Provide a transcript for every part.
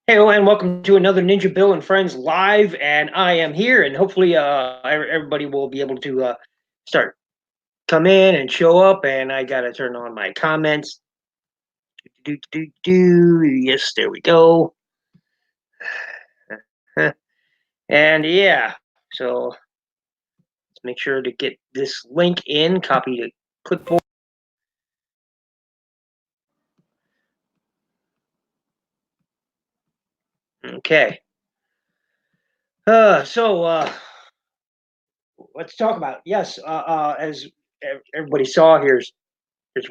Hey, and welcome to another NinjaBill and Friends live, and I am here, and hopefully, everybody will be able to start come in and show up. And I gotta turn on my comments. Yes, there we go. And yeah, so let's make sure to get this link in. Copy to clipboard. Okay. So let's talk about as everybody saw, here's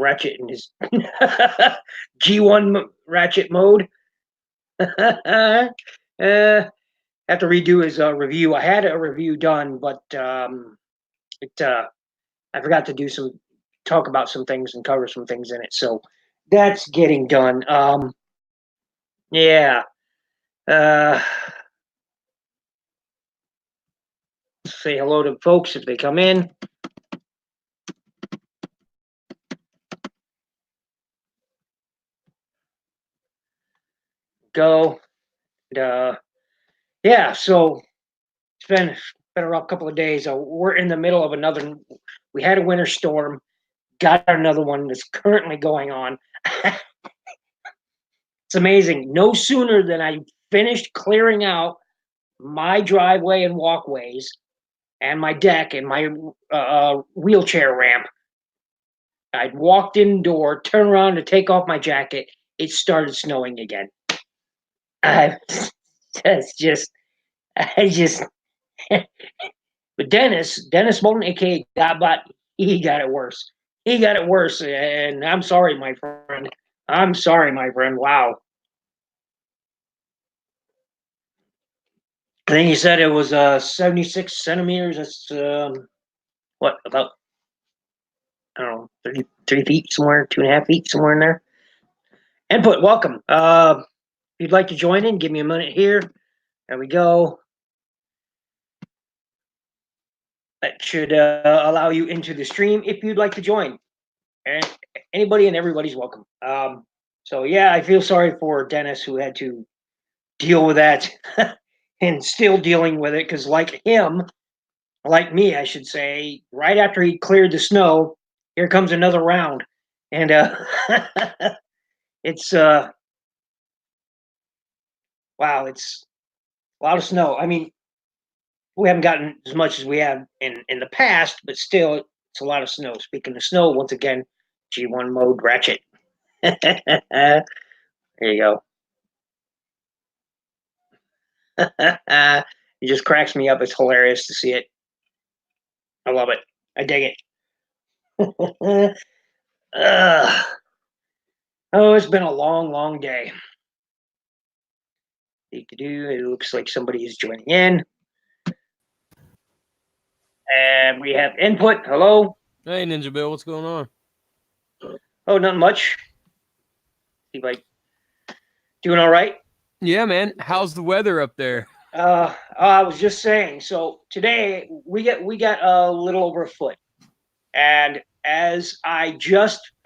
Ratchet in his G1 Ratchet mode. uh, have to redo his review. I had a review done, but it I forgot to do some talk about some things and cover some things in it. So that's getting done. Yeah. Uh, say hello to folks if they come in. Go. And, yeah. So it's been a rough couple of days. We're in the middle of another. We had a winter storm. Got another one that's currently going on. It's amazing. No sooner than I finished clearing out my driveway and walkways and my deck and my wheelchair ramp, I'd walked indoor, turned around to take off my jacket. It started snowing again. I that's just, I just, but Dennis Bolton, aka Godbot, he got it worse. He got it worse, and I'm sorry, my friend. I'm sorry, my friend. Wow. I think he said it was 76 centimeters. That's what, about, I don't know, 33 feet somewhere, 2.5 feet somewhere in there. Input, welcome. If you'd like to join in, give me a minute here. There we go. That should allow you into the stream if you'd like to join. And anybody and everybody's welcome. So yeah, I feel sorry for Dennis who had to deal with that and still dealing with it because, like him, like me, I should say, right after he cleared the snow, here comes another round, and it's wow, it's a lot of snow. I mean, we haven't gotten as much as we have in the past, but still, it's a lot of snow. Speaking of snow, once again, G1 mode ratchet. There you go. It just cracks me up. It's hilarious to see it. I love it. I dig it. Oh, it's been a long, long day. It looks like somebody is joining in. And we have input. Hello. Hey, Ninja Bill, what's going on? Oh, not much. See, like, doing all right. Yeah, man. How's the weather up there? I was just saying. So today we got a little over a foot, and as I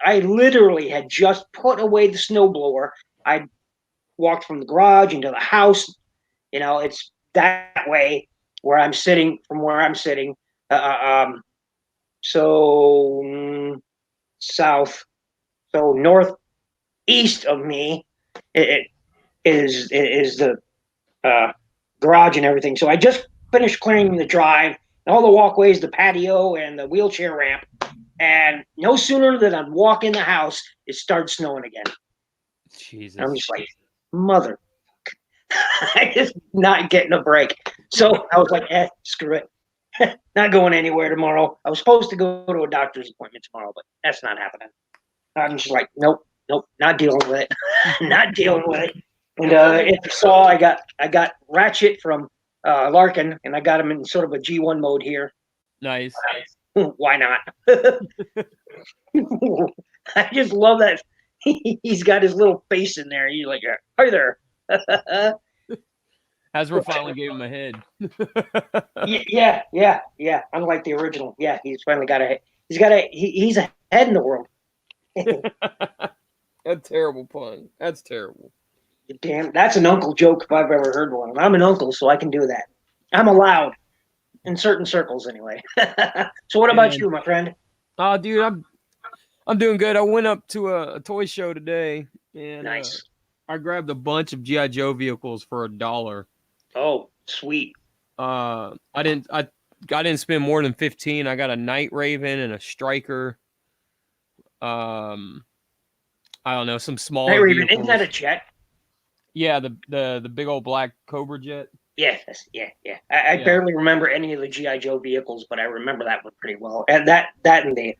literally had just put away the snowblower. I walked from the garage into the house. It's that way where I'm sitting. From where I'm sitting, uh, uh, um, so south, so northeast of me, it is the uh, garage and everything. So I just finished clearing the drive, and all the walkways, the patio, and the wheelchair ramp. And no sooner than I walk in the house, it starts snowing again. I'm Jesus. just like, mother. I just not getting a break. So I was like, screw it. Not going anywhere tomorrow. I was supposed to go to a doctor's appointment tomorrow, but that's not happening. I'm just like, nope, nope, not dealing with it. Not dealing with it. And if you saw, I got Ratchet from Larkin, and I got him in sort of a G1 mode here. Nice. Why not? I just love that. He's got his little face in there. He's like, hi there. Hasbro finally gave him a head. Yeah. Unlike the original, yeah, he's finally got a. He's a head in the world. That's terrible pun. That's terrible. Damn, that's an uncle joke if I've ever heard one. I'm an uncle, so I can do that. I'm allowed in certain circles, anyway. So, what about And you, my friend? oh, dude, I'm doing good. I went up to a toy show today, and Nice. I grabbed a bunch of GI Joe vehicles for $1. Oh, sweet. I didn't spend more than 15. I got a Night Raven and a Striker. Um, I don't know, some Night smaller Raven, isn't that vehicles. a jet? Yeah, the big old black Cobra jet. Yeah, yeah. I Yeah, barely remember any of the GI Joe vehicles, but I remember that one pretty well. And that and the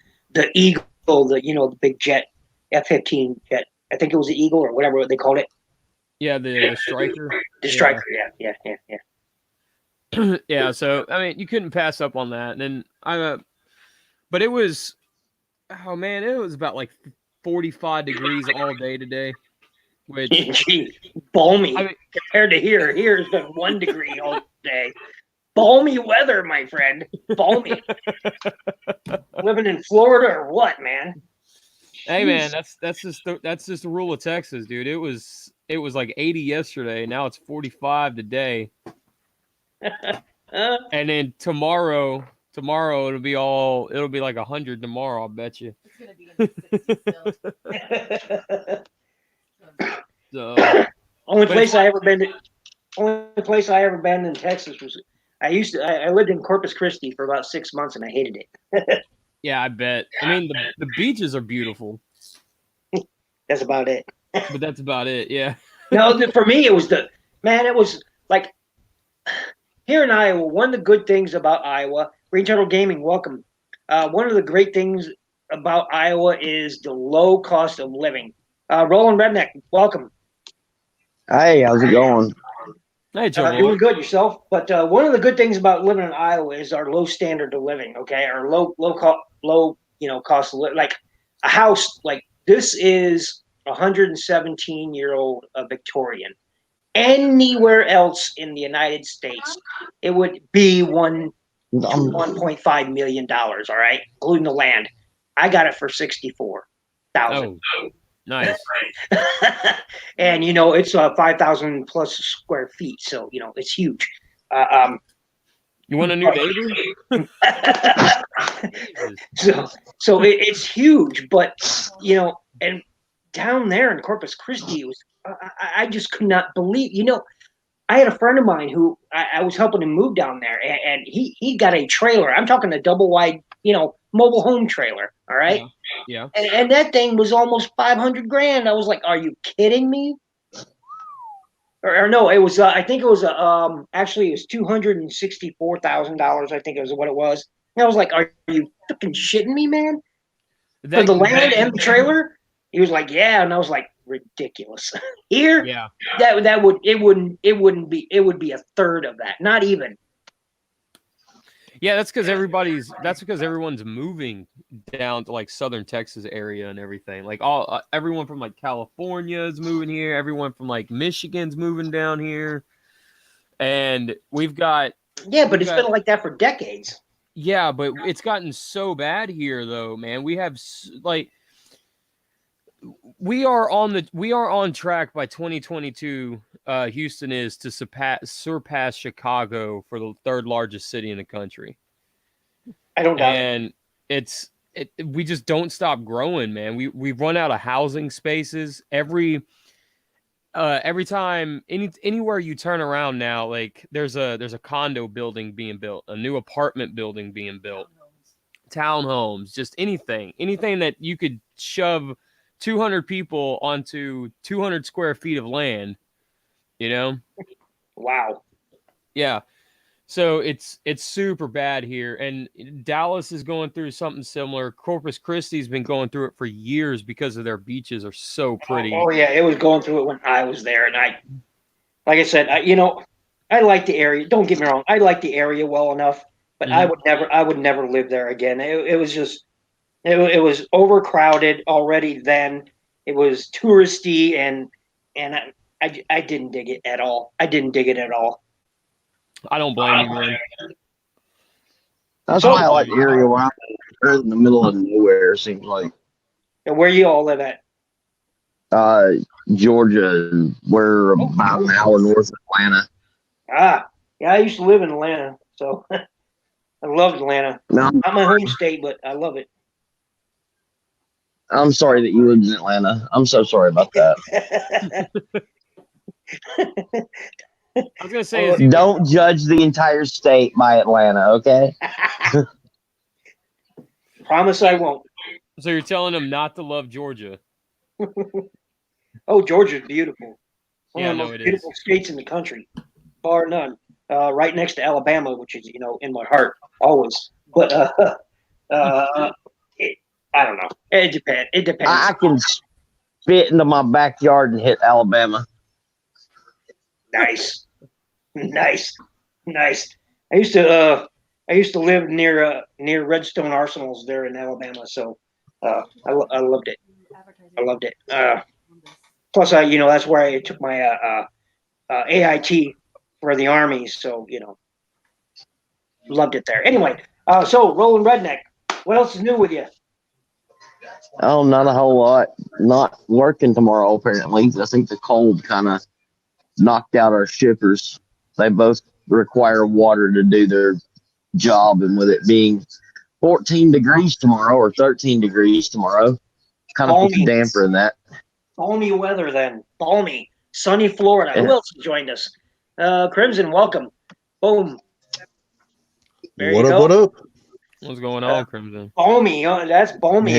Eagle, the big jet, F-15 jet. I think it was the Eagle or whatever they called it. yeah, the Striker. The Yeah, Striker. Yeah. yeah. So I mean, you couldn't pass up on that. And then but it was, oh man, it was about like 45 degrees all day today. Which Gee, I balmy mean, compared to here. Here has been 1 degree all day. Balmy weather, my friend. Balmy. Living in Florida or what, man? hey man, Jeez. that's just the rule of Texas, dude. It was like 80 yesterday. Now it's 45 today. And then tomorrow it'll be like 100 tomorrow, I'll bet you. It's gonna be in the 60s still. So, only but it's place I ever been to, only place I ever been in Texas was I lived in Corpus Christi for about 6 months and I hated it. yeah, I bet. I mean, the beaches are beautiful, That's about it. but that's about it. Yeah. No, for me it was it was like here in Iowa. One of the good things about Iowa, Green Turtle Gaming, welcome. One of the great things about Iowa is the low cost of living. Roland Redneck, welcome. Hey, how's it going? Hey, Joe Doing Boy. good yourself. But one of the good things about living in Iowa is our low standard of living. Okay, our low cost of living. Like a house like this is 117-year-old Victorian. Anywhere else in the United States, it would be Um, $1.5 million. All right, including the land. I got it for 64,000. Oh, nice. And it's 5,000 plus square feet, so it's huge. You want a new neighbor? So it's huge, but and down there in Corpus Christi, it was I just could not believe. I had a friend of mine who I was helping him move down there, and he got a trailer. I'm talking a double wide, mobile home trailer. All right, Yeah. and that thing was almost 500 grand. I was like, "Are you kidding me?" Or no, it was. I think it was. Actually, it was $264,000. I think it was what it was. And I was like, "Are you fucking shitting me, man?" For the land and the trailer, he was like, "Yeah," and I was like, "Ridiculous." Here, Yeah. that would be a third of that, not even. Yeah, that's because everyone's moving down to like southern Texas area and everything. Like everyone from like California is moving here. Everyone from like Michigan's moving down here, and we've got But it's been like that for decades. yeah, but it's gotten so bad here though, man. We have like we are on track by 2022. Houston is to surpass Chicago for the third largest city in the country. I don't doubt it. And we just don't stop growing, man. We've run out of housing spaces every time anywhere you turn around now. Like there's a condo building being built, a new apartment building being built, townhomes, just anything that you could shove 200 people onto 200 square feet of land, Wow. Yeah. So it's super bad here, and Dallas is going through something similar. Corpus Christi's been going through it for years because of their beaches are so pretty. Oh yeah, it was going through it when I was there, and like I said, I like the area. Don't get me wrong, I like the area well enough, but I would never live there again. It was just, it was overcrowded already. Then it was touristy, and I didn't dig it at all. I didn't dig it at all. I don't blame you, man. that's why I like the area where I'm in the middle of nowhere. It seems like And where you all live at? Georgia. We're about an hour north of Atlanta. Yeah, I used to live in Atlanta, so I love Atlanta. No, Not my home state, but I love it. I'm sorry that you lived in Atlanta. I'm so sorry about that. I was gonna say, Oh, Don't judge the entire state by Atlanta, okay? Promise I won't. so you're telling them not to love Georgia? Oh, Georgia's beautiful. One Yeah, of the no, most it beautiful is. states in the country, bar none. Right next to Alabama, which is in my heart always. But it, I don't know. It depends. It depends. I can spit into my backyard and hit Alabama. Nice, nice, nice. I used to live near Redstone Arsenals there in Alabama, so I loved it. I loved it. Plus, that's where I took my AIT for the Army, so loved it there. Anyway, so Rolling Redneck, what else is new with you? Oh, not a whole lot. Not working tomorrow, apparently. I think the cold kind of knocked out our shippers. They both require water to do their job, and with it being 14 degrees tomorrow or 13 degrees tomorrow, kind of puts a Balmy, damper in that. balmy weather then. Balmy, sunny Florida. Who else joined us? Crimson, welcome. Boom. There you go. What up? What's going on, Crimson? Balmy. That's balmy.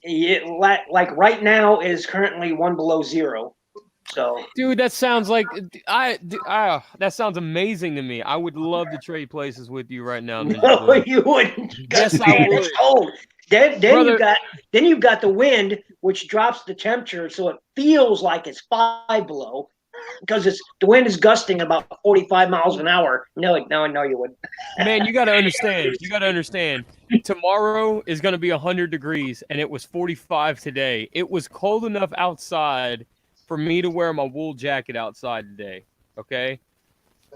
Hey, Like right now is currently 1 below zero. So Dude, that sounds like that sounds amazing to me. I would love to trade places with you right now, Ninja no, Bill. you wouldn't. Yes, I Man, would. it's cold. Then Brother- you've got the wind, which drops the temperature, so it feels like it's 5 below because the wind is gusting about 45 miles an hour. No, you wouldn't. Man, you got to understand. You got to understand. Tomorrow is going to be 100 degrees, and it was 45 today. It was cold enough outside for me to wear my wool jacket outside today. Okay.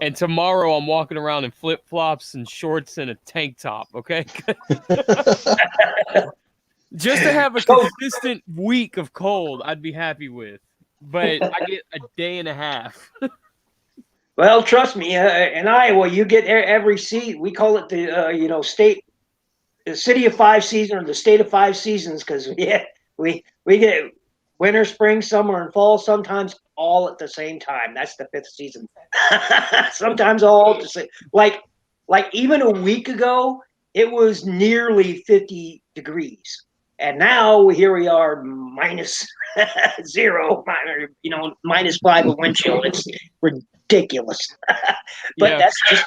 And tomorrow I'm walking around in flip flops and shorts and a tank top. Okay. Just to have a consistent week of cold, I'd be happy with. But I get a day and a half. Well, trust me, in Iowa, you get every season. We call it the city of 5 seasons, or the state of 5 seasons, because we get winter, spring, summer, and fall. Sometimes all at the same time. That's the 5th season. Sometimes all at the same. Like even a week ago, it was nearly 50 degrees, and now here we are minus 0, -5 with wind chill. It's ridiculous. But Yeah. that's just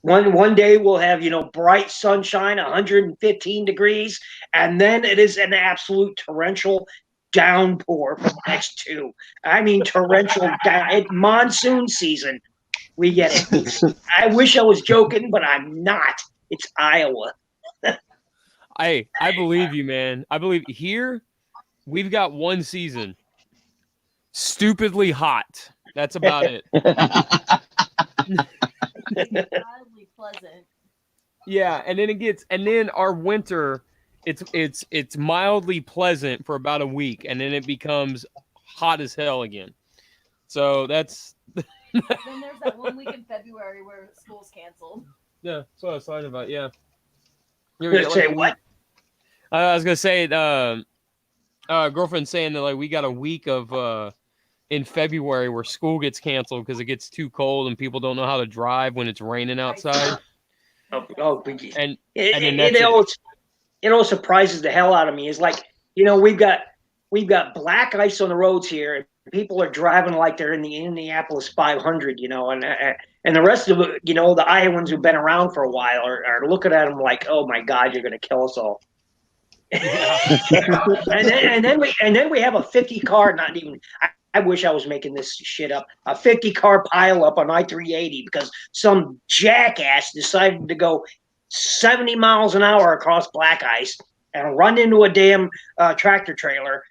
one day we'll have bright sunshine, 115 degrees, and then it is an absolute torrential downpour for the next 2. I mean torrential monsoon season. We get it. I wish I was joking, but I'm not. It's Iowa. I believe you, man. I believe here we've got one season. Stupidly hot. That's about it. Mildly pleasant. Yeah, and then our winter, it's mildly pleasant for about a week, and then it becomes hot as hell again. So that's Then there's that 1 week in February where school's canceled. yeah, that's what I was talking about. Yeah. Say what? I was gonna say, girlfriend saying that like we got a week of in February where school gets canceled because it gets too cold and people don't know how to drive when it's raining outside. And then that's it all surprises the hell out of me. Is like we've got black ice on the roads here, and people are driving like they're in the Indianapolis 500, and the rest of it, the Iowans who've been around for a while are looking at them like, oh my God, you're going to kill us all. and then we have a 50 car, not even. I wish I was making this shit up. A 50 car pileup on I-380 because some jackass decided to go 70 miles an hour across black ice and run into a damn tractor trailer,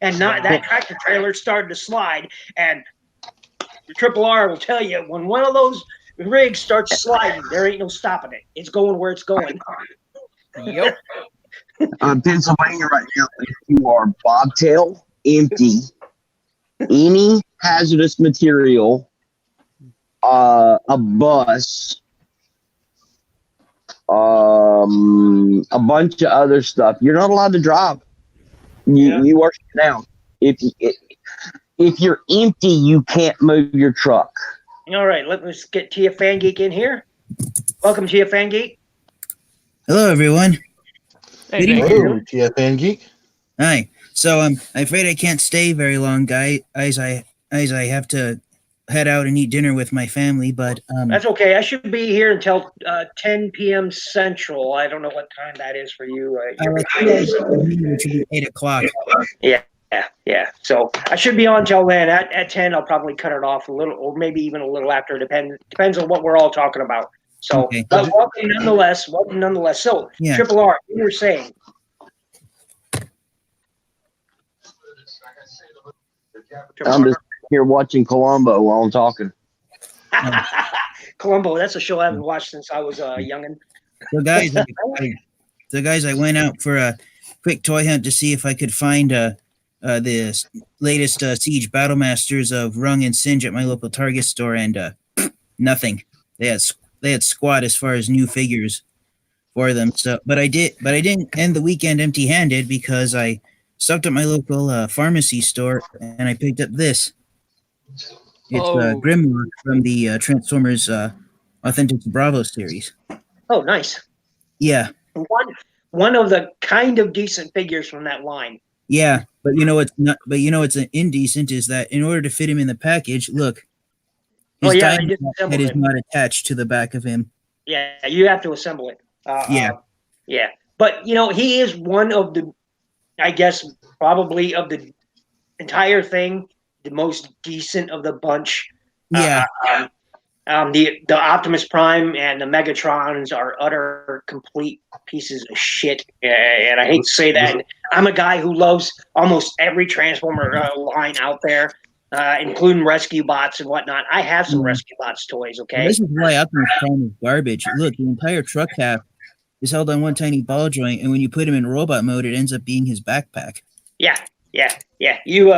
and that tractor trailer started to slide. And the Triple R will tell you, when one of those rigs starts sliding, there ain't no stopping it. It's going where it's going. Yep. Pennsylvania right now, if you are bobtail, empty any hazardous material, a bus, a bunch of other stuff, you're not allowed to drive. You are shut down. If you're empty, you can't move your truck. All right, let's get Tia Fangeek in here. Welcome, Tia Fangeek. Hello, everyone. Hey, Good thank evening. you. Hello, TFN Geek. Hi. So I'm afraid I can't stay very long, guys. I have to head out and eat dinner with my family. But That's okay. I should be here until 10 p.m. Central. I don't know what time that is for you. You're behind me. it should be 8 o'clock. Yeah. So I should be on till then. At 10, I'll probably cut it off a little, or maybe even a little after. Depends on what we're all talking about. So, Okay. but welcome nonetheless. So, Yeah. Triple R, you were saying. I'm just here watching Columbo while I'm talking. Columbo, that's a show I haven't watched since I was a youngin'. So guys, I went out for a quick toy hunt to see if I could find the latest Siege Battle Masters of Rung and Singe at my local Target store, and nothing. They had squat as far as new figures for them. So, but I didn't end the weekend empty-handed, because I stopped at my local pharmacy store and I picked up this. It's Grimlock from the Transformers Authentic Bravo series. Oh, nice. Yeah. One of the kind of decent figures from that line. Yeah, but you know what's not. But you know what's indecent is that in order to fit him in the package, look, his they diamond disassembled head is him. not attached to the back of him. Yeah, you have to assemble it. Yeah. But he is one of the, I guess, probably of the entire thing, the most decent of the bunch. Yeah. The Optimus Prime and the Megatrons are utter complete pieces of shit, and I hate to say that. I'm a guy who loves almost every Transformer line out there, including Rescue Bots and whatnot. I have some Rescue Bots toys. Okay, This is why Optimus Prime is garbage. Look, the entire truck half is held on one tiny ball joint, and when you put him in robot mode, it ends up being his backpack. Yeah. You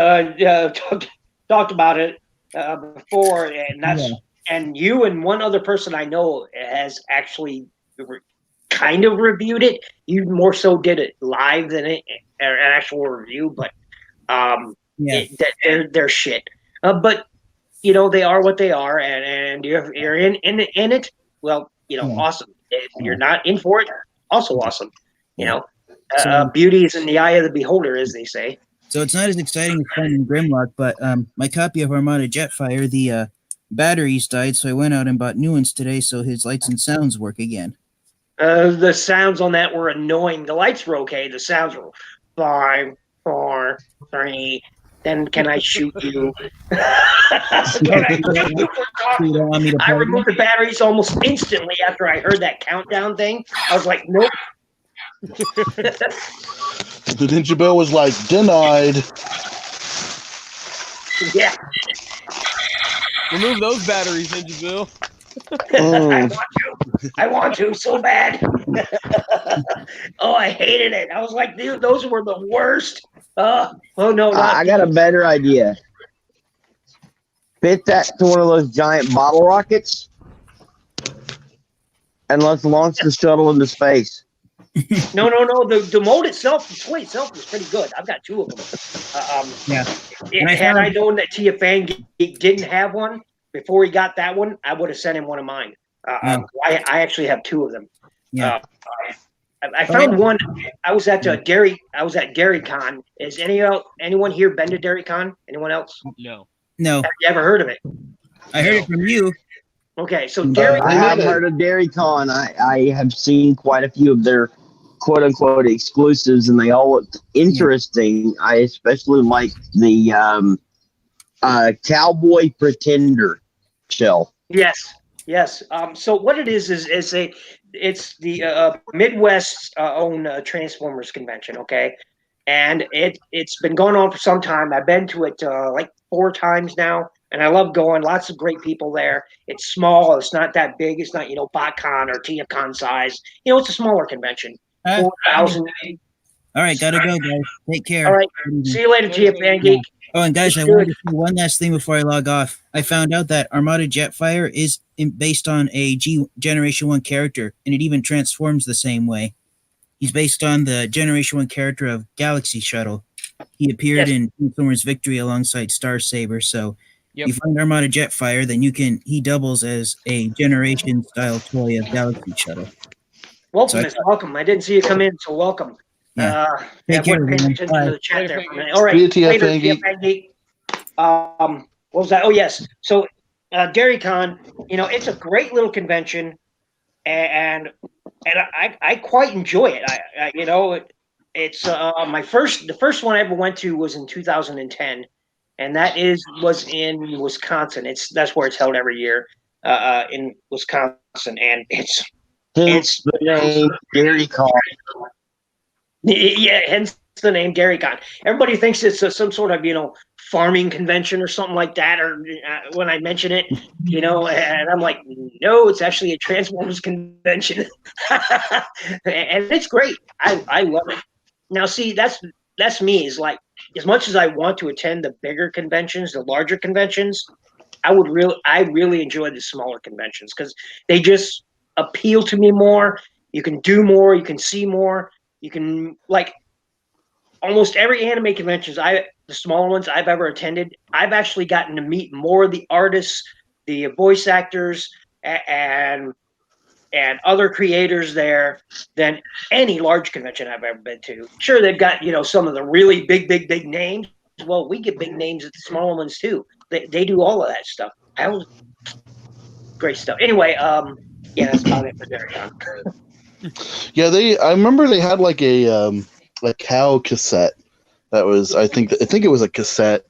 talked about it before, and that's. Yeah. And you and one other person I know has actually kind of reviewed it. You more so did it live than an actual review, but they're shit. But they are what they are, and you're in it. Well, awesome. If you're not in for it, also awesome. Beauty is in the eye of the beholder, as they say. So it's not as exciting as finding Grimlock, but my copy of Armada Jetfire, the batteries died, so I went out and bought new ones today, so his lights and sounds work again. The sounds on that were annoying. The lights were okay. The sounds were 5, 4, 3. Then can I shoot you? I removed the batteries almost instantly after I heard that countdown thing. I was like, nope. The NinjaBill was like, denied. Yeah. Remove those batteries, NinjaBill. I want to so bad. Oh, I hated it. I was like, dude, those were the worst. Oh no, I got a better idea. Fit that to one of those giant bottle rockets, and let's launch the shuttle into space. No. The mold itself, the toy itself is pretty good. I've got 2 of them. Had I known that Tia Fan didn't have one before he got that one, I would have sent him one of mine. I actually have 2 of them. Yeah. I found one. I was at Dairy Con. Is anyone here been to Dairy Con? Anyone else? No. Have you ever heard of it? I heard it from you. Okay, so Dairy I have heard of Dairy Con. I have seen quite a few of their quote-unquote exclusives, and they all look interesting. I especially like the Cowboy Pretender shell. Yes. So what it is it's the Midwest's own Transformers convention, okay? And it's been going on for some time. I've been to it like 4 times now, and I love going. Lots of great people there. It's small. It's not that big. It's not BotCon or TFCon size. It's a smaller convention. 4,000. All right, gotta go, guys. Take care. All right. Good evening. See you later, Gia Fan Geek. Oh, and guys, I Good. wanted to say one last thing before I log off. I found out that Armada Jetfire is based on a Generation 1 character, and it even transforms the same way. He's based on the Generation 1 character of Galaxy Shuttle. He appeared in Transformers Victory alongside Star Saber, so Yep. you find Armada Jetfire, then he doubles as a Generation-style toy of Galaxy Shuttle. Welcome, So Miss. Welcome. I didn't see you come in, so welcome. Yeah. I Take care, wasn't paying everyone. attention Bye. to the chat Later, there Fan for a minute. Geek. All right. See you, TF Later, Fan TF Geek. Fan Geek. What was that? Oh, yes. So, DairyCon, it's a great little convention, and I quite enjoy it. It's the first one I ever went to was in 2010, and was in Wisconsin. That's where it's held every year, in Wisconsin, and it's Hence the name Gary Con. yeah, hence the name DairyCon. Everybody thinks it's some sort of farming convention or something like that. Or when I mention it, and I'm like, no, it's actually a Transformers convention, and it's great. I love it. Now, see, that's me. Is like, as much as I want to attend the bigger conventions, the larger conventions, I really enjoy the smaller conventions because they just appeal to me more. You can do more. You can see more. You can, like, almost every anime conventions the smaller ones I've ever attended, I've actually gotten to meet more of the artists, the voice actors, and other creators there than any large convention I've ever been to. Sure, they've got some of the really big names. Well, we get big names at the smaller ones too. They do all of that stuff. Great stuff. Anyway, yeah, that's about it for Darion. Yeah, I remember they had like a cow cassette that was I think it was a cassette,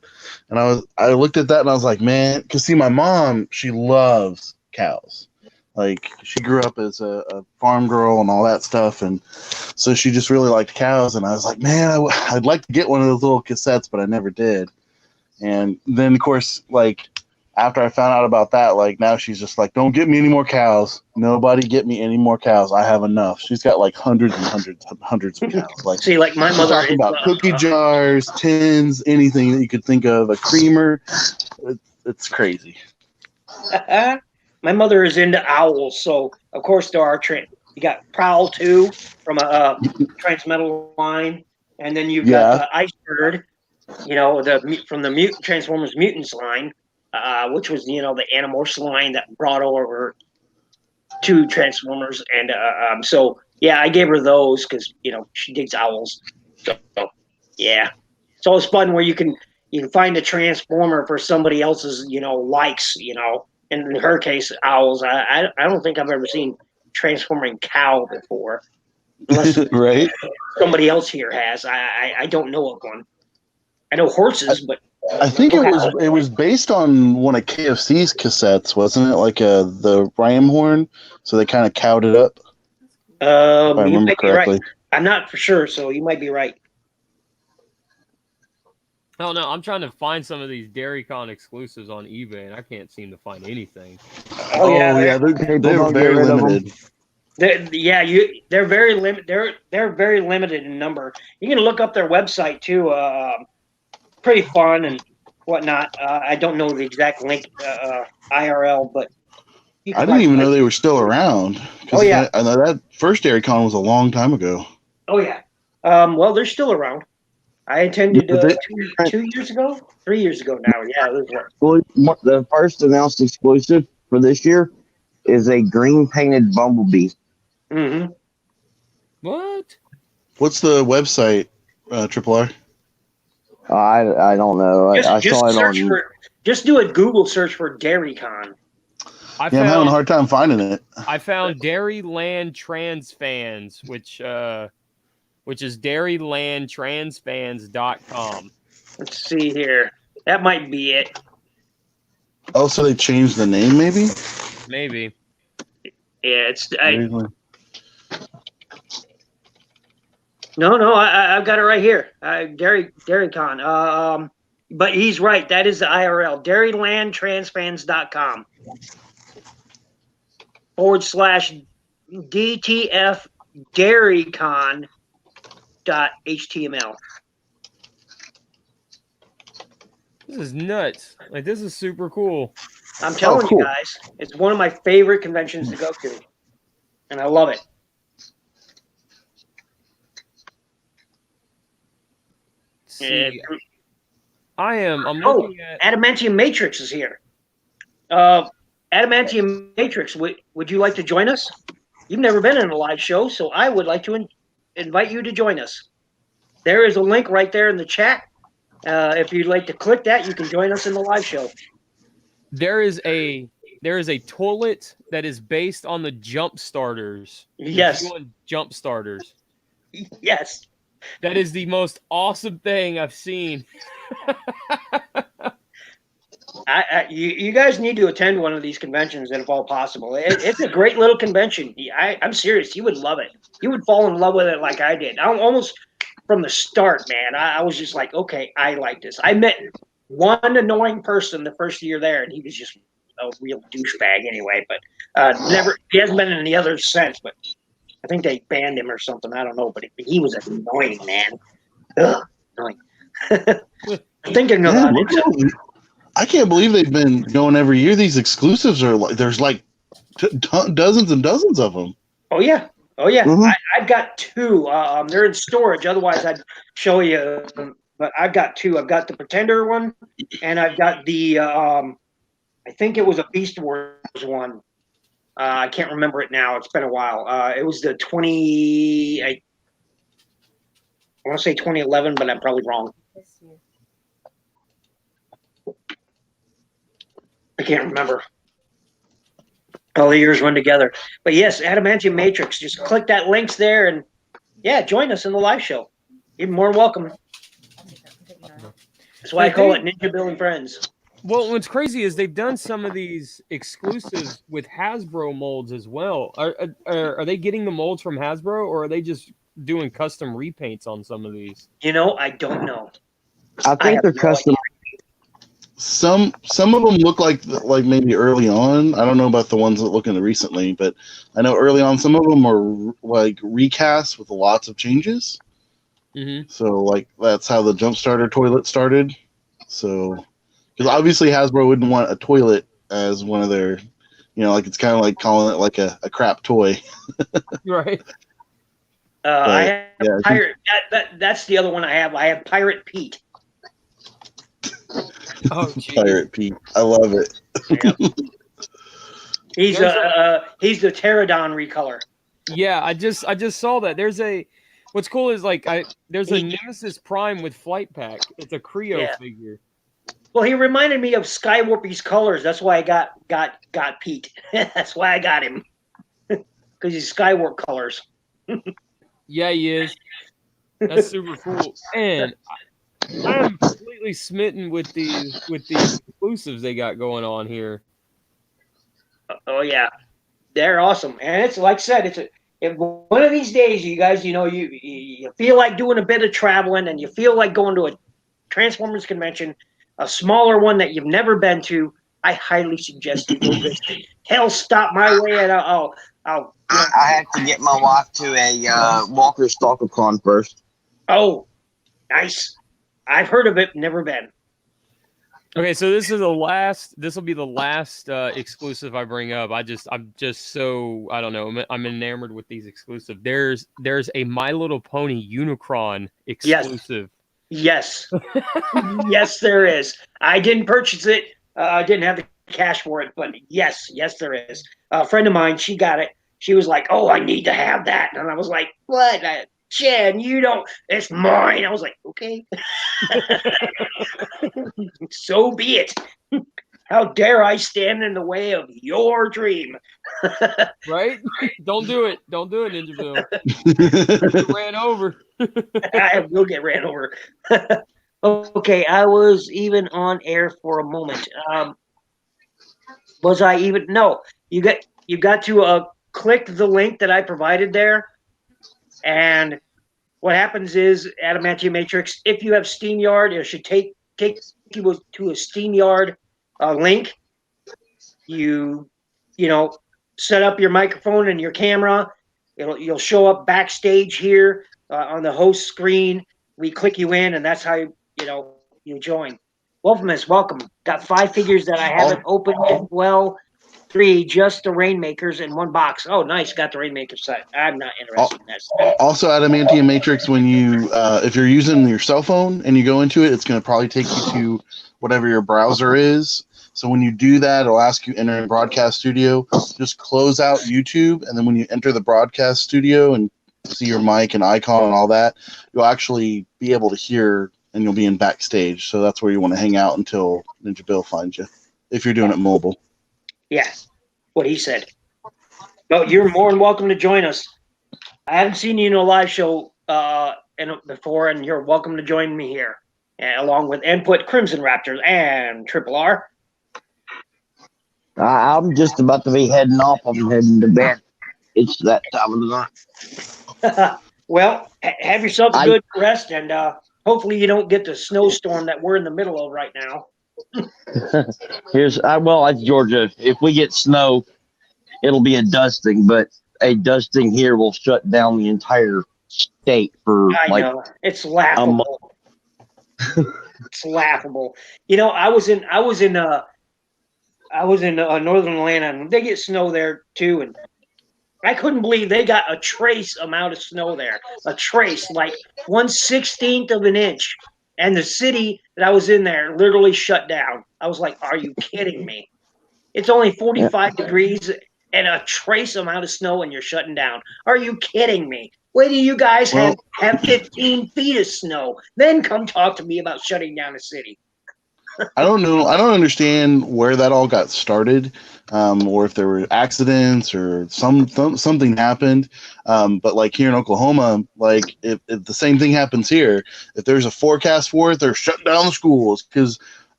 and I looked at that and I was like, man, because see, my mom, she loves cows. Like, she grew up as a farm girl and all that stuff, and so she just really liked cows. And I was like, man, I'd like to get one of those little cassettes, but I never did. And then, of course, like, after I found out about that, like, now she's just like, don't get me any more cows. Nobody get me any more cows. I have enough. She's got like hundreds and hundreds of cows. Like, see, like my we're mother talking about cookie jars, tins, anything that you could think of, a creamer. It's crazy. My mother is into owls, so of course there are you got Prowl 2 from a Transmetal line, and then you've got Icebird, from the Transformers Mutants line, which was the Animorphs line that brought over 2 Transformers, and so yeah, I gave her those because she digs owls. So yeah, it's always fun where you can find a Transformer for somebody else's likes. In her case, owls. I don't think I've ever seen transforming cow before, unless Right? somebody else here has. I don't know of one. I know horses, but I think it was based on one of KFC's cassettes, wasn't it? Like the ram horn, so they kind of cowed it up. If I you remember might be correctly. right. I'm not for sure, so you might be right. I don't know. I'm trying to find some of these DairyCon exclusives on eBay, and I can't seem to find anything. Oh yeah, They're very limited. They're very limited. They're very limited in number. You can look up their website too. Pretty fun and whatnot. I don't know the exact link IRL, but I didn't even know they were still around. Oh yeah, I know that first DairyCon was a long time ago. oh yeah. Well, they're still around. I attended 2 years ago, 3 years ago now. Yeah, it was The first announced exclusive for this year is a green painted Bumblebee. Mm-hmm. What? What's the website, Triple R? I don't know. I saw it on. Just do a Google search for DairyCon. I'm having a hard time finding it. I found Dairyland Trans Fans, which is dairylandtransfans.com. Let's see here. That might be it. Oh, so they changed the name, maybe? Maybe. Yeah, No, I've got it right here. DairyCon. But he's right. That is the IRL. dairylandtransfans.com /DTF DairyCon .html. This is nuts. Like, this is super cool. I'm telling cool. you guys, it's one of my favorite conventions to go to, and I love it. Let's see, And- I'm Oh, looking at. Adamantium Matrix is here. Adamantium Matrix, would you like to join us? You've never been in a live show, so I would like to invite you to join us. There is a link right there in the chat. If you'd like to click that, you can join us in the live show. There is a toilet that is based on the jump starters. Yes. Jump starters. Yes. That is the most awesome thing I've seen. You guys need to attend one of these conventions if all possible. It's a great little convention. I'm serious. You would love it. You would fall in love with it like I did. I almost from the start, man. I was just like, okay, I like this. I met one annoying person the first year there, and he was just a real douchebag anyway. But he hasn't been in any others since. But I think they banned him or something. I don't know. But he was annoying, man. Ugh, annoying. Thinking about it. I can't believe they've been going every year. These exclusives are like there's like dozens and dozens of them. Oh yeah. Mhm. I've got two. They're in storage. Otherwise, I'd show you. But I've got two. I've got the Pretender one, and I've got the. I think it was a Beast Wars one. I can't remember it now. It's been a while. It was the 20. I want to say 2011, but I'm probably wrong. This year. I can't remember. All the years run together. But yes, Adamantium Matrix. Just click that links there, and yeah, join us in the live show. You're more welcome. I'll take that. I'm taking that out. That's why I call it NinjaBill and Friends. Well, what's crazy is they've done some of these exclusives with Hasbro molds as well. Are they getting the molds from Hasbro, or are they just doing custom repaints on some of these? You know, I don't know. I I think have they're no custom. Some of them look like maybe early on. I don't know about the ones that look in the recently, but I know early on some of them are like recasts with lots of changes. Mm-hmm. So like that's how the jump starter toilet started. So because obviously Hasbro wouldn't want a toilet as one of their, like it's kind of like calling it like a crap toy. Right. I have yeah, Pirate. That's the other one I have. I have Pirate Pete. Oh, geez. Pirate Pete, I love it. Yep. He's the Pterodon recolor. Yeah, I just saw that. What's cool is there's a Nemesis Prime with Flight Pack. It's a Creo figure. Well, he reminded me of Skywarpy's colors. That's why I got Pete. That's why I got him because he's Skywarp colors. Yeah, he is. That's super cool. And I'm completely smitten with these exclusives they got going on here. Oh yeah, they're awesome, and it's like I said, if one of these days, you guys, you feel like doing a bit of traveling, and you feel like going to a Transformers convention, a smaller one that you've never been to, I highly suggest you go visit. Hell, stop my way, and I'll. I have to get my wife to a Walker Stalker Con first. Oh, nice. I've heard of it, never been. Okay, so this will be the last exclusive I bring up. I'm just so, I don't know, I'm enamored with these exclusive. There's a My Little Pony Unicron exclusive. Yes. Yes, there is. I didn't purchase it. I didn't have the cash for it, but yes, there is. A friend of mine, she got it. She was like, "Oh, I need to have that," and I was like, "What, Jen? You don't. It's mine." I was like, "Okay." So be it. How dare I stand in the way of your dream? Right? Don't do it, NinjaBill. Get ran over. I will get ran over. Okay, I was even on air for a moment. Was I even? No. You got to click the link that I provided there, and what happens is Adamantium Matrix. If you have SteamYard, it should take you to a SteamYard link. You set up your microphone and your camera, You'll show up backstage here on the host screen. We click you in, and that's how you join. Wolfmas, welcome. Got 5 figures that I haven't opened as well. 3 just the Rainmakers in 1 box. Oh, nice. Got the Rainmaker set. I'm not interested in that set. Also, Adamantium Matrix, when you if you're using your cell phone and you go into it, it's going to probably take you to whatever your browser is. So when you do that, it'll ask you enter in broadcast studio. Just close out YouTube, and then when you enter the broadcast studio and see your mic and icon and all that, you'll actually be able to hear, and you'll be in backstage. So that's where you want to hang out until NinjaBill finds you, if you're doing it mobile. Yeah, what he said. No, you're more than welcome to join us. I haven't seen you in a live show before, and you're welcome to join me here, along with Input, Crimson Raptors, and Triple R. I'm just about to be heading off. I'm heading to bed. It's that time of the night. Well, have yourself a good rest, and hopefully you don't get the snowstorm that we're in the middle of right now. That's Georgia. If we get snow, it'll be a dusting, but a dusting here will shut down the entire state for I know. It's laughable. It's laughable. I was in northern Atlanta, and they get snow there too, and I couldn't believe they got a trace amount of snow there. A trace, like 1/16 of an inch. And the city that I was in there literally shut down. I was like, are you kidding me? It's only 45 degrees and a trace amount of snow, and you're shutting down. Are you kidding me? Wait till you guys have 15 feet of snow. Then come talk to me about shutting down a city. I don't know. I don't understand where that all got started, or if there were accidents or something happened. But like here in Oklahoma, like if the same thing happens here, if there's a forecast for it, they're shutting down the schools because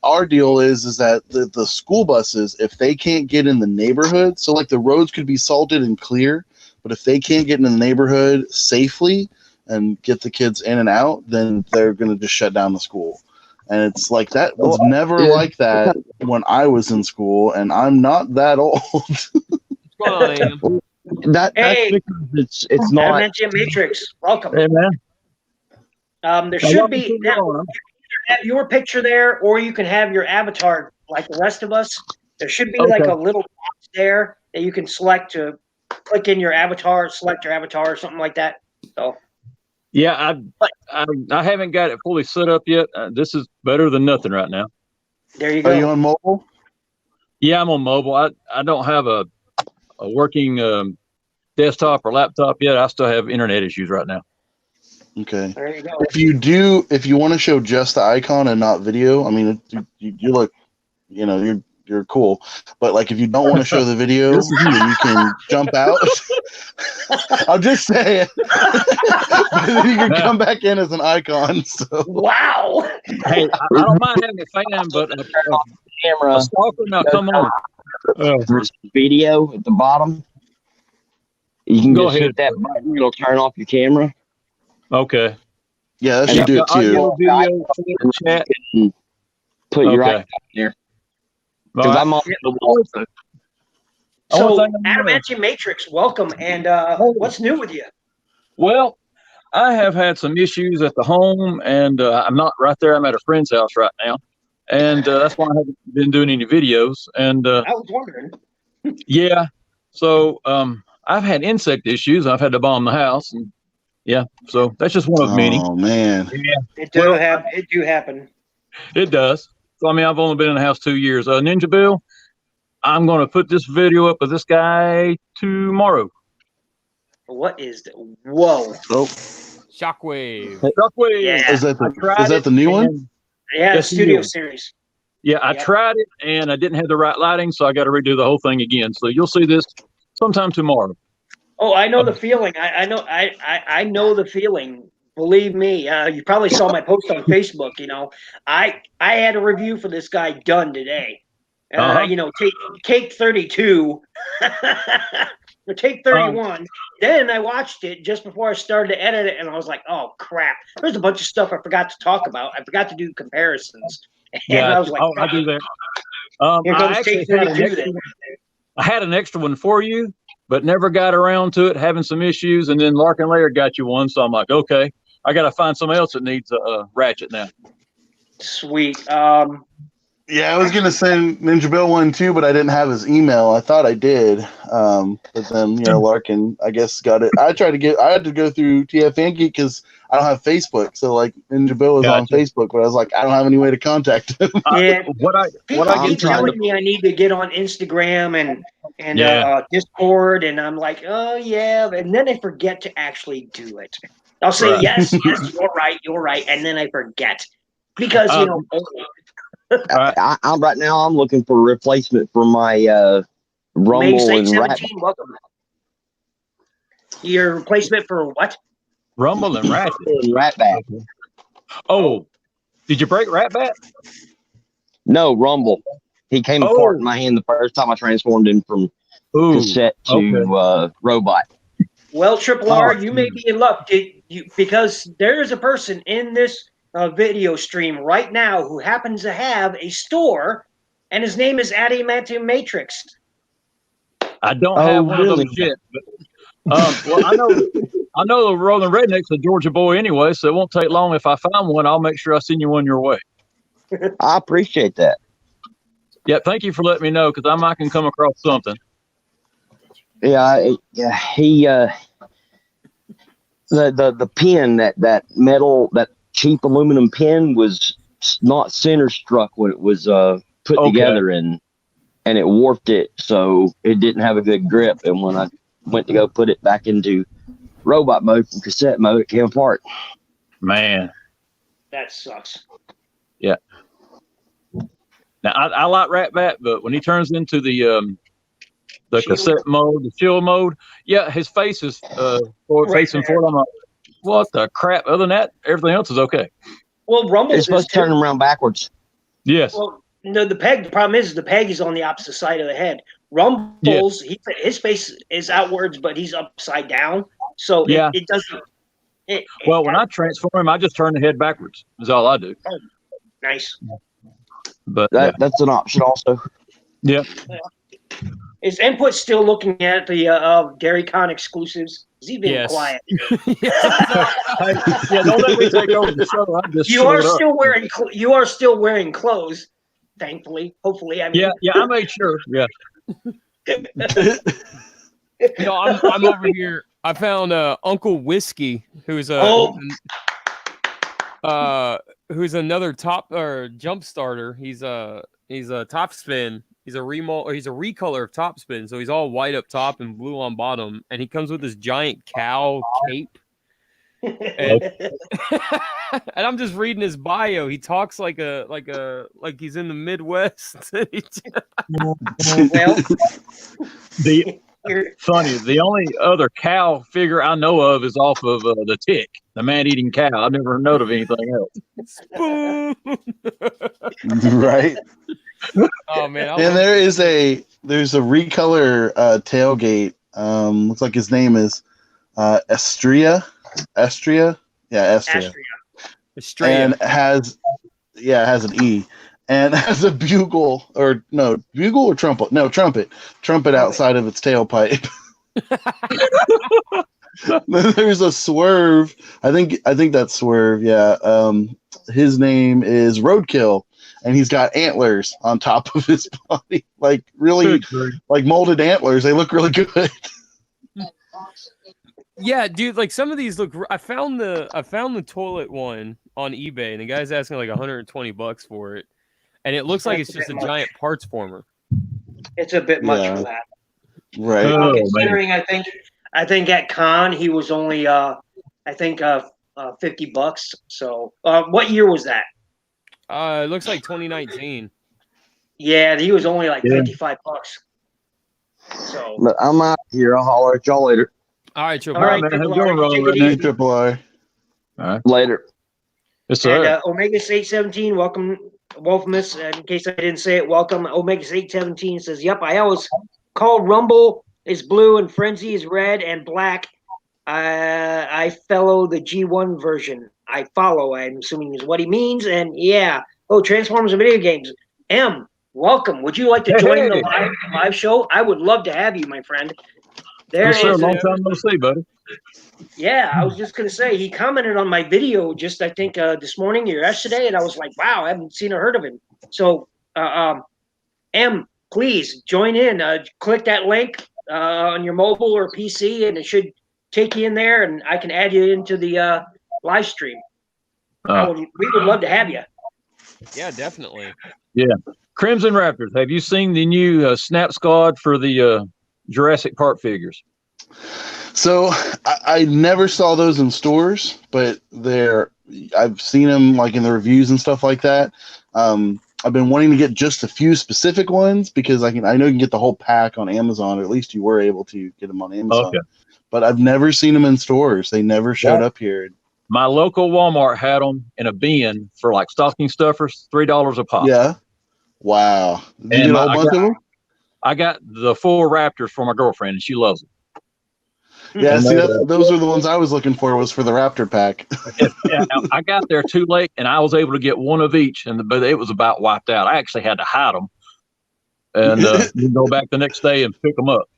our deal is that the school buses, if they can't get in the neighborhood, so like the roads could be salted and clear, but if they can't get in the neighborhood safely and get the kids in and out, then they're going to just shut down the school. And it's like that was never like that when I was in school, and I'm not that old. What's going on, Ian? That's because it's not. Matrix, welcome. Hey, man. There should be now. You can either have your picture there, or you can have your avatar like the rest of us. There should be like a little box there that you can select to click in your avatar, select your avatar, or something like that. So. Yeah, I haven't got it fully set up yet. This is better than nothing right now. There you go. Are you on mobile? Yeah, I'm on mobile. I don't have a working desktop or laptop yet. I still have internet issues right now. Okay. There you go. If you want to show just the icon and not video, I mean, you look, you're cool. But like, if you don't want to show the video, then you can jump out. I'll just say it. But then you can come back in as an icon. So. Wow. Hey, I don't mind having a fan, but Camera. a stalker, now come on. There's video at the bottom. You can Go just ahead. hit that button. It'll turn off your camera. Okay. Yeah, that should do it too. Audio, video, chat. Put your Okay. icon there. All Because right. I'm on the wall. So, Adamantium Matrix, welcome. And what's new with you? Well, I have had some issues at the home, and I'm not right there. I'm at a friend's house right now, and that's why I haven't been doing any videos. And I was wondering. yeah, so I've had insect issues. I've had to bomb the house, and yeah, so that's just one of many. Oh man. It do happen. It does. So I mean, I've only been in the house 2 years. NinjaBill, I'm going to put this video up of this guy tomorrow. What is the whoa? Oh, Shockwave. Shockwave. Yeah. is that the new one? Yeah, the Yes, studio you. series. Yeah, I tried it and I didn't have the right lighting, so I got to redo the whole thing again. So you'll see this sometime tomorrow. Oh, I know the feeling. I know. I know the feeling. Believe me. You probably saw my post on Facebook. I had a review for this guy done today. Take 32. Or take 31. Then I watched it just before I started to edit it, and I was like, "Oh crap!" There's a bunch of stuff I forgot to talk about. I forgot to do comparisons. And Yeah, I was like, I do that. Here I comes actually take 32 then. I had an extra one for you, but never got around to it, having some issues. And then Larkin Layer got you one. So I'm like, okay, I got to find somebody else that needs a ratchet now. Sweet. Yeah, I was gonna send NinjaBill one too, but I didn't have his email. I thought I did, but then Larkin, I guess, got it. I had to go through TFN Geek because I don't have Facebook. So like NinjaBill was on Facebook, but I was like, I don't have any way to contact him. Yeah, what I keep get telling me I need to get on Instagram and Discord, and I'm like, oh yeah, and then I forget to actually do it. I'll say yes, you're right, and then I forget because I'm right now. I'm looking for a replacement for my Rumble and Rat. Welcome. Your replacement for what? Rumble and Ratchet. Ratbat. Oh, did you break Ratbat? No, Rumble. He came apart in my hand the first time I transformed him from cassette to robot. Well, Triple R, you may be in luck because there is a person in this video stream right now who happens to have a store, and his name is Adamantium Matrix. I don't have one of those yet, but well, I know the Rolling Redneck's a Georgia boy anyway, so it won't take long. If I find one, I'll make sure I send you one your way. I appreciate that. Yeah, thank you for letting me know because I might can come across something. Yeah, he the pin that metal that cheap aluminum pin was not center struck when it was put together, and it warped it, so it didn't have a good grip. And when I went to go put it back into robot mode from cassette mode, it came apart. Man, that sucks. Yeah. Now I like Ratbat, but when he turns into the cassette mode, the chill mode, his face is facing forward. I'm like, what the crap? Other than that, everything else is okay. Well, Rumble is supposed to turn him around backwards. Yes. Well, no, the problem is the peg is on the opposite side of the head. Rumble's his face is outwards, but he's upside down, so it doesn't. When I transform him, I just turn the head backwards. Is all I do. Oh, nice. But that's an option also. Yeah. Is Input still looking at the DairyCon exclusives? Is he being quiet? Don't let me take over the show. You are still wearing clothes, thankfully. Hopefully, I mean. Yeah, I made sure. Yeah. I'm over here. I found Uncle Whiskey, who's who's another top or jump starter. He's a top spin. He's a recolor of top spin, so he's all white up top and blue on bottom, and he comes with this giant cow cape. And, and I'm just reading his bio. He talks like he's in the Midwest. The only other cow figure I know of is off of the Tick, the man-eating cow. I've never known of anything else. Right. Oh man! And there's a recolor tailgate. Looks like his name is Estria. Yeah, Estria. And has an E. And has a bugle or trumpet. No, trumpet outside of its tailpipe. There's a Swerve. I think that's Swerve. Yeah. His name is Roadkill, and he's got antlers on top of his body, like really, like molded antlers. They look really good. Yeah, dude. Like some of these look. I found the toilet one on eBay, and the guy's asking like $120 for it, and it looks like it's just a giant parts former. It's a bit much for that, right? Considering, man. I think at Con he was only $50. So, what year was that? It looks like 2019. Yeah, he was only like $55. So, but I'm out here. I'll holler at y'all later. All right, Triple. All right, Triple R. All right, later. Yes, sir. And Omega's 817, welcome, Wolfmas. In case I didn't say it, welcome. Omega's 817 says, "Yep, I always call Rumble is blue and Frenzy is red and black. I follow the G1 version. I'm assuming is what he means. And yeah, Transformers and video games. M, welcome. Would you like to join the live show? I would love to have you, my friend. There Yes, sir. is. Long time no see, buddy. Yeah, I was just gonna say he commented on my video just I think this morning or yesterday, and I was like, wow, I haven't seen or heard of him. So, M, please join in. Click that link on your mobile or PC, and it should take you in there, and I can add you into the live stream. We would love to have you. Yeah, definitely. Yeah. Crimson Raptors. Have you seen the new Snap Squad for the Jurassic Park figures? So I never saw those in stores, but I've seen them like in the reviews and stuff like that. I've been wanting to get just a few specific ones because I know you can get the whole pack on Amazon, or at least you were able to get them on Amazon. Okay. But I've never seen them in stores. They never showed up here. My local Walmart had them in a bin for like stocking stuffers, $3 a pop. Yeah. Wow. Did you get a whole bunch of them? I got the 4 Raptors for my girlfriend, and she loves them. Yeah, see, those are the ones I was looking for. Was for the Raptor pack. Yeah, I got there too late, and I was able to get one of each, but it was about wiped out. I actually had to hide them, and go back the next day and pick them up.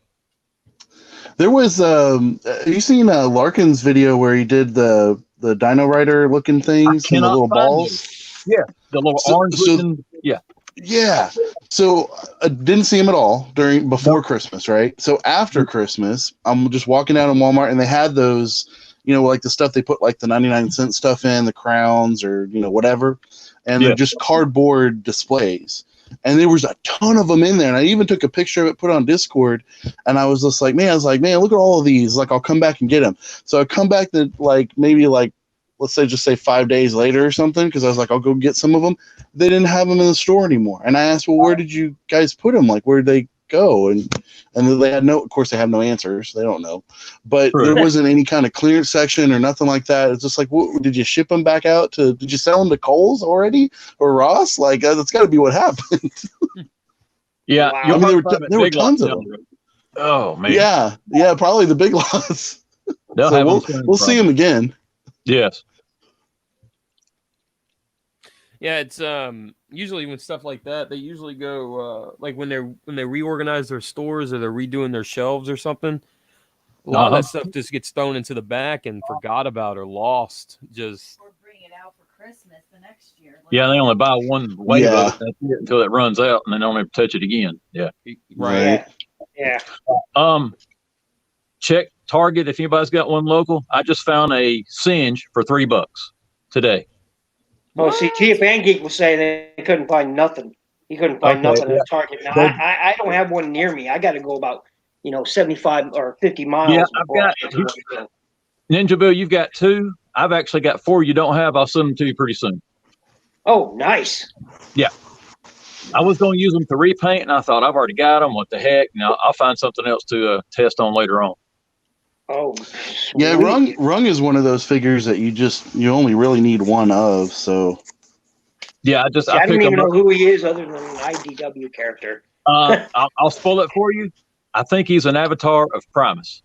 There was have you seen Larkin's video where he did the Dino Rider looking things and the little balls? Yeah, the little orange looking. Yeah. Yeah. So I didn't see him at all before Christmas, right? So after Christmas, I'm just walking out in Walmart and they had those, like the stuff they put like the 99-cent stuff in, the crowns or, whatever. And they're just cardboard displays. And there was a ton of them in there. And I even took a picture of it, put it on Discord. And I was just like, man, look at all of these. Like, I'll come back and get them. So I come back to maybe let's say 5 days later or something, because I was like, I'll go get some of them. They didn't have them in the store anymore. And I asked, well, where did you guys put them? Like, where did they go? And they had of course they have no answers. They don't know. But there wasn't any kind of clearance section or nothing like that. It's just like, did you ship them back out did you sell them to Kohl's already or Ross? Like, that's got to be what happened. Yeah. Wow. I mean, there were tons of them. Oh, man. Yeah, probably the big lots. So we'll see them again. Yes. Yeah, it's usually when stuff like that, they usually go like when they reorganize their stores or they're redoing their shelves or something. A lot of that stuff just gets thrown into the back and forgot about or lost. Just or bring it out for Christmas the next year. Yeah, they only buy one wave of it until it runs out, and then don't ever touch it again. Yeah, right. Yeah. Check Target if anybody's got one local. I just found a Singe for $3 today. Oh, see, TFN Geek was saying they couldn't find nothing. He couldn't find nothing at Target. Now, I don't have one near me. I got to go about 75 or 50 miles. Yeah, I've got NinjaBill. You've got 2. I've actually got 4 you don't have. I'll send them to you pretty soon. Oh, nice. Yeah. I was going to use them to repaint, and I thought I've already got them. What the heck? Now I'll find something else to test on later on. Oh, yeah. Rung is one of those figures that you only really need one of. So yeah, I don't even know who he is other than an IDW character. I'll spoil it for you. I think he's an avatar of Primus.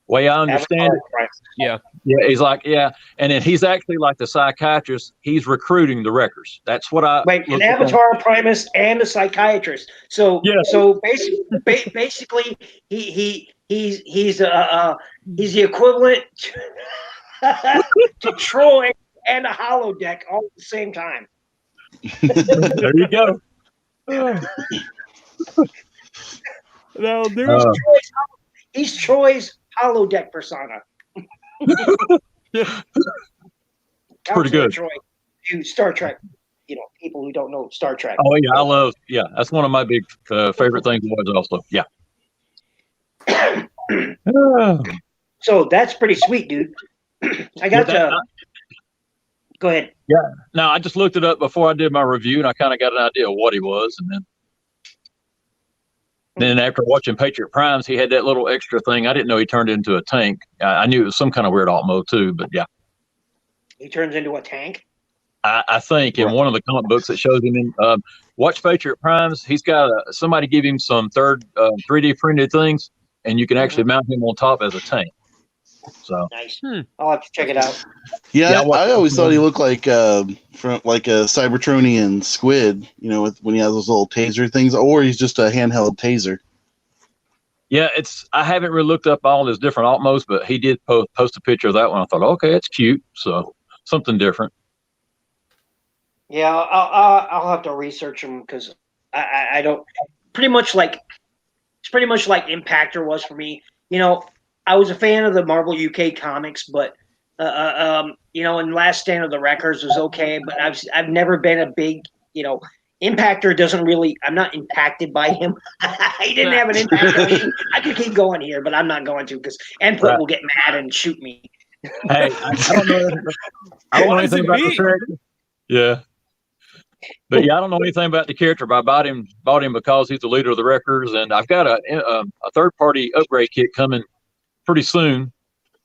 Way I understand it. Yeah. Yeah, he's like, and then he's actually like the psychiatrist. He's recruiting the wreckers. That's what I wait. An avatar, Primus, and a psychiatrist. So basically, he's the equivalent to Troy and a holodeck all at the same time. There you go. That'll do. He's Troy's holodeck persona. Pretty good. Troy, to Star Trek, people who don't know Star Trek. Oh yeah, that's one of my big favorite things was also. Yeah. So that's pretty sweet, dude. I got to. Go ahead. Yeah. No, I just looked it up before I did my review, and I kind of got an idea of what he was, and then after watching Patriot Primes, he had that little extra thing. I didn't know he turned into a tank. I knew it was some kind of weird alt mode too, but yeah. He turns into a tank? I think in one of the comic books that shows him in watch Patriot Primes, he's got somebody give him some 3D printed things, and you can actually mount him on top as a tank. So nice. I'll have to check it out. Yeah, I always thought he looked like from like a Cybertronian squid, when he has those little taser things, or he's just a handheld taser. Yeah, I haven't really looked up all his different alt modes, but he did post a picture of that one. I thought, okay, it's cute. So something different. Yeah, I'll have to research them because I don't pretty much like it's pretty much like Impactor was for me. I was a fan of the Marvel UK comics, but and Last Stand of the Wreckers was okay, but I've never been a big Impactor doesn't really. I'm not impacted by him. He didn't have an impact on me. I could keep going here, but I'm not going to because Input will get mad and shoot me. Hey, I don't know. I don't know anything about the character. Yeah. But yeah, I don't know anything about the character, but I bought him because he's the leader of the Wreckers, and I've got a third-party upgrade kit coming pretty soon,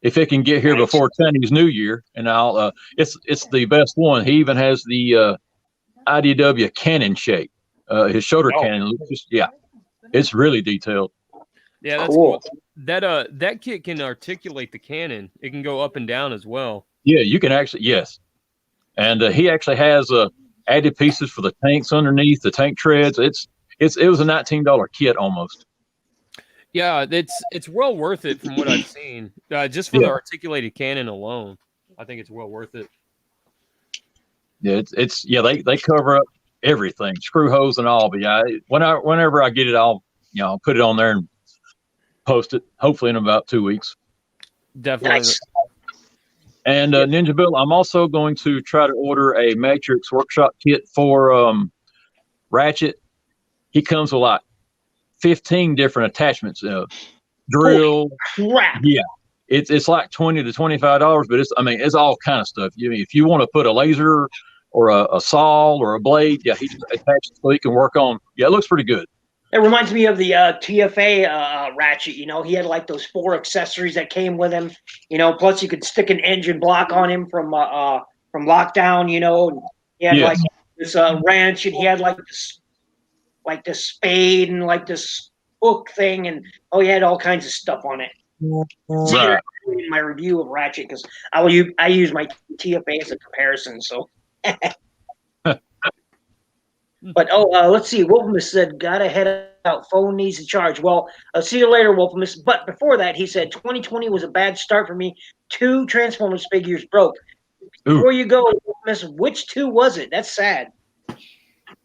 if it can get here before Chinese New Year. And I'll it's the best one. He even has the IDW cannon shape. His shoulder cannon, it's really detailed. Yeah, that's cool. That kit can articulate the cannon. It can go up and down as well. Yeah, you can actually, yes. And he actually has added pieces for the tanks underneath, the tank treads. It was a $19 kit almost. Yeah, it's well worth it from what I've seen. Just for the articulated cannon alone, I think it's well worth it. Yeah, they cover up everything, screw hose and all. But yeah, whenever I get it, I'll put it on there and post it. Hopefully in about 2 weeks. Definitely. Nice. And Ninja Bill, I'm also going to try to order a Matrix Workshop kit for Ratchet. He comes with like 15 different attachments. Drill. Crap. Yeah. It's like $20 to $25, but it's all kind of stuff. If you want to put a laser or a saw or a blade, he just attaches so he can work on. Yeah, it looks pretty good. It reminds me of the TFA Ratchet. He had like those 4 accessories that came with him. Plus you could stick an engine block on him from Lockdown. And he had like this wrench, and he had like this spade and like this hook thing, and he had all kinds of stuff on it. Right. In my review of Ratchet, because I use my TFA as a comparison. So. But let's see. Wolfmus said, "Gotta head out. Phone needs to charge." Well, I'll see you later, Wolfmus. But before that, he said 2020 was a bad start for me. 2 Transformers figures broke. Before you go, Wolfmus, which 2 was it? That's sad.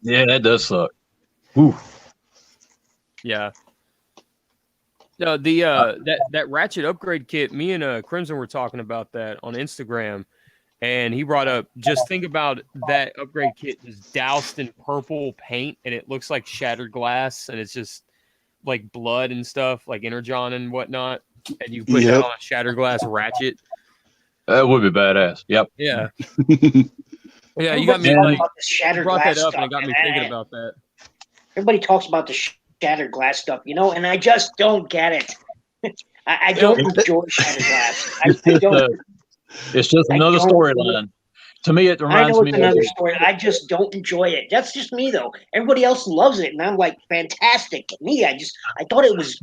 Yeah, that does suck. Ooh. Yeah. No, the that Ratchet upgrade kit. Me and Crimson were talking about that on Instagram. And he brought up, just think about that upgrade kit just doused in purple paint, and it looks like shattered glass, and it's just like blood and stuff, like Energon and whatnot. And you put that on a shattered glass Ratchet. That would be badass. Yep. Yeah. Yeah, you got me like brought that up, and it got me thinking about that. Everybody talks about the shattered glass stuff, and I just don't get it. I don't enjoy shattered glass. I don't. It's just another storyline. To me, it reminds me of another story. I just don't enjoy it. That's just me, though. Everybody else loves it, and I'm like, fantastic. Me, I thought it was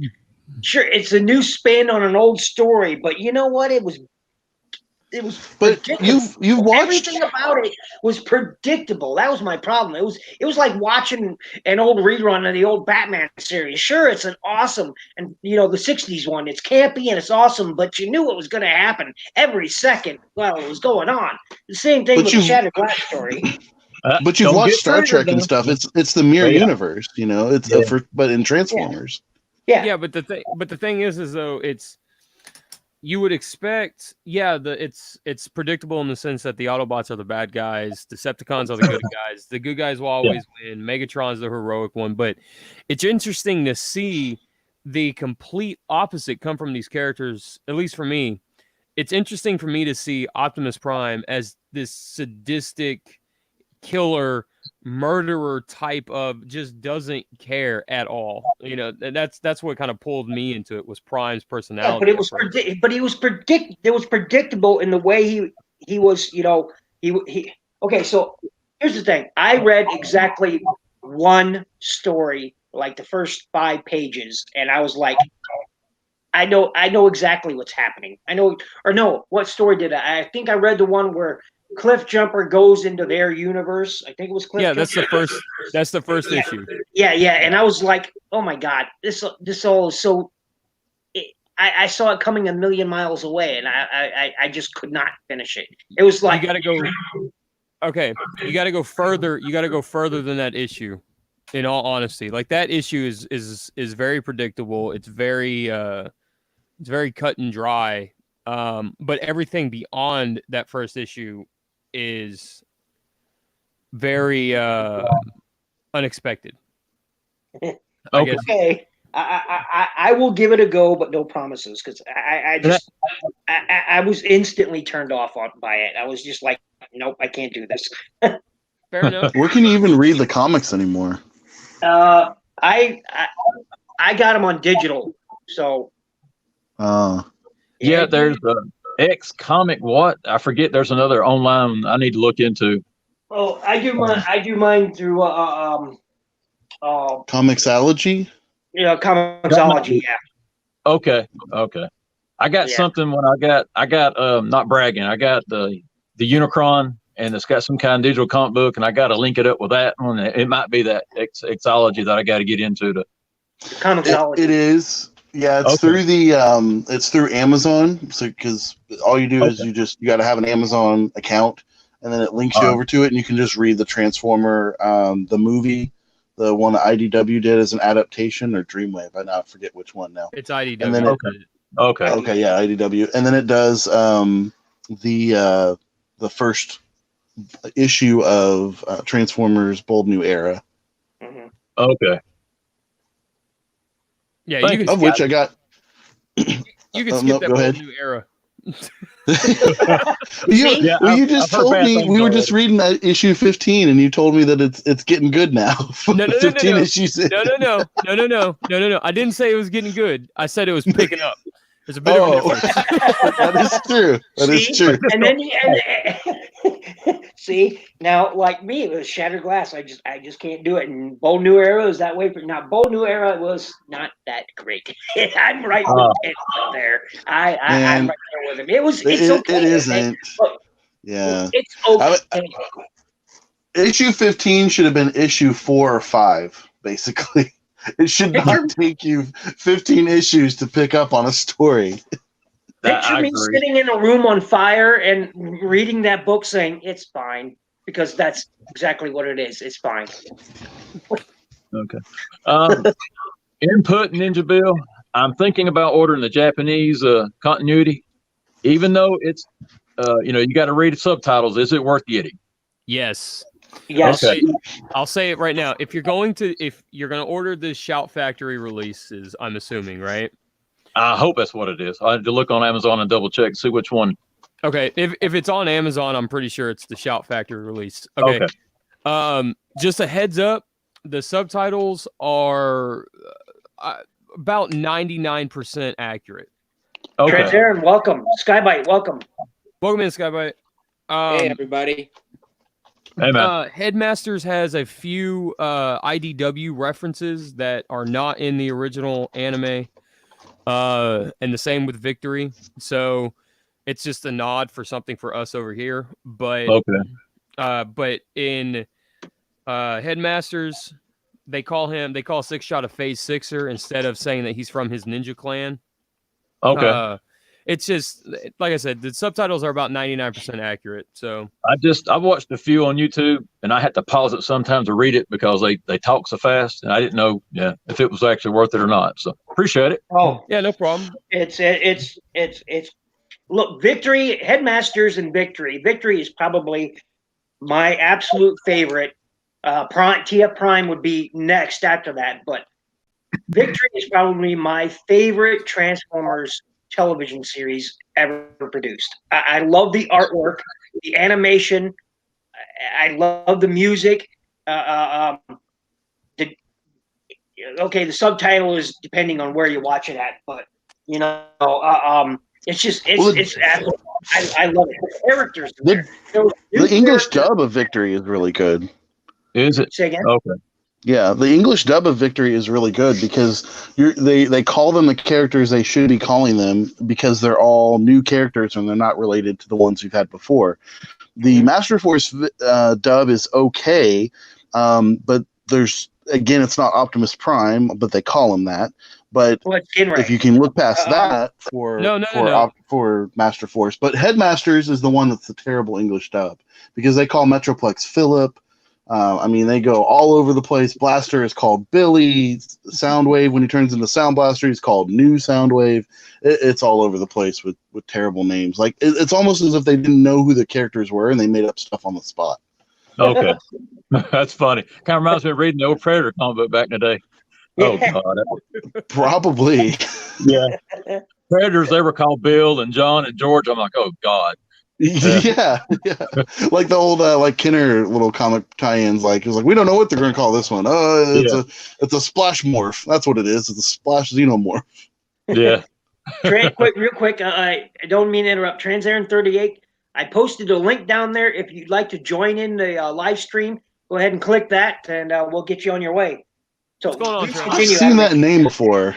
sure. It's a new spin on an old story, but you know what? It was. But you've watched everything about it was predictable. That was my problem. It was like watching an old rerun of the old Batman series. Sure, it's an awesome and the '60s one. It's campy and it's awesome, but you knew what was going to happen every second while it was going on. The same thing with the Shattered Glass story. But you've watched Star Trek and stuff. It's the mirror universe, but in Transformers. Yeah, but the thing is though it's. You would expect, it's predictable in the sense that the Autobots are the bad guys, Decepticons are the good guys. The good guys will always win. Megatron's the heroic one, but it's interesting to see the complete opposite come from these characters. At least for me, it's interesting for me to see Optimus Prime as this sadistic killer murderer type of just doesn't care at all. That's what kind of pulled me into it was Prime's personality. But it was predictable in the way he was. Okay, so here's the thing. I read exactly one story, like the first 5 pages, and I was like, I know exactly what's happening. What story did I? I think I read the one where Cliff Jumper goes into their universe. I think it was Cliff Jumper. That's the first issue. Yeah. And I was like, oh my God, this all is so I saw it coming a million miles away, and I just could not finish it. It was like you got to go. Okay, you got to go further. You got to go further than that issue. In all honesty, like that issue is very predictable. It's very cut and dry. But everything beyond that first issue is very unexpected. I guess. Okay. I will give it a go, but no promises, because I was instantly turned off by it. I was just like, nope, I can't do this. Fair enough. Where can you even read the comics anymore? I got them on digital, so Yeah, there's X Comic what? I forget. There's another online I need to look into. Oh, I do mine through Comixology? Comixology. Yeah. Okay. I got Yeah. something when I got not bragging. I got the Unicron, and it's got some kind of digital comic book, and I got to link it up with that one. It might be that Xology that I got to get into to. Comixology. It is. Yeah, it's Okay. through the it's through Amazon. So because all you do is you got to have an Amazon account, and then it links you over to it, and you can just read the Transformer the movie, the one that IDW did as an adaptation, or Dreamwave. I forget which one now. It's IDW. And then Okay. Yeah, IDW, and then it does the first issue of Transformers Bold New Era, Mhm. Okay. Yeah, Thank you can of skip, which I got. you can skip no, that go whole ahead. new era. Yeah, you I've just heard told bad me things we were already. just reading that issue 15, and you told me that it's getting good now. No. 15 issues in. No. I didn't say it was getting good. I said it was picking up. There's a bit of a difference. That is true. That is See? true. And then see, now like me, it was Shattered Glass. I just can't do it. And Bold New Era is that way. Now Bold New Era was not that great. I'm right with Ken up there. I'm Man, right there with him. It's It okay. isn't. Look, Yeah. it's okay. Issue 15 should have been issue 4 or 5, basically. It should not take you 15 issues to pick up on a story. Picture me sitting in a room on fire and reading that book saying, it's fine, because that's exactly what it is. It's fine. Okay. Input Ninja Bill. I'm thinking about ordering the Japanese continuity, even though it's you got to read the subtitles. Is it worth getting? Yes. Yes. Okay. I'll say it right now. If you're going to order the Shout Factory releases, I'm assuming, right? I hope that's what it is. I had to look on Amazon and double check, see which one. Okay. If it's on Amazon, I'm pretty sure it's the Shout Factory release. Okay. Just a heads up, the subtitles are about 99% accurate. Okay. Trent Aaron, welcome. Skybite, welcome. Welcome in, Skybite. Hey, everybody. Hey, man. Headmasters has a few IDW references that are not in the original anime, and the same with Victory. So it's just a nod for something for us over here. But but in Headmasters, they call Six Shot a Phase Sixer instead of saying that he's from his ninja clan. Okay. It's just like I said, the subtitles are about 99% accurate. So I watched a few on YouTube, and I had to pause it sometimes to read it because they talk so fast, and I didn't know if it was actually worth it or not. So appreciate it. Oh, yeah, no problem. It's look, Victory, Headmasters and Victory. Victory is probably my absolute favorite. TF Prime would be next after that, but Victory is probably my favorite Transformers television series ever produced. I love the artwork, the animation. I love the music. The subtitle is depending on where you watch it at, but it's just it's I love it. The characters. The English dub of Victory is really good. Is it? Say again? Okay. Yeah, the English dub of Victory is really good because they call them the characters they should be calling them because they're all new characters and they're not related to the ones we've had before. The Master Force dub is okay, but there's again, it's not Optimus Prime, but they call him that. But Well, it's Shinra. if you can look past that for for Master Force, but Headmasters is the one that's the terrible English dub because they call Metroplex Philip. I mean, they go all over the place. Blaster is called Billy. Soundwave, when he turns into Sound Blaster, he's called New Soundwave. It's all over the place with terrible names. Like it's almost as if they didn't know who the characters were and they made up stuff on the spot. Okay. That's funny. Kind of reminds me of reading the old Predator comic book back in the day. Oh, God. Probably. Yeah. Predators, they were called Bill and John and George. I'm like, oh, God. Yeah. Like the old like Kenner little comic tie-ins. Like it was like we don't know what they're going to call this one. It's a splash morph. That's what it is. It's a splash xenomorph. Yeah. Real quick. I don't mean to interrupt. Trans Aaron 38. I posted a link down there. If you'd like to join in the live stream, go ahead and click that, and we'll get you on your way. So what's going on, please Trans? I've continue. seen that name before.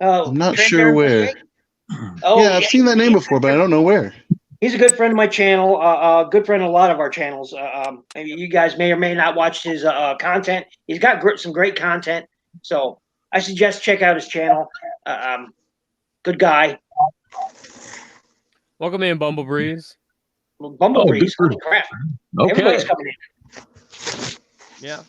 I'm not Trans sure Aaron where. 38? Oh, Yeah, I've seen that name before, but I don't know where. He's a good friend of my channel, good friend of a lot of our channels. Maybe you guys may or may not watch his content. He's got some great content, so I suggest check out his channel. Good guy. Welcome in, Bumblebreeze. Bumblebreeze, holy crap. Okay. Everybody's coming in. Yeah.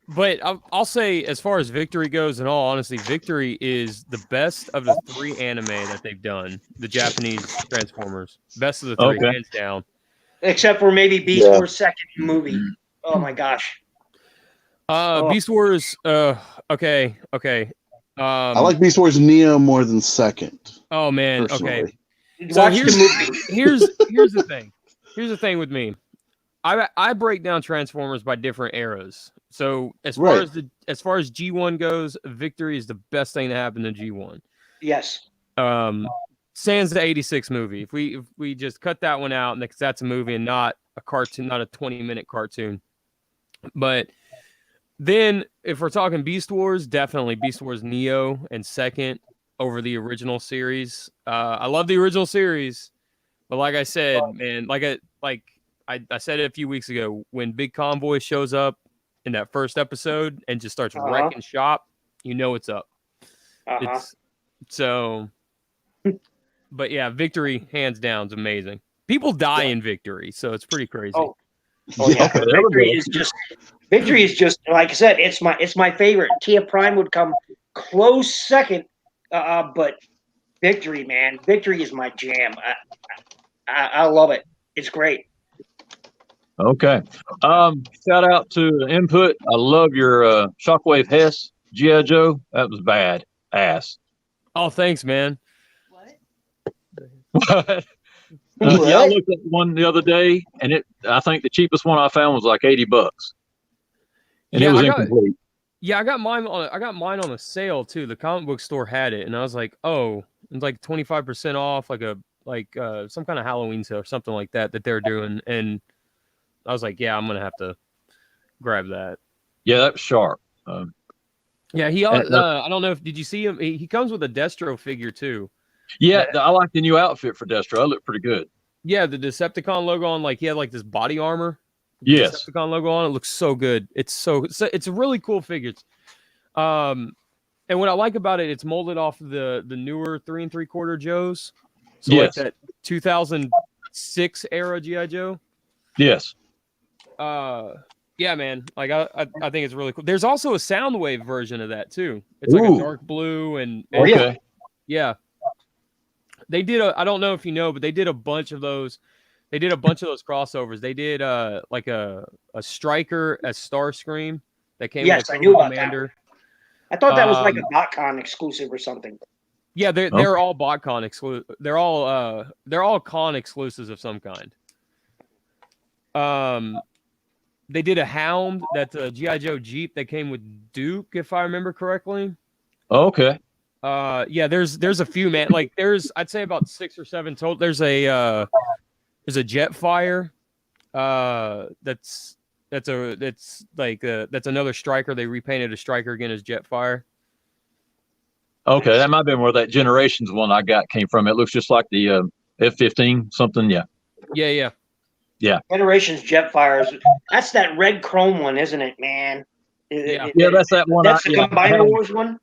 But I'll say, as far as Victory goes, in all honesty, Victory is the best of the 3 anime that they've done. The Japanese Transformers, best of the 3, hands down. Except for maybe Beast Wars' second movie. Oh my gosh. Beast Wars. Okay. I like Beast Wars Neo more than second. Oh man. Personally. Okay. So Watch the movie. here's the thing. Here's the thing with me. I break down Transformers by different eras. So as far as G1 goes, Victory is the best thing to happen to G1. Yes. Sans the 86 movie. If we just cut that one out, because that's a movie and not a cartoon, not a 20-minute cartoon. But then if we're talking Beast Wars, definitely Beast Wars Neo and second over the original series. I love the original series, but like I said, man, I said it a few weeks ago, when Big Convoy shows up in that first episode and just starts wrecking shop, you know it's up. It's so, but yeah, Victory hands down is amazing. People die in Victory, so it's pretty crazy. Oh yeah, Victory is just like I said. It's my favorite. Tia Prime would come close second, but Victory, man, Victory is my jam. I love it. It's great. Okay. Shout out to Input. I love your Shockwave Hess G.I. Joe. That was bad ass. Oh, thanks, man. What? Yeah, I looked at one the other day, and I think the cheapest one I found was like $80, and it was incomplete. Yeah, I got mine on a sale too. The comic book store had it, and I was like, oh, it's like 25% off, like some kind of Halloween sale or something like that they're doing, and I was like, yeah, I'm gonna have to grab that. Yeah, that was sharp. Yeah, I don't know did you see him? He comes with a Destro figure too. Yeah, I like the new outfit for Destro. I look pretty good. Yeah, the Decepticon logo on, he had this body armor. Yes. Decepticon logo on it looks so good. It's a really cool figure. And what I like about it, it's molded off the newer 3 3/4 Joes. So yes. Like that 2006 era G.I. Joe. Yes. Yeah, man. Like I think it's really cool. There's also a Soundwave version of that too. It's like a dark blue and okay. Yeah. They did I don't know if you know, but they did a bunch of those. They did a bunch of those crossovers. They did like a Striker as Starscream that came with I knew about Commander. That. I thought that was like a BotCon exclusive or something. Yeah, they're all BotCon exclusive. They're all con exclusives of some kind. They did a Hound that's a G.I. Joe Jeep that came with Duke, if I remember correctly. Okay. Yeah, there's a few, man. Like I'd say about 6 or 7 total. There's a Jetfire. That's another Striker. They repainted a Striker again as Jetfire. Okay, that might have been where that Generations one I got came from. It looks just like the F-15 something. Yeah. Yeah. Generations Jetfires. That's that red chrome one, isn't it, man? Yeah. Yeah, that's that one. That's the I Combiner had. Wars one?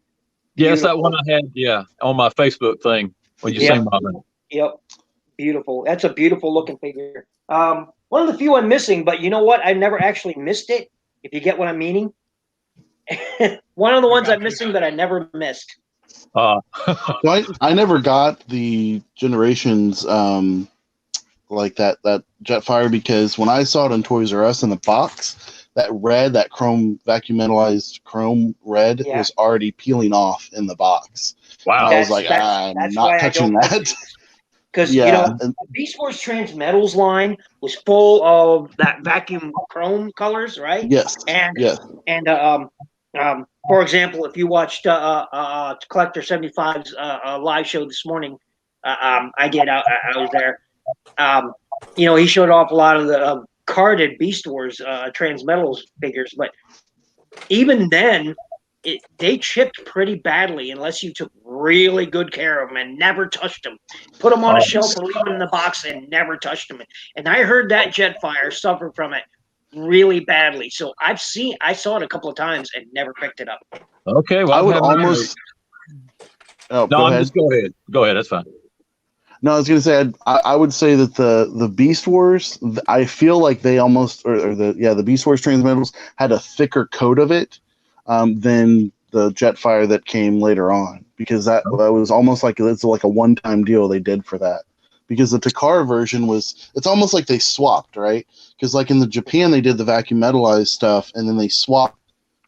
Yeah, that's that Beautiful. one I had. Yeah, on my Facebook thing when you Yeah. seen mine. Yep. Beautiful. That's a beautiful looking figure. One of the few I'm missing, but you know what? I never actually missed it, if you get what I'm meaning. One of the ones I'm missing that I never missed. Uh, So I never got the Generations like that Jetfire, because when I saw it in Toys R Us in the box, that chrome vacuumentalized chrome red Yeah. was already peeling off in the box. wow. I was like, I'm that's not why touching I don't that. because Yeah, the Beast Wars Transmetals line was full of that vacuum chrome colors, right? yes, And yes. and for example, if you watched Collector 75's live show this morning, I did. I was there. He showed off a lot of the carded Beast Wars Transmetals figures, but even then, they chipped pretty badly unless you took really good care of them and never touched them. Put them on a shelf or leave them in the box and never touched them. And I heard that Jetfire suffered from it really badly. So I saw it a couple of times and never picked it up. Okay, well, I would almost. Oh, No, just go ahead. Go ahead. That's fine. No, I was going to say I would say that the Beast Wars, I feel like they almost or the Beast Wars Transmetals had a thicker coat of it than the Jetfire that came later on, because that was almost like it's like a one-time deal they did for that, because the Takara version it's almost like they swapped, right? Because like in the Japan they did the vacuum metallized stuff and then they swapped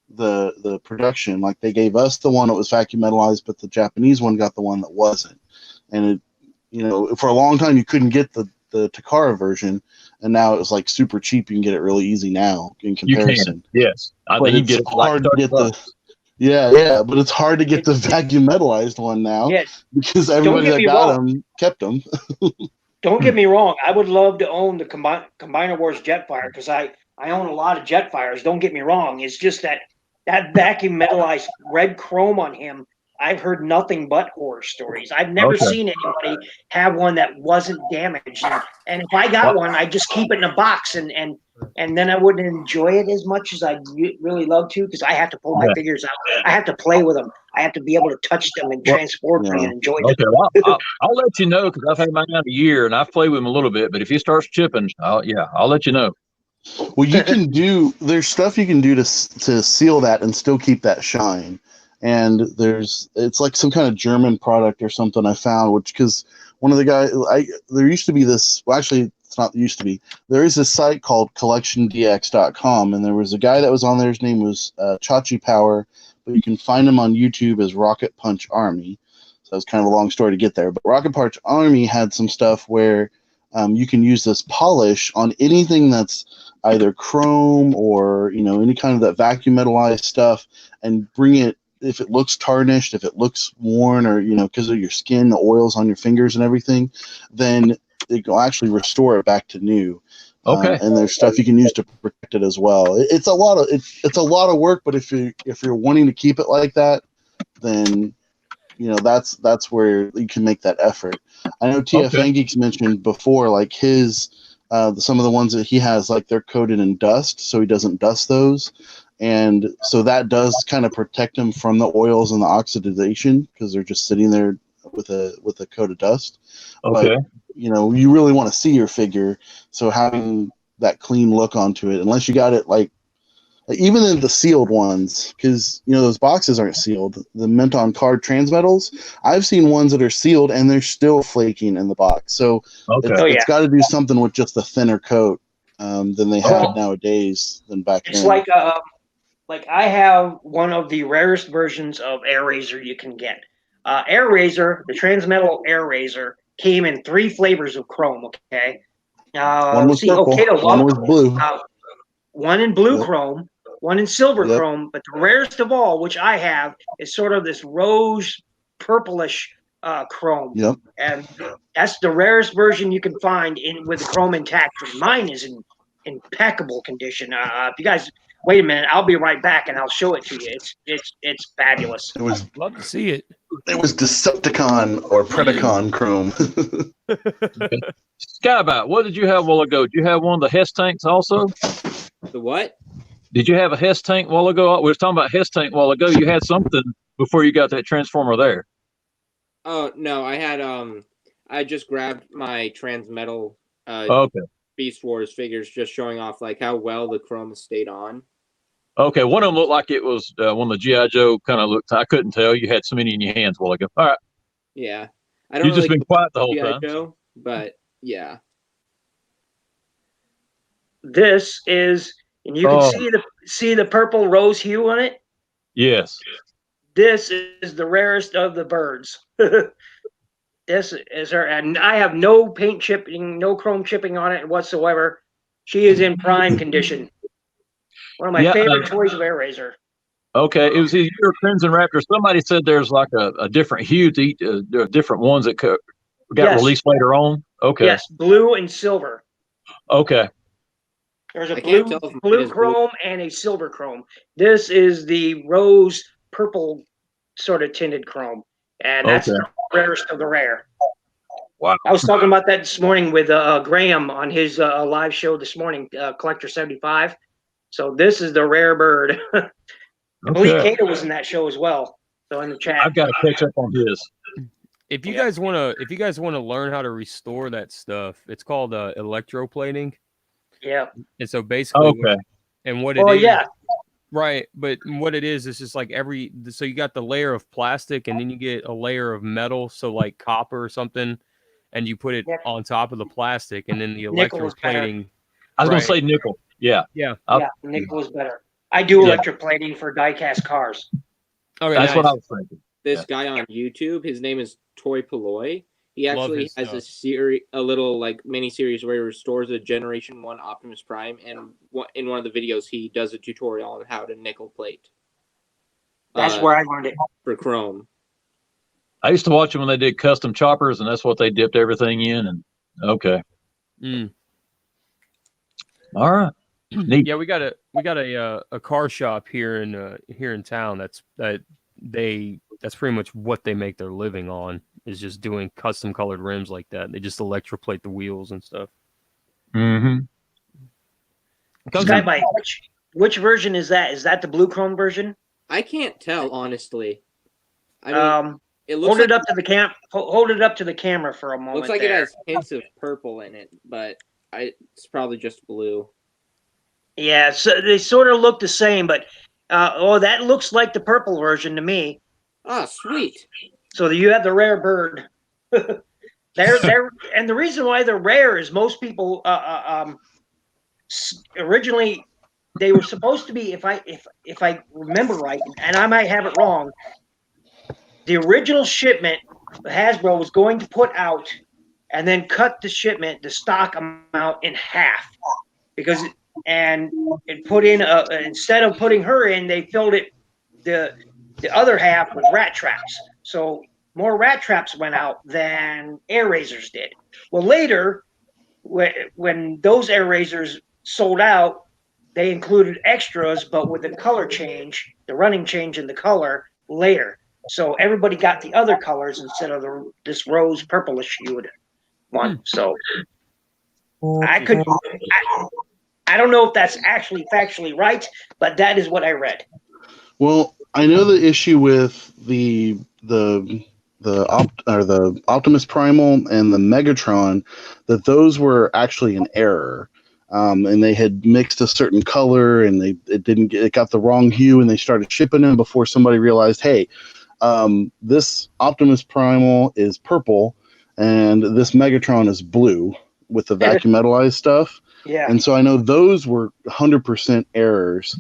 the production. Like they gave us the one that was vacuum metallized, but the Japanese one got the one that wasn't, and it. For a long time you couldn't get the Takara version, and now it's like super cheap. You can get it really easy now in comparison. You can, yes. I but think you it's get it for hard like to get $30. but it's hard to get the vacuum metallized one now, Yeah, because everybody that got them kept them. don't get me wrong. I would love to own the Combiner Wars Jetfire because I own a lot of Jetfires. Don't get me wrong. It's just that vacuum metallized red chrome on him, I've heard nothing but horror stories. I've never seen anybody have one that wasn't damaged. And if I got one, I'd just keep it in a box and then I wouldn't enjoy it as much as I'd really love to, because I have to pull my figures out. I have to play with them. I have to be able to touch them and transport them and enjoy them. Okay, well, I'll let you know, because I've had mine out a year and I've played with him a little bit. But if he starts chipping, I'll let you know. Well, you can there's stuff you can do to seal that and still keep that shine. And it's like some kind of German product or something I found, because one of the guys, there used to be this, well, actually it's not used to be, there is this site called collectiondx.com, and there was a guy that was on there, his name was Chachi Power, but you can find him on YouTube as Rocket Punch Army. So it's kind of a long story to get there, but Rocket Punch Army had some stuff where you can use this polish on anything that's either chrome or any kind of that vacuum metallized stuff, and bring it, if it looks tarnished, if it looks worn, or because of your skin, the oils on your fingers and everything, then it will actually restore it back to new. Okay. And there's stuff you can use to protect it as well. It's a lot of work, but if you're wanting to keep it like that, then that's where you can make that effort. I know TFN Geeks mentioned before, like his some of the ones that he has, like they're coated in dust, so he doesn't dust those. And so that does kind of protect them from the oils and the oxidation, because they're just sitting there with a coat of dust. Okay. But you really want to see your figure, so having that clean look onto it, unless you got it like even in the sealed ones, because those boxes aren't sealed. The mint on card transmetals, I've seen ones that are sealed and they're still flaking in the box. So it's got to do something with just a thinner coat than they have nowadays than back then. It's like I have one of the rarest versions of Air Razor you can get. Air Razor, the Transmetal Air Razor, came in 3 flavors of chrome. Okay, one was purple, one was blue, one in blue chrome, one in silver chrome. But the rarest of all, which I have, is sort of this rose purplish chrome. Yep. And that's the rarest version you can find with the chrome intact. Mine is in impeccable condition. If you guys wait a minute, I'll be right back and I'll show it to you. It's fabulous. Love to see it. It was Decepticon or Predacon Chrome. Skybat, what did you have a while ago? Did you have one of the Hess tanks also? The what? Did you have a Hess tank a while ago? We were talking about Hess tank a while ago. You had something before you got that transformer there. Oh no, I had I just grabbed my Transmetal Okay. Beast Wars figures, just showing off like how well the chrome stayed on. Okay, one of them looked like it was one of the G.I. Joe kind of looked. I couldn't tell. You had so many in your hands a while ago. All right. Yeah, I don't You've just really been quiet the whole G.I. time. Joe, but yeah. This is, and you can see the purple rose hue on it. Yes. This is the rarest of the birds. This is her, and I have no paint chipping, no chrome chipping on it whatsoever. She is in prime condition. One of my favorite toys of AirRaiser. Okay, it was either you or Crimson Raptor. Somebody said there's like a different hue to each, there are different ones that got released later on. Okay. Yes, blue and silver. Okay. There's a blue chrome and a silver chrome. This is the rose purple sort of tinted chrome, and that's the rarest of the rare. Wow. I was talking about that this morning with Graham on his live show this morning, Collector 75. So this is the rare bird. I believe Kato was in that show as well. So in the chat, I've got to catch up on his. If you guys want to learn how to restore that stuff, it's called electroplating. Yeah. And so basically, and what it is, right? But what it is just like so you got the layer of plastic, and then you get a layer of metal, so like copper or something, and you put it on top of the plastic, and then the electroplating. I was going to say nickel. Yeah. Nickel is better. I do electroplating for die-cast cars. Okay, that's what I was thinking. This guy on YouTube, his name is Toy Polloy. He actually has a little like mini series where he restores a Generation 1 Optimus Prime, and in one of the videos he does a tutorial on how to nickel plate. That's where I learned it. For chrome. I used to watch them when they did custom choppers, and that's what they dipped everything in. And all right. Neat. Yeah, we got a car shop here in town. That's pretty much what they make their living on, is just doing custom colored rims like that. They just electroplate the wheels and stuff. Mm-hmm. Skybite, which version is that? Is that the blue chrome version? I can't tell, honestly. I mean, hold it up to the camera for a moment. Looks like it has hints of purple in it, but it's probably just blue. Yeah, so they sort of look the same, but that looks like the purple version to me. Oh, sweet. So you have the rare bird. they're and the reason why they're rare is most people originally they were supposed to be, if I remember right, and I might have it wrong, the original shipment Hasbro was going to put out and then cut the stock amount in half and put in instead of putting her in, they filled it the other half with rat traps. So more rat traps went out than AirRaisers did. Well, later, when those AirRaisers sold out, they included extras, but with the color change, the running change in the color later. So everybody got the other colors instead of this rose purplish hued one. So I don't know if that's actually factually right, but that is what I read. Well, I know the issue with the Optimus Primal and the Megatron, that those were actually an error, and they had mixed a certain color, and it got the wrong hue, and they started shipping them before somebody realized, hey, this Optimus Primal is purple, and this Megatron is blue with the vacuum metallized stuff. Yeah. And so I know those were 100% errors,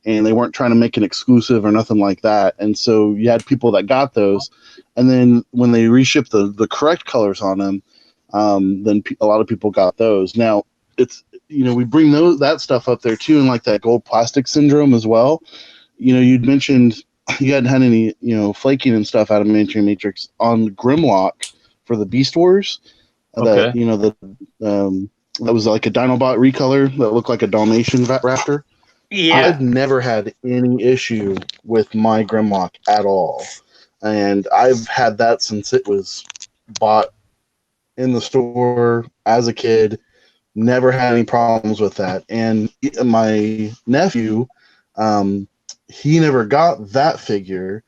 and they weren't trying to make an exclusive or nothing like that. And so you had people that got those, and then when they reshipped the correct colors on them, then a lot of people got those. Now it's, we bring that stuff up there too, and like that gold plastic syndrome as well. You'd mentioned you hadn't had any, flaking and stuff out of Mainstream Matrix on Grimlock for the Beast Wars. Okay. That was like a Dinobot recolor that looked like a Dalmatian raptor. Yeah. I've never had any issue with my Grimlock at all. and I've had that since it was bought in the store as a kid. Never had any problems with that. And my nephew, he never got that figure,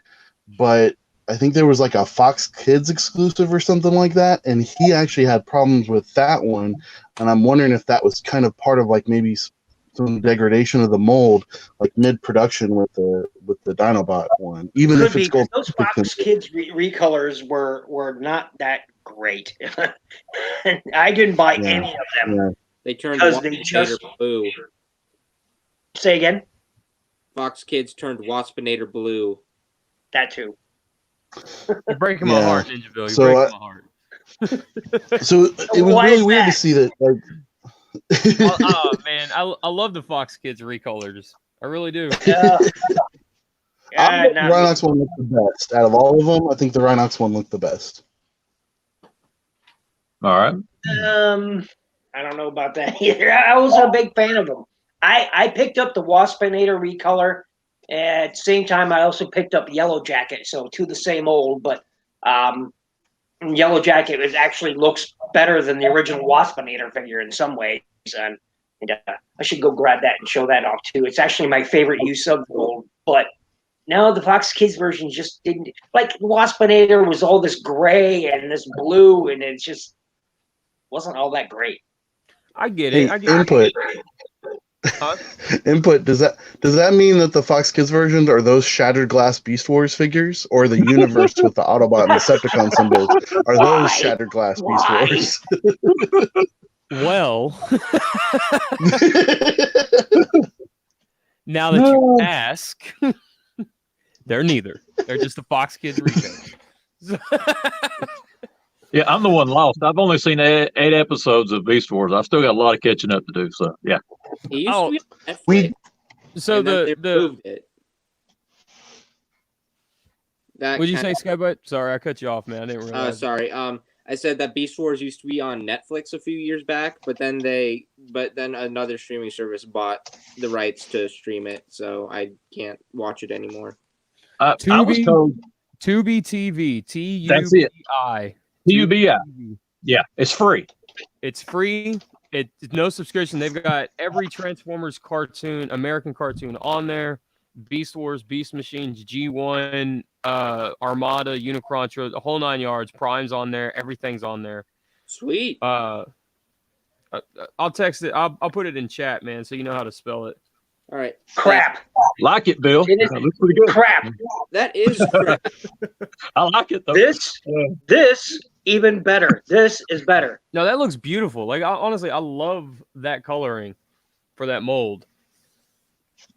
but I think there was like a Fox Kids exclusive or something like that, and he actually had problems with that one. And I'm wondering if that was kind of part of like maybe some degradation of the mold, like mid-production with the Dinobot one. Even Could if it's be, 'cause gold, those Fox Kids recolors were not that great. I didn't buy any of them. yeah. They turned Because they Waspinator just blue. say again. Fox Kids turned Waspinator blue. That too. You're breaking my Yeah. heart, Ninja Bill. You're So, breaking my heart. So it was Why really is weird to that? see that. Like, Oh man, I love the Fox Kids recolors. I really do. I think the Nah, Rhinox one looked the best out of all of them. I think the Rhinox one looked the best. All right. I don't know about that either. I was a big fan of them. I picked up the Waspinator recolor. At the same time, I also picked up Yellow Jacket, so two the same old, but Yellow Jacket actually looks better than the original Waspinator figure in some ways, and I should go grab that and show that off too. It's actually my favorite use of gold, but no, the Fox Kids version just didn't like the Waspinator was all this gray and this blue, and it just wasn't all that great. I get Hey, it. I get input. Huh? Input. Does that mean that the Fox Kids versions are those Shattered Glass Beast Wars figures, or the universe with the Autobot and Decepticon symbols are Why? those Shattered Glass Beast Why? Wars? Well, now that you ask, they're neither. They're just the Fox Kids recolors. Yeah, I'm the one lost. I've only seen eight episodes of Beast Wars. I've still got a lot of catching up to do. So yeah. It used Oh, to be on Netflix, we- So and then they the removed it. That what'd you say, kinda- Skybutt? Sorry, I cut you off, man. I didn't realize. Sorry. I said that Beast Wars used to be on Netflix a few years back, but then another streaming service bought the rights to stream it, so I can't watch it anymore. I was Tubi? told Tubi TV, That's it. TUBI. TUBI. TV. Yeah, it's free. It's free. It's no subscription. They've got every Transformers cartoon, American cartoon on there. Beast Wars, Beast Machines, G1, Armada, Unicron, the whole 9 yards. Prime's on there. Everything's on there. Sweet. I'll text it. I'll put it in chat, man, so you know how to spell it. All right. Crap. Like it, Bill. It is That looks pretty good. crap. That is crap. I like it though. This even better. This is better. No, that looks beautiful. Like honestly, I love that coloring for that mold.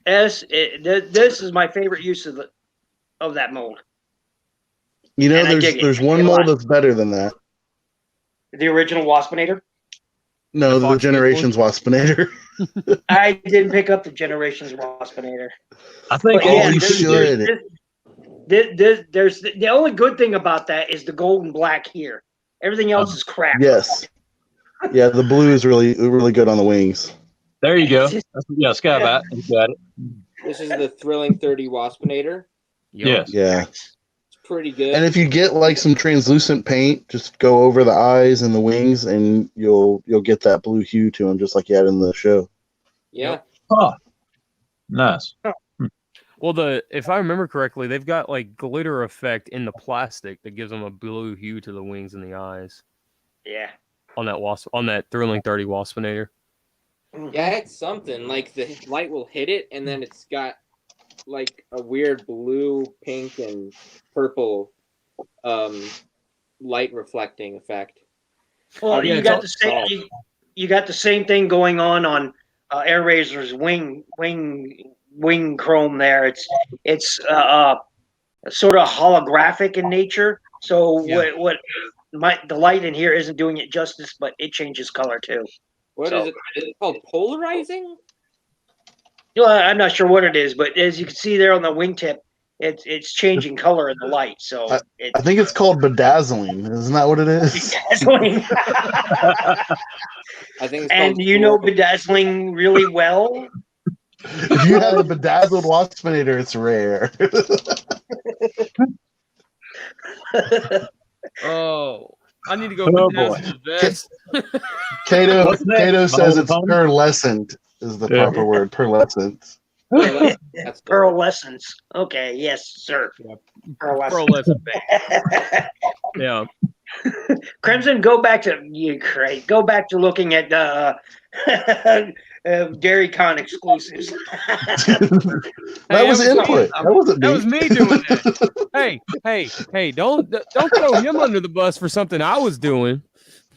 This is my favorite use of that mold. You know, And I dig it. there's I one dig it a mold lot. that's better than that. The original Waspinator. No, The the Fox Kids Generations Waspinator. I didn't pick up the Generations Waspinator. I think But yeah, you there's- should. There's the only good thing about that is the gold and black here. Everything else is crap. Yes. Yeah, the blue is really good on the wings. there you go. Yeah, Skybat. You got it. This is the Thrilling 30 Waspinator. Yes. Yeah. It's pretty good. And if you get like some translucent paint, just go over the eyes and the wings, and you'll get that blue hue to them, just like you had in the show. yeah. Oh, nice. Well, if I remember correctly, they've got like glitter effect in the plastic that gives them a blue hue to the wings and the eyes Yeah. on that Thrilling 30 Waspinator. Yeah, it's something. Like the light will hit it, and then it's got like a weird blue, pink, and purple light reflecting effect. Well, Yeah, you it's got all- the same. You got the same thing going on Air Razor's wing chrome. There, it's sort of holographic in nature. So Yeah. the light in here isn't doing it justice, but it changes color too. What is it? Is it called polarizing? Well, I'm not sure what it is, but as you can see there on the wingtip, it's changing color in the light. So I think it's called bedazzling. Isn't that what it is? bedazzling. I think it's And called you know bedazzling really well. If you have a bedazzled Waspinator, it's rare. Oh, I need to go Oh, bedazzle the vest. Cato What's next, Cato my says old it's opponent? pearlescent is the Yeah. proper word. Pearlescent. That's the Pearl lessons. Okay, yes, sir. Yeah. Pearl Pearlescent, lessons. baby. Yeah. Crimson, go back to you, Craig. Go back to looking at Dairy Con exclusives. That was me. input. That wasn't me. That was me doing that. Hey! Don't throw him under the bus for something I was doing.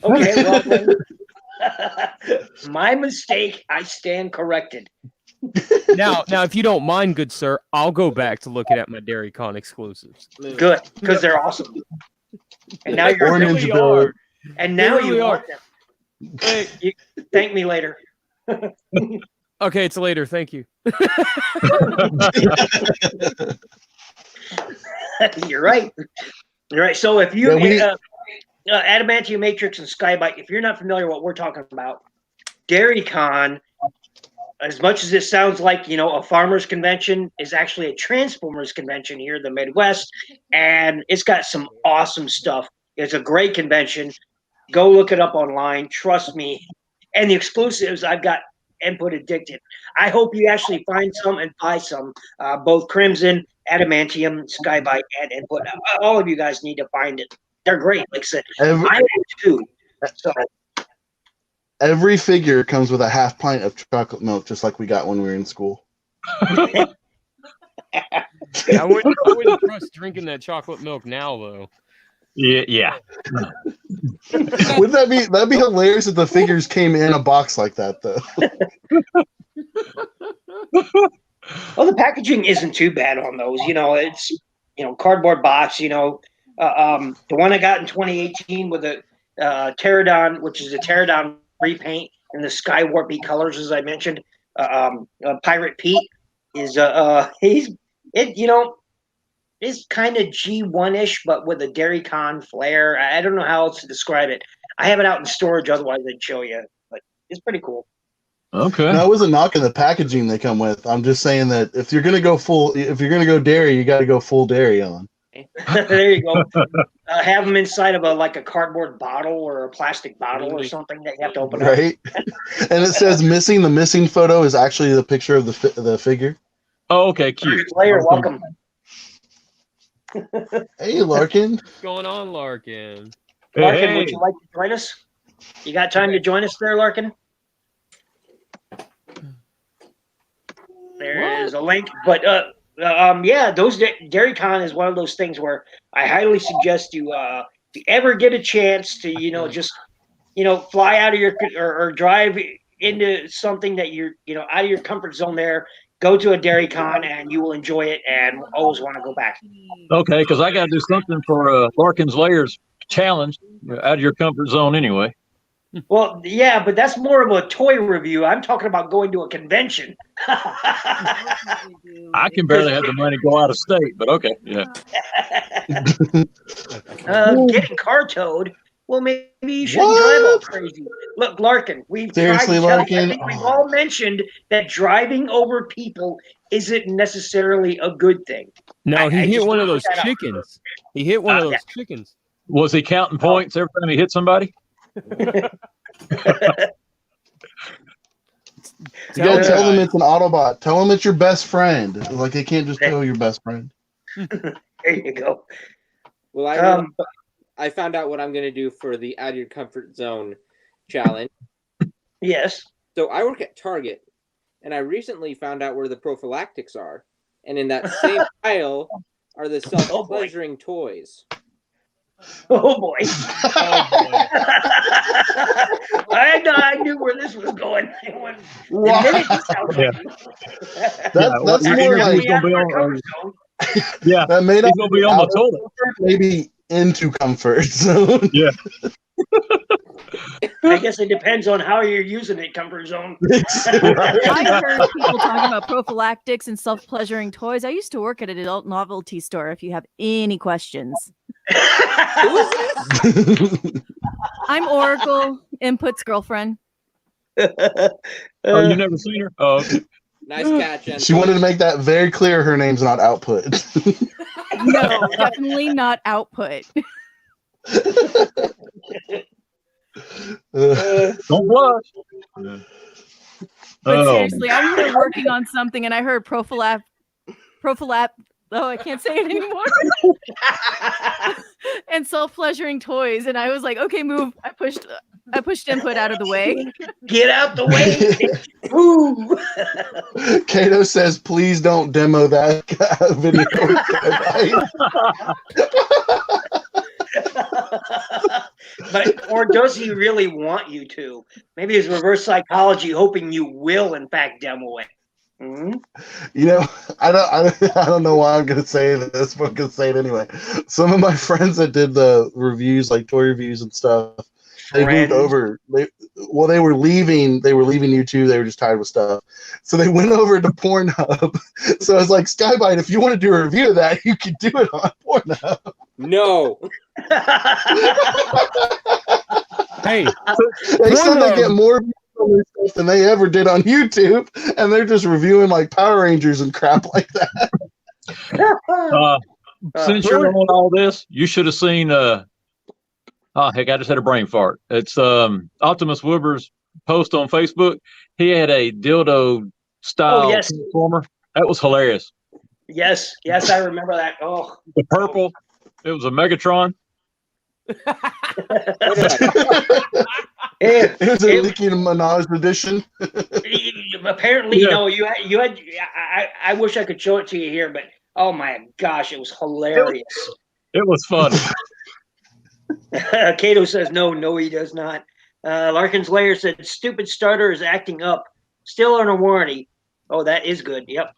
Okay, well then, my mistake. I stand corrected. Now, if you don't mind, good sir, I'll go back to looking at my Dairy Con exclusives. Good, because they're awesome. And now They you're really NinjaBill. are. and now They really you are. want them. Hey, You, thank me later. okay, it's later. Thank you. You're right. You're right. So if you Yeah, Adamantium Matrix and Skybite, if you're not familiar with what we're talking about, Dairy Con, as much as it sounds like, a farmers convention, is actually a Transformers convention here in the Midwest, and it's got some awesome stuff. It's a great convention. Go look it up online. Trust me. And the exclusives, I've got input addicted. I hope you actually find some and buy some. Both Crimson, Adamantium, Skybite, and input. All of you guys need to find it. They're great. Like I said, I am too. So every figure comes with a half pint of chocolate milk, just like we got when we were in school. I wouldn't trust drinking that chocolate milk now, though. Yeah. Wouldn't that'd be hilarious if the figures came in a box like that, though? well, the packaging isn't too bad on those. It's cardboard box. The one I got in 2018 with a Pterodon, which is a Pterodon repaint in the Sky Warpy colors, as I mentioned. Pirate Pete is is kind of G1-ish, but with a Dairy Con flair. I don't know how else to describe it. I have it out in storage, otherwise I'd show you. But it's pretty cool. Okay. No, I wasn't knocking the packaging they come with. I'm just saying that if you're gonna go dairy, you got to go full dairy on. There you go. Have them inside of a cardboard bottle or a plastic bottle or something that you have to open up. Right? And it says missing. The missing photo is actually the picture of the figure. Oh, okay, cute. Later, welcome. Hey, Larkin. What's going on, Larkin? Larkin, would you like to join us? You got time to join us there, Larkin? There is a link. But those Dairy Con is one of those things where I highly suggest you, if you ever get a chance to, just, fly out of your or drive into something that you're, out of your comfort zone there. Go to a Dairy Con and you will enjoy it and always want to go back. Okay, because I got to do something for Larkin's Layers challenge out of your comfort zone anyway. Well, yeah, but that's more of a toy review. I'm talking about going to a convention. I can barely have the money to go out of state, but okay, yeah. Getting car towed. Well, maybe you shouldn't drive all crazy. Look, Larkin, Seriously, Larkin? I think we've all mentioned that driving over people isn't necessarily a good thing. No, he hit one of those put that out. chickens. He hit one of those chickens. Was he counting points every time he hit somebody? You gotta tell them it's an Autobot. Tell them it's your best friend. Like, they can't just tell your best friend. There you go. Well, I found out what I'm going to do for the Out of Your Comfort Zone challenge. Yes. So I work at Target, and I recently found out where the prophylactics are. And in that same aisle are the self-pleasuring toys. Oh, boy. I knew where this was going. That's more like... Yeah, that may not he's going to be on the toilet. Maybe into comfort zone. Yeah. I guess it depends on how you're using it, comfort zone. I've heard people talking about prophylactics and self-pleasuring toys. I used to work at an adult novelty store if you have any questions. I'm Oracle, Input's girlfriend. Oh, you never seen her? Oh, okay. Nice catch. She wanted to make that very clear. Her name's not Output. No, definitely not output. Don't blush. Yeah. But seriously, I'm here working on something, and I heard prophylap. Oh, I can't say it anymore. And self-pleasuring toys, and I was like, okay, move. I pushed input out of the way. Get out the way. Ooh. Kato says, please don't demo that video. Or does he really want you to? Maybe it's reverse psychology, hoping you will, in fact, demo it. Mm-hmm. You know, I don't know why I'm gonna say this, but I'm gonna say it anyway. Some of my friends that did the reviews, like toy reviews and stuff, they moved over. They were leaving YouTube. They were just tired with stuff, so they went over to Pornhub. So I was like, Skybite, if you want to do a review of that, you can do it on Pornhub. No. Hey, they said they get more views on their stuff than they ever did on YouTube, and they're just reviewing like Power Rangers and crap like that. Since you're on all this, you should have seen. Heck, I just had a brain fart. It's Optimus Wilbur's post on Facebook. He had a dildo style transformer. That was hilarious. Yes, I remember that. Oh, the purple. It was a Megatron. It was a Nicki Minaj edition. Apparently, you know, you had. I wish I could show it to you here, but oh my gosh, it was hilarious. It was fun. Kato says no, he does not. Larkin's Lair said stupid starter is acting up, still on a warranty. Oh, that is good. Yep.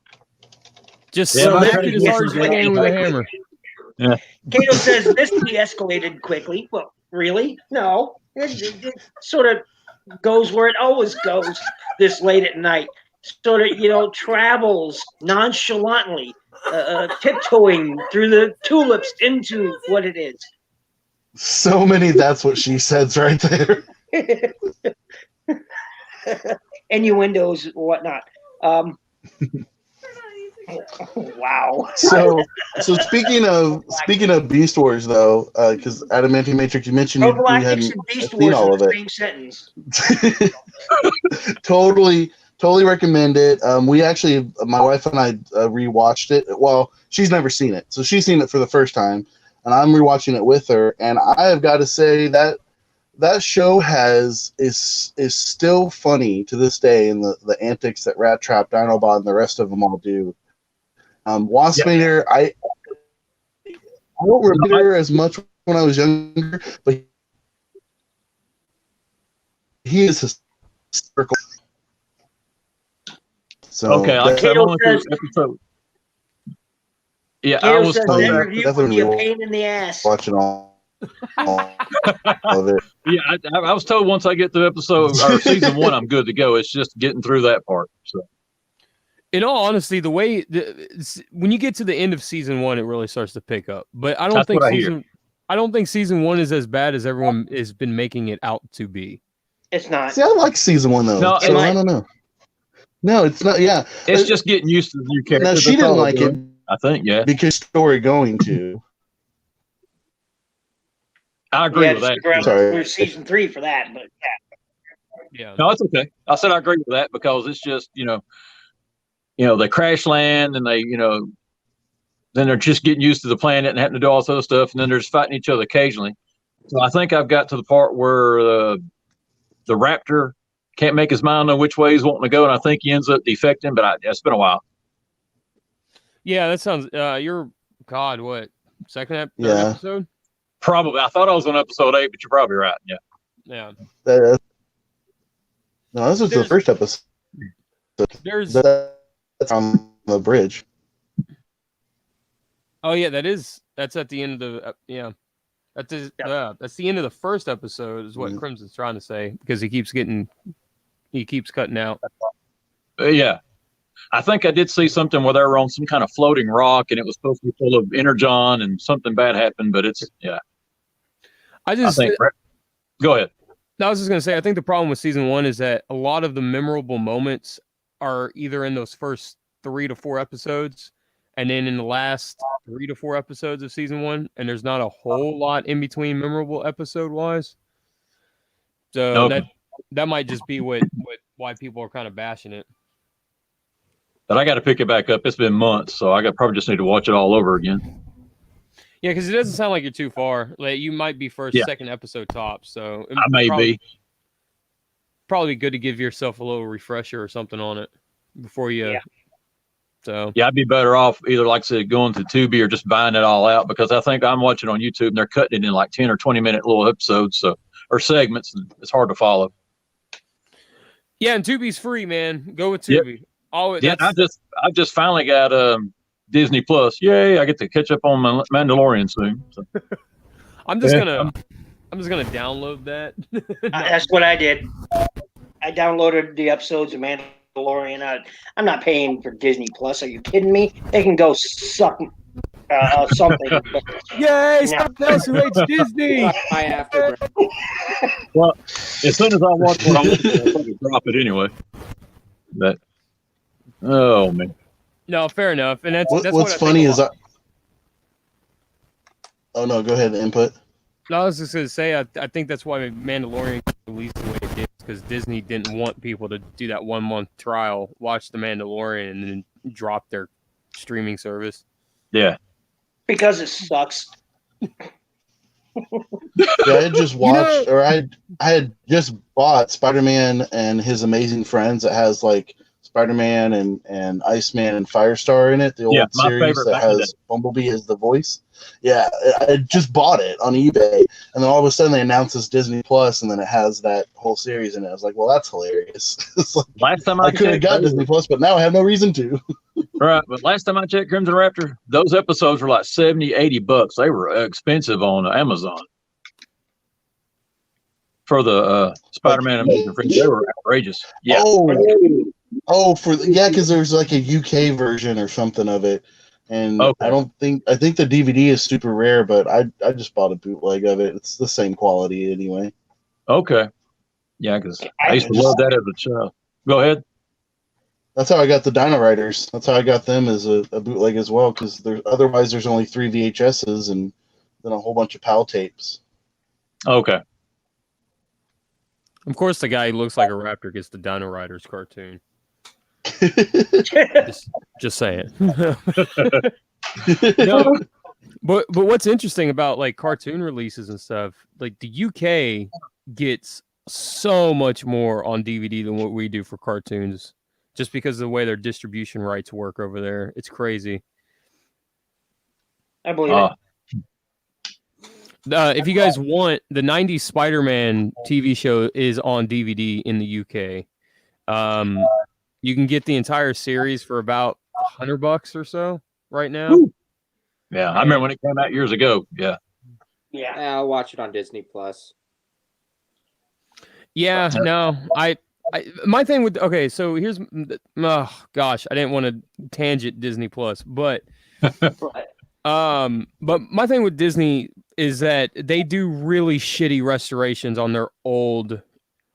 Just smack it as hard as you can with a hammer. Yeah. Kato says this de-escalated quickly. Well, really? No. It sort of goes where it always goes this late at night. Sort of, travels nonchalantly, tiptoeing through the tulips into what it is. So many that's what she says right there. Innuendos and whatnot. Wow. So speaking of Beast Wars though, because Adamantium Matrix, you mentioned you hadn't seen all of it. Same sentence. Totally recommend it. We actually, my wife and I rewatched it. Well, she's never seen it, so she's seen it for the first time, and I'm rewatching it with her. And I have got to say that show is still funny to this day, and the antics that Rat Trap, Dinobot, and the rest of them all do. Waspinator, I don't remember as much when I was younger, but he is hysterical. So okay, I only episode. Yeah, Kato I was says told that review would be a pain in the ass. Watching all of it. Yeah, I was told once I get to episode or season 1, I'm good to go. It's just getting through that part. So. In all honesty, when you get to the end of season 1, it really starts to pick up. But I don't think season 1 is as bad as everyone has been making it out to be. It's not. See, I like season 1 though. No, so I don't know. No, it's not. Yeah, it's just getting used to the new character. Now she didn't like it. I think, yeah, because story going to. I agree with that. Through season 3 for that, but yeah. No, it's okay. I said I agree with that because it's just they crash land and they then they're just getting used to the planet and having to do all this other stuff, and then they're just fighting each other occasionally. So I think I've got to the part where the raptor can't make his mind on which way he's wanting to go, and I think he ends up defecting. But it's been a while. Yeah, that sounds. You're God. What second Yeah. episode? Probably. I thought I was on episode 8, but you're probably right. Yeah. Yeah. No, this was the first episode. That's on the bridge. Oh yeah, that's at the end of the That's the end of the first episode, is what Crimson's trying to say, because he keeps cutting out. Yeah. I think I did see something where they were on some kind of floating rock and it was supposed to be full of energon and something bad happened, but it's, yeah. Go ahead. I was just going to say, I think the problem with season 1 is that a lot of the memorable moments are either in those first 3 to 4 episodes, and then in the last 3 to 4 episodes of season 1, and there's not a whole lot in between memorable episode wise. So that might just be why people are kind of bashing it. But I got to pick it back up. It's been months, so I probably just need to watch it all over again. Yeah, because it doesn't sound like you're too far. Like you might be first, second episode top. So I may be. Probably good to give yourself a little refresher or something on it before you. Yeah. So yeah, I'd be better off either, like I said, going to Tubi or just buying it all out, because I think I'm watching on YouTube and they're cutting it in like 10 or 20-minute little episodes, or segments. And it's hard to follow. Yeah, and Tubi's free, man. Go with Tubi. Yep. I just finally got Disney Plus. Yay! I get to catch up on my Mandalorian soon. So. I'm just gonna download that. That's what I did. I downloaded the episodes of Mandalorian. I'm not paying for Disney Plus. Are you kidding me? They can go suck something. Yay! Someone else who hates Disney. Well, as soon as I watch what I'm looking at, I'll probably drop it anyway. But oh man. No, fair enough. And that's what's funny is oh no, go ahead. Input. No, I was just gonna say I think that's why Mandalorian released the way it did, because Disney didn't want people to do that 1-month trial, watch the Mandalorian, and then drop their streaming service. Yeah. Because it sucks. Yeah, I had just watched, or I had just bought Spider-Man and His Amazing Friends. It has like Spider-Man and Iceman and Firestar in it. The old series that has Bumblebee as the voice. Yeah, I just bought it on eBay, and then all of a sudden they announced this Disney Plus, and then it has that whole series in it. I was like, well, that's hilarious. It's like, last time I could have got Disney Plus, but now I have no reason to. Right, but last time I checked Crimson Raptor, those episodes were like $70-$80. They were expensive on Amazon. For the Spider-Man Amazing Friends, they were outrageous. Yeah. Because there's like a UK version or something of it, and I think the DVD is super rare, but I just bought a bootleg of it. It's the same quality anyway. Okay. Yeah, because I used to love that as a child. Go ahead. That's how I got the Dino Riders. That's how I got them as a bootleg as well, because otherwise there's only 3 VHSs and then a whole bunch of PAL tapes. Okay. Of course, the guy who looks like a raptor gets the Dino Riders cartoon. just saying. No, but what's interesting about like cartoon releases and stuff, like the UK gets so much more on DVD than what we do for cartoons, just because of the way their distribution rights work over there. It's crazy. I believe it. If you guys want, the 90s Spider-Man TV show is on DVD in the UK. You can get the entire series for about $100 or so right now. Ooh. Yeah, I remember when it came out years ago. Yeah. Yeah, I'll watch it on Disney Plus. Yeah, no, my thing with so here's gosh, I didn't want to tangent Disney Plus, but my thing with Disney is that they do really shitty restorations on their old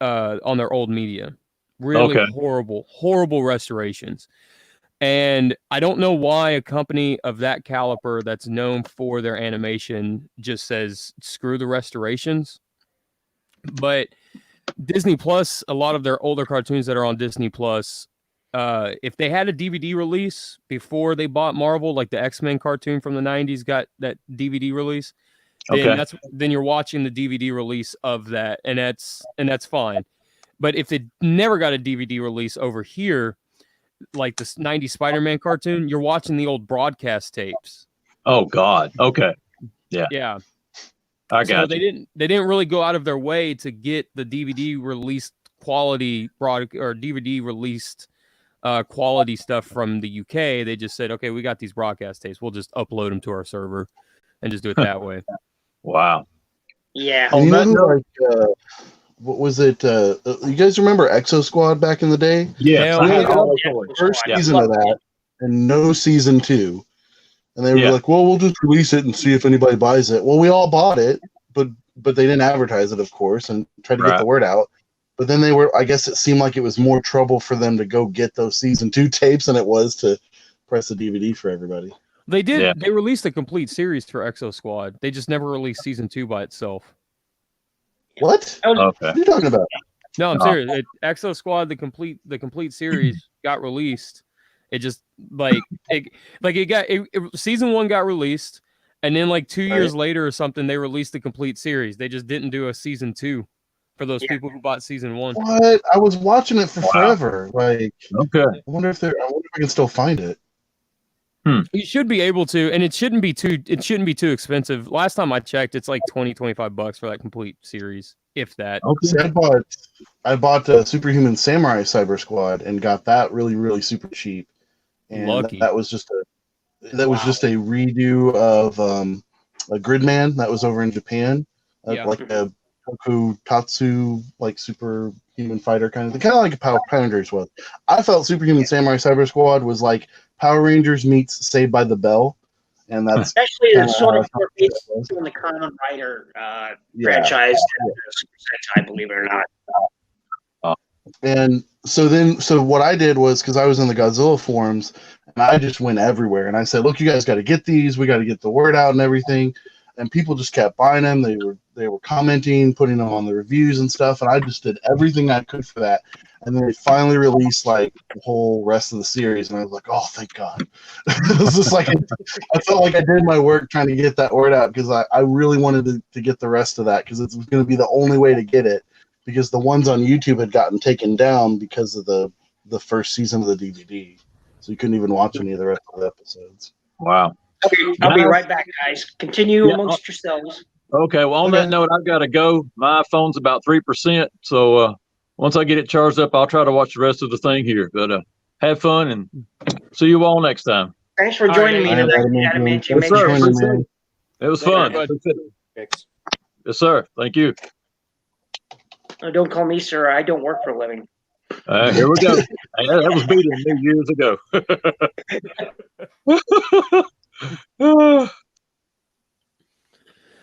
media. Really horrible restorations. And I don't know why a company of that caliber that's known for their animation just says screw the restorations. But Disney Plus, a lot of their older cartoons that are on Disney Plus, if they had a DVD release before they bought Marvel, like the X-Men cartoon from the 90s got that DVD release, then you're watching the DVD release of that, and that's fine. But if they never got a DVD release over here, like the 90s Spider-Man cartoon, you're watching the old broadcast tapes. Oh God. Okay. Yeah. Yeah. I got They didn't really go out of their way to get the DVD released quality DVD released quality stuff from the UK. They just said, okay, we got these broadcast tapes. We'll just upload them to our server and just do it that way. Wow. Yeah. What was it? You guys remember Exo Squad back in the day? Yeah. First season of that, and no season 2. And they were like, "Well, we'll just release it and see if anybody buys it." Well, we all bought it, but they didn't advertise it, of course, and tried to get the word out. But then I guess it seemed like it was more trouble for them to go get those season 2 tapes than it was to press a DVD for everybody. They did. Yeah. They released a complete series for Exo Squad. They just never released season 2 by itself. What? Okay. What are you talking about? No, I'm Oh. serious. Exo Squad, the complete series got released. It just season 1 got released, and then like 2 years later or something, they released the complete series. They just didn't do a season 2 for those people who bought season 1. What? I was watching it for Wow. forever. Like, Okay. I wonder if I can still find it. You should be able to, and it shouldn't be too expensive. Last time I checked, it's like $20-$25 for that complete series, if that. Okay. See, I bought Superhuman Samurai Cyber Squad and got that really, really super cheap. And Lucky. that was just a redo of a Gridman that was over in Japan, like a Tokutatsu, like superhuman fighter kind of like a Power Rangers was. I felt Superhuman Samurai Cyber Squad was like Power Rangers meets Saved by the Bell, and that's especially the sort of based on the Kamen Rider franchise, Super Sentai, believe it or not. And so what I did was, because I was in the Godzilla forums, and I just went everywhere, and I said, "Look, you guys got to get these. We got to get the word out and everything." And people just kept buying them. They were commenting, putting them on the reviews and stuff, and I just did everything I could for that. And then they finally released like the whole rest of the series, and I was like, "Oh, thank God!" It was just like I felt like I did my work trying to get that word out, because I really wanted to get the rest of that, because it was going to be the only way to get it. Because the ones on YouTube had gotten taken down because of the first season of the DVD, so you couldn't even watch any of the rest of the episodes. Wow. I'll be right back, guys. Continue amongst yourselves. Okay. Well, on that note, I've got to go. My phone's about 3%, so once I get it charged up, I'll try to watch the rest of the thing here. But have fun, and see you all next time. Thanks for joining me today, Yes, sir. It was fun. Yes, sir. Thank you. Don't call me sir. I don't work for a living. Here we go. That was beating me years ago.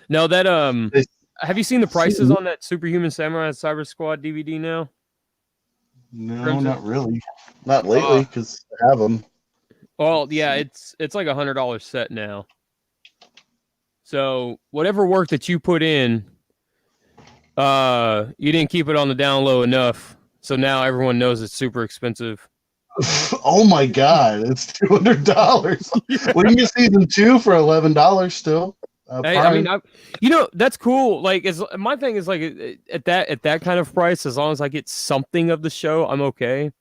No, that have you seen the prices on that Superhuman Samurai Cyber Squad DVD now? No, Crimson? not really. Not lately, because I have them. Well, yeah, it's like $100 set now. So whatever work that you put in, you didn't keep it on the down low enough. So now everyone knows it's super expensive. Oh my God, it's $200. We can get season 2 for $11 still. Hey, I mean, that's cool. Like, my thing is like at that kind of price, as long as I get something of the show, I'm okay.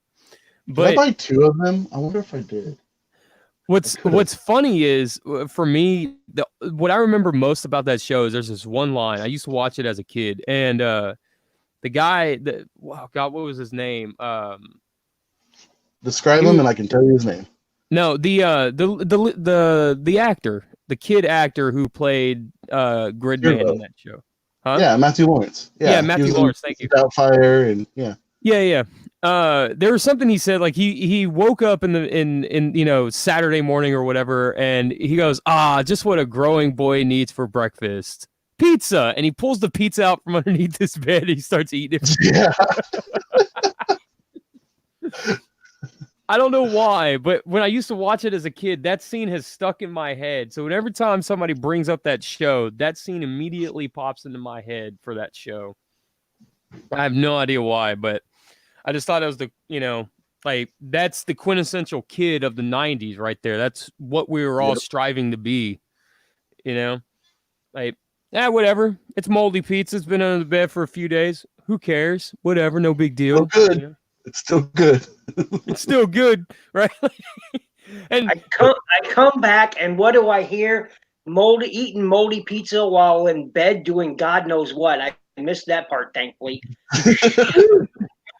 But did I buy 2 of them? I wonder if I did. What's funny is, for me, what I remember most about that show is there's this one line. I used to watch it as a kid, and the guy wow, God, what was his name? Describe him, and I can tell you his name. No, the actor, the kid actor who played Gridman in that show. Huh? Yeah, Matthew Lawrence. Yeah, Matthew Lawrence. Thank you. Doubtfire, and yeah. There was something he said, like he woke up in Saturday morning or whatever, and he goes, just what a growing boy needs for breakfast. Pizza. And he pulls the pizza out from underneath his bed and he starts eating it. Yeah. I don't know why, but when I used to watch it as a kid, that scene has stuck in my head. So every time somebody brings up that show, that scene immediately pops into my head for that show. I have no idea why, but I just thought it was that's the quintessential kid of the 90s right there. That's what we were all striving to be, like, whatever. It's moldy pizza. It's been under the bed for a few days. Who cares? Whatever. No big deal. Still good. It's still good. It's still good, right? And I come back, and what do I hear? Eating moldy pizza while in bed doing God knows what. I missed that part, thankfully.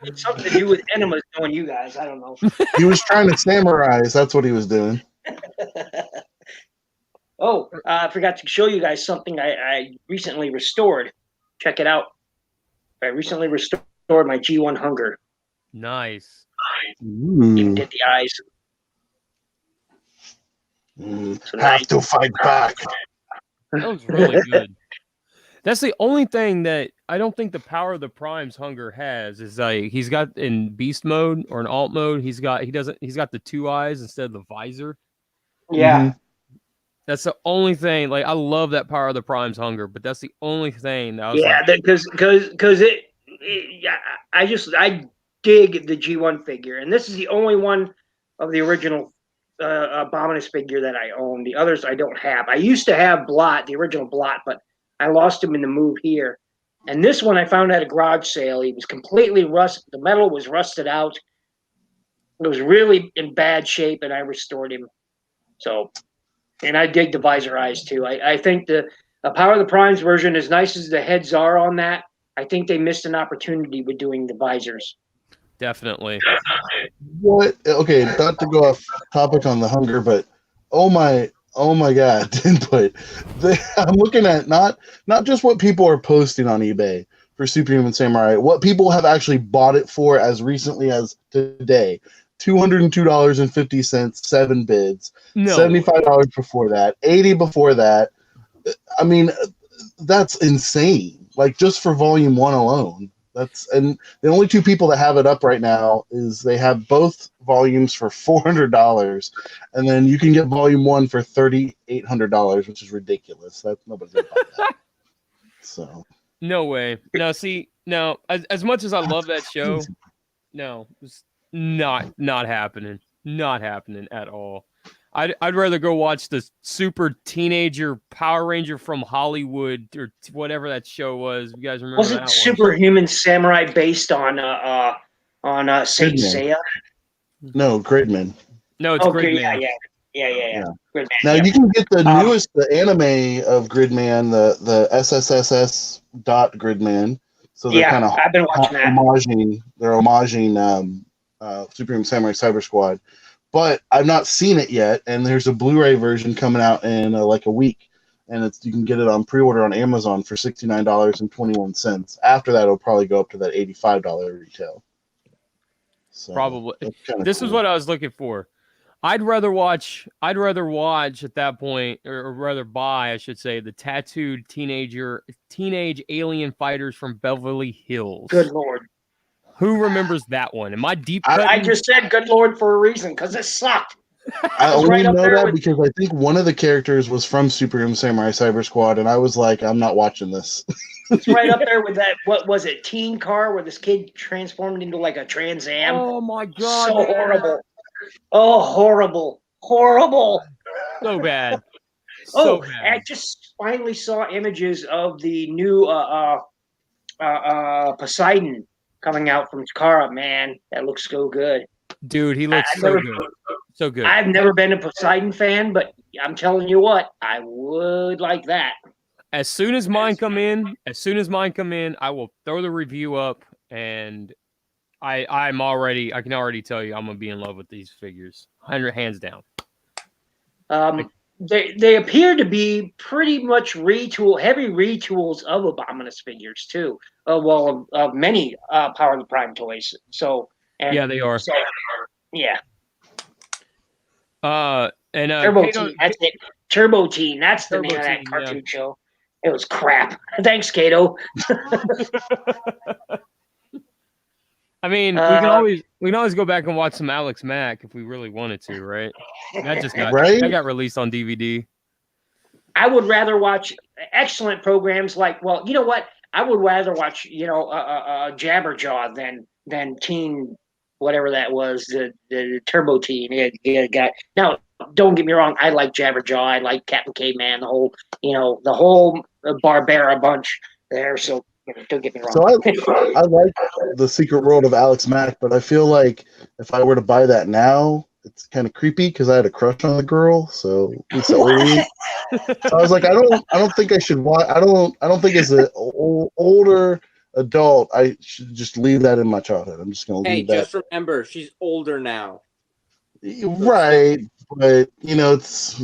It's something to do with enemas, knowing you guys. I don't know. He was trying to samurai's. That's what he was doing. I forgot to show you guys something I recently restored. Check it out. I recently restored my G1 Hunger. Nice. Even did the eyes. So have to fight back. That was really good. That's the only thing that I don't think the Power of the Prime's hunger has is like he's got in beast mode or in alt mode. He's got the 2 eyes instead of the visor. Yeah. That's the only thing. Like I love that Power of the Prime's hunger, but that's the only thing that I was Yeah, like, because yeah, I dig the G1 figure, and this is the only one of the original Abominus figure that I own. The others I don't have. I used to have Blot, the original Blot, but I lost him in the move here. And this one I found at a garage sale. He was completely rusted. The metal was rusted out. It was really in bad shape, and I restored him. So, and I dig the visor eyes too. I think the Power of the Primes version, as nice as the heads are on that, I think they missed an opportunity with doing the visors. definitely. What? Okay, not to go off topic on the hunger, but oh my God, input. I'm looking at not just what people are posting on eBay for Superhuman Samurai, what people have actually bought it for as recently as today. $202.50, 7 bids. No. $75 before that, 80 before that. I mean, that's insane. Like just for volume 1 alone. And the only 2 people that have it up right now is they have both volumes for $400, and then you can get volume 1 for $3,800, which is ridiculous. That nobody's gonna buy that. So No way. No, see, no. As much as I love that show, no, it's not happening. Not happening at all. I'd rather go watch the super teenager Power Ranger from Hollywood or whatever that show was. You guys remember Wasn't that Superhuman Samurai based on Saint Seiya? No, Gridman. No, it's okay, Gridman. Yeah. Gridman, Now you can get the newest, the anime of Gridman, the SSSS dot Gridman. So they're kind of I've been watching that. They're homaging Superhuman Samurai Cyber Squad, but I've not seen it yet. And there's a Blu-ray version coming out in like a week, and you can get it on pre-order on Amazon for $69.21. After that, it'll probably go up to that $85 retail. So probably. This is what I was looking for. I'd rather watch at that point, or rather buy, I should say, the tattooed teenage alien fighters from Beverly Hills. Good Lord. Who remembers that one? Am I deep cutting? I just said good Lord for a reason, because it sucked. I only know that because I think one of the characters was from Superhuman Samurai Cyber Squad, and I was like, I'm not watching this. It's right up there with that, what was it, teen car where this kid transformed into like a Trans Am? Oh my God. So horrible. Oh, horrible. So bad. So bad. I just finally saw images of the new Poseidon coming out from Takara. Man, that looks so good. Dude, he looks so good. So good. I've never been a Poseidon fan, but I'm telling you what, I would like that. As soon as mine come in, I will throw the review up, and I can already tell you I'm gonna be in love with these figures. 100 hands down. They appear to be pretty much heavy retools of Abominus figures too. Of many Power of the Prime toys. So yeah, they are. So, yeah. And Turbo Teen, that's it. Turbo Teen, that's the name of that cartoon show. It was crap. Thanks, Kato. I mean, we can always go back and watch some Alex Mack if we really wanted to, right? That got released on DVD. I would rather watch excellent programs like, well, you know what? I would rather watch, Jabberjaw than Teen, whatever that was, the Turbo Teen. Yeah, guy. Now, don't get me wrong. I like Jabberjaw. I like Captain Caveman. The whole Barbara bunch there. So don't get me wrong. So I like the Secret World of Alex Mack, but I feel like if I were to buy that now, it's kind of creepy because I had a crush on the girl. So it's early. So I was like, I don't think I should watch. I don't think as an older adult I should just leave that in my childhood. I'm just gonna leave that. Hey, just remember, she's older now. Right, but it's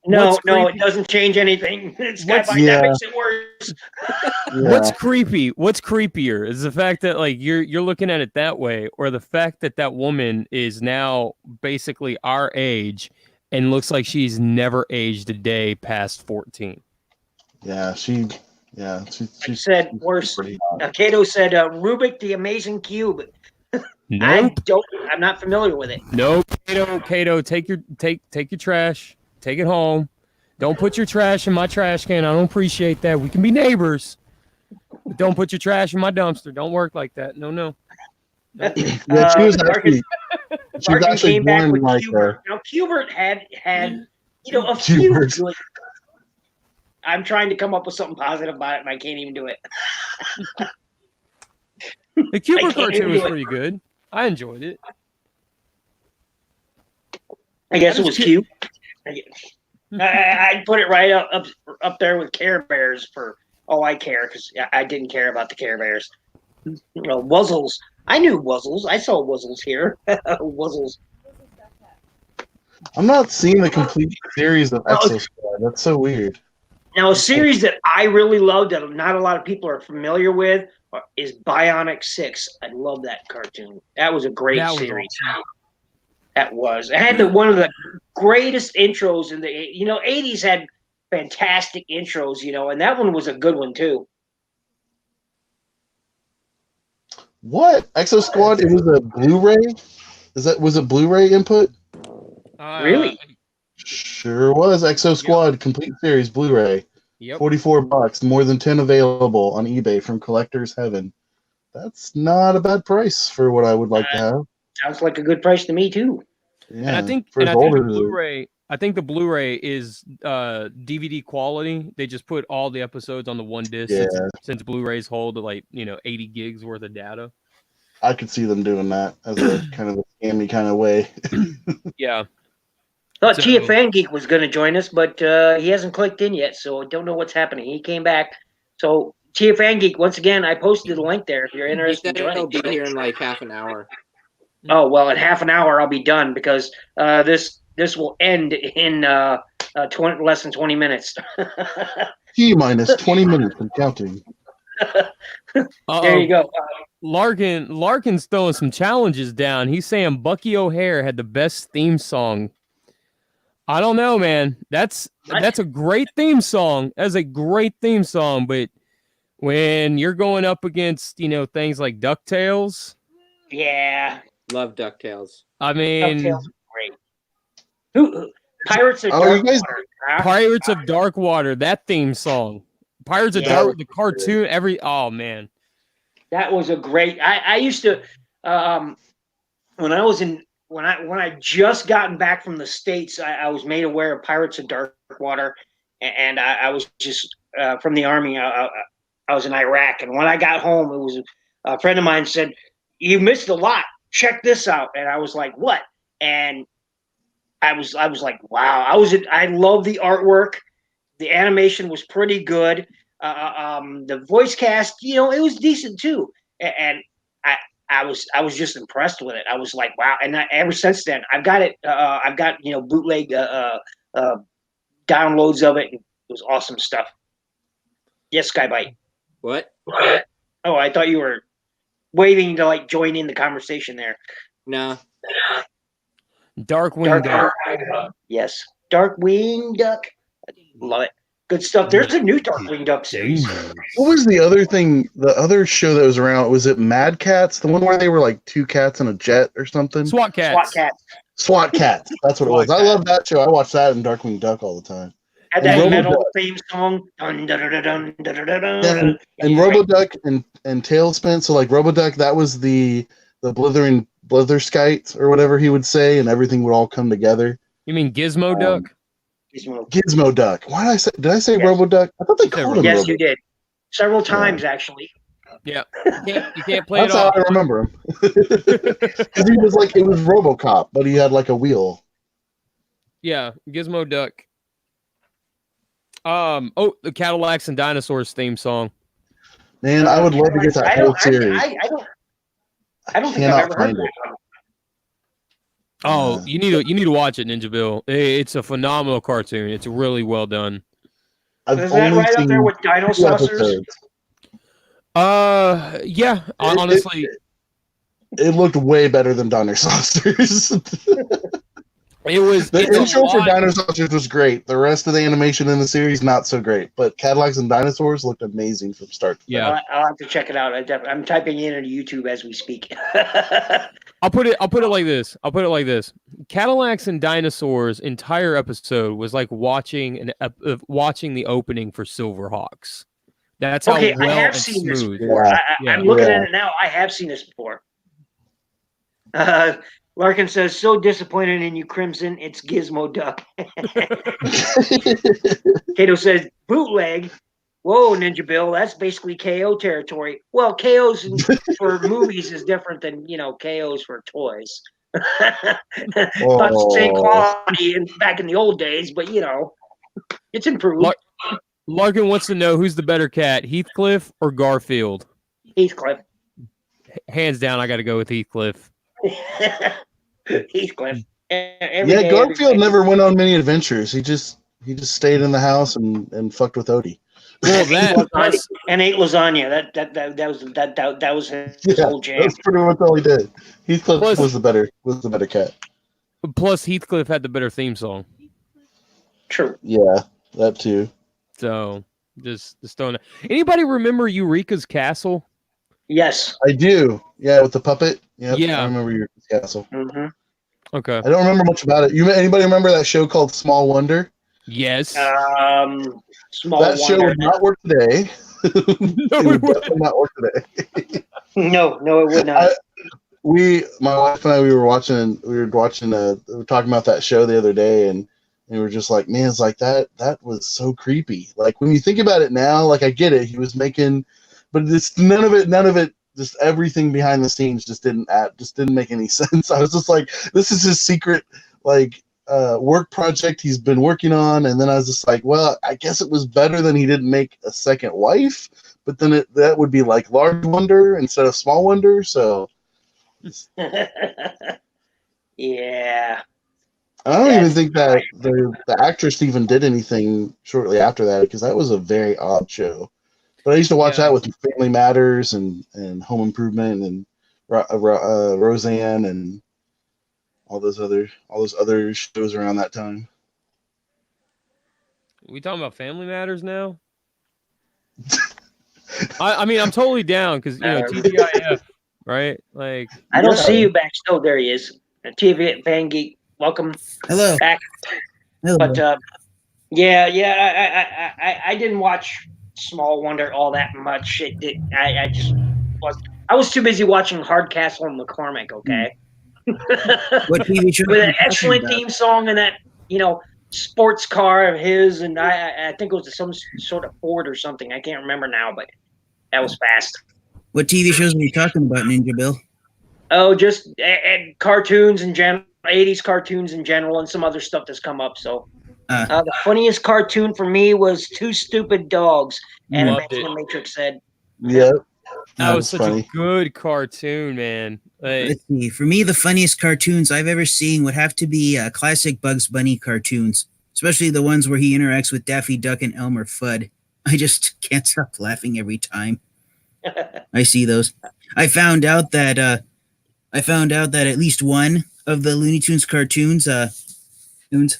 Well, No, it doesn't change anything. That makes it worse. What's creepy? What's creepier is the fact that like you're looking at it that way, or the fact that woman is now basically our age and looks like she's never aged a day past 14. Yeah, she said worse. pretty hot. Kato said Rubik the Amazing Cube. Nope. I'm not familiar with it. Nope. Kato, take your trash. Take it home. Don't put your trash in my trash can. I don't appreciate that. We can be neighbors. But don't put your trash in my dumpster. Don't work like that. No. Yeah, she was actually Larkin came back born with like Cubert. Now Cubert had a few Cubert. good. I'm trying to come up with something positive about it, and I can't even do it. The Cubert cartoon was pretty good. I enjoyed it. I guess it was cute. I'd put it right up there with Care Bears for all I care, because I didn't care about the Care Bears. Wuzzles. I knew Wuzzles. I saw Wuzzles here. Wuzzles. I'm not seeing the complete series of Exo Squad. That's so weird. Now, a series that I really loved that not a lot of people are familiar with is Bionic 6. I love that cartoon. That was a great series. Awesome. That was. It had one of the greatest intros in the 80s had fantastic intros, and that one was a good one too. What? Exo Squad? It was a Blu-ray? Was it Blu-ray input? Really? Sure was. Exo Squad complete series Blu-ray. Yep. $44, more than 10 available on eBay from Collector's Heaven. That's not a bad price for what I would like to have. Sounds like a good price to me too. Yeah. And I think the Blu-ray is DVD quality. They just put all the episodes on the one disc since Blu-rays hold 80 gigs worth of data. I could see them doing that as a kind of a scammy kind of way. Yeah. Thought Chia Fan Geek was going to join us, but he hasn't clicked in yet, so I don't know what's happening. He came back. So Chia Fan Geek, once again, I posted the link there if you're interested in joining. He'll be here in like half an hour. Oh, well, in half an hour I'll be done because this will end in less than 20 minutes. T-minus 20 minutes and counting. There you go. Larkin's throwing some challenges down. He's saying Bucky O'Hare had the best theme song. I don't know, man. That's a great theme song. That's a great theme song, but when you're going up against, things like DuckTales. Yeah. Love DuckTales. I mean, DuckTales great. Who Pirates of Darkwater. Pirates of Darkwater, that theme song. Pirates of Dark, the cartoon, oh man. That was a great. I used to when I just gotten back from the States, I was made aware of Pirates of Darkwater, and I was just from the Army. I was in Iraq, and when I got home, it was a friend of mine said, "You missed a lot. Check this out." And I was like, "What?" And I was like, "Wow!" I love the artwork. The animation was pretty good. The voice cast, it was decent too. And I was just impressed with it. I was like, wow. And ever since then, I've got it. I've got, bootleg downloads of it. It was awesome stuff. Yes, Skybite. What? Oh, I thought you were waiting to join in the conversation there. No. Darkwing Duck. Yes. Darkwing Duck. Love it. Good stuff. There's a new Darkwing Duck series. What was the other thing? The other show that was around, was it Mad Cats? The one where they were like two cats in a jet or something? SWAT Cats. SWAT Cats. That's what it was. I love that show. I watched that in Darkwing Duck all the time. Had that metal theme song. Dun, dun, dun, dun, dun, dun, dun, dun. And Roboduck and Tailspin. So Roboduck, that was the Blitherskite or whatever he would say, and everything would all come together. You mean Gizmo Duck? Gizmo Duck. Why did I say Roboduck? I thought they called him. Yes, you did. Several times, actually. Yeah. You can't play That's it off. how I remember him. Because he was it was RoboCop, but he had a wheel. Yeah, Gizmo Duck. The Cadillacs and Dinosaurs theme song. Man, I would love to get that whole series. I don't think I've ever heard that one. Oh, you need to watch it, Ninja Bill. It's a phenomenal cartoon. It's really well done. Is that right up there with Dino Saucers? Yeah. Honestly, it looked way better than Dino Saucers. It was The it's a intro for lot. Dinosaurs was great. The rest of the animation in the series not so great. But Cadillacs and Dinosaurs looked amazing from start to Yeah. finish. I'll have to check it out. I'm typing it into YouTube as we speak. I'll put it like this. Cadillacs and Dinosaurs entire episode was like watching watching the opening for Silverhawks. That's how Okay, I well have and seen this smooth. before. Yeah. I'm looking at it now. I have seen this before. Larkin says, "So disappointed in you, Crimson. It's Gizmo Duck." Kato says, "Bootleg." Whoa, Ninja Bill, that's basically KO territory. Well, KOs for movies is different than KOs for toys. Not the same quality back in the old days, but it's improved. Larkin wants to know who's the better cat, Heathcliff or Garfield? Heathcliff. Hands down, I got to go with Heathcliff. Heathcliff. Yeah, Garfield never went on many adventures. He just stayed in the house and fucked with Odie. Well, that and ate lasagna. That was his whole jam. That's pretty much all he did. Heathcliff was the better cat. Plus, Heathcliff had the better theme song. True. Yeah, that too. So just throwing that. Anybody remember Eureka's Castle? Yes, I do. Yeah, with the puppet. Yep, Yeah, I remember Eureka's Castle. Mm-hmm. Okay. I don't remember much about it. Anybody remember that show called Small Wonder? Yes. Small that show Wonder. would not work today. It would definitely not work today. No, it would not. My wife and I, we were talking about that show the other day, and we were just like, man, it's like that was so creepy. Like when you think about it now, like I get it, he was making, but it's none of it. Just everything behind the scenes just didn't make any sense. I was just like, this is his secret work project he's been working on, and then I was just like, well, I guess it was better than he didn't make a second wife, but then that would be like Large Wonder instead of Small Wonder, so yeah. I don't even think that the actress even did anything shortly after that, because that was a very odd show. But I used to watch that with Family Matters and Home Improvement and Roseanne and all those other shows around that time. Are we talking about Family Matters now? I mean, I'm totally down because TGIF, right? Like, I don't see you back. Oh, there he is. TV Fan Geek, welcome. Hello. Back. Hello. But I didn't watch Small Wonder all that much. I was too busy watching Hardcastle and McCormick. Okay. What TV show? With an excellent theme song and that sports car of his, and I think it was some sort of Ford or something. I can't remember now, but that was fast. What TV shows are you talking about, Ninja Bill? Oh, just cartoons in general, 80s cartoons in general, and some other stuff that's come up. So the funniest cartoon for me was Two Stupid Dogs. Animation Matrix said. Yep. That was such a good cartoon, man. Let's see. For me, the funniest cartoons I've ever seen would have to be classic Bugs Bunny cartoons, especially the ones where he interacts with Daffy Duck and Elmer Fudd. I just can't stop laughing every time I see those. I found out that at least one of the Looney Tunes cartoons, the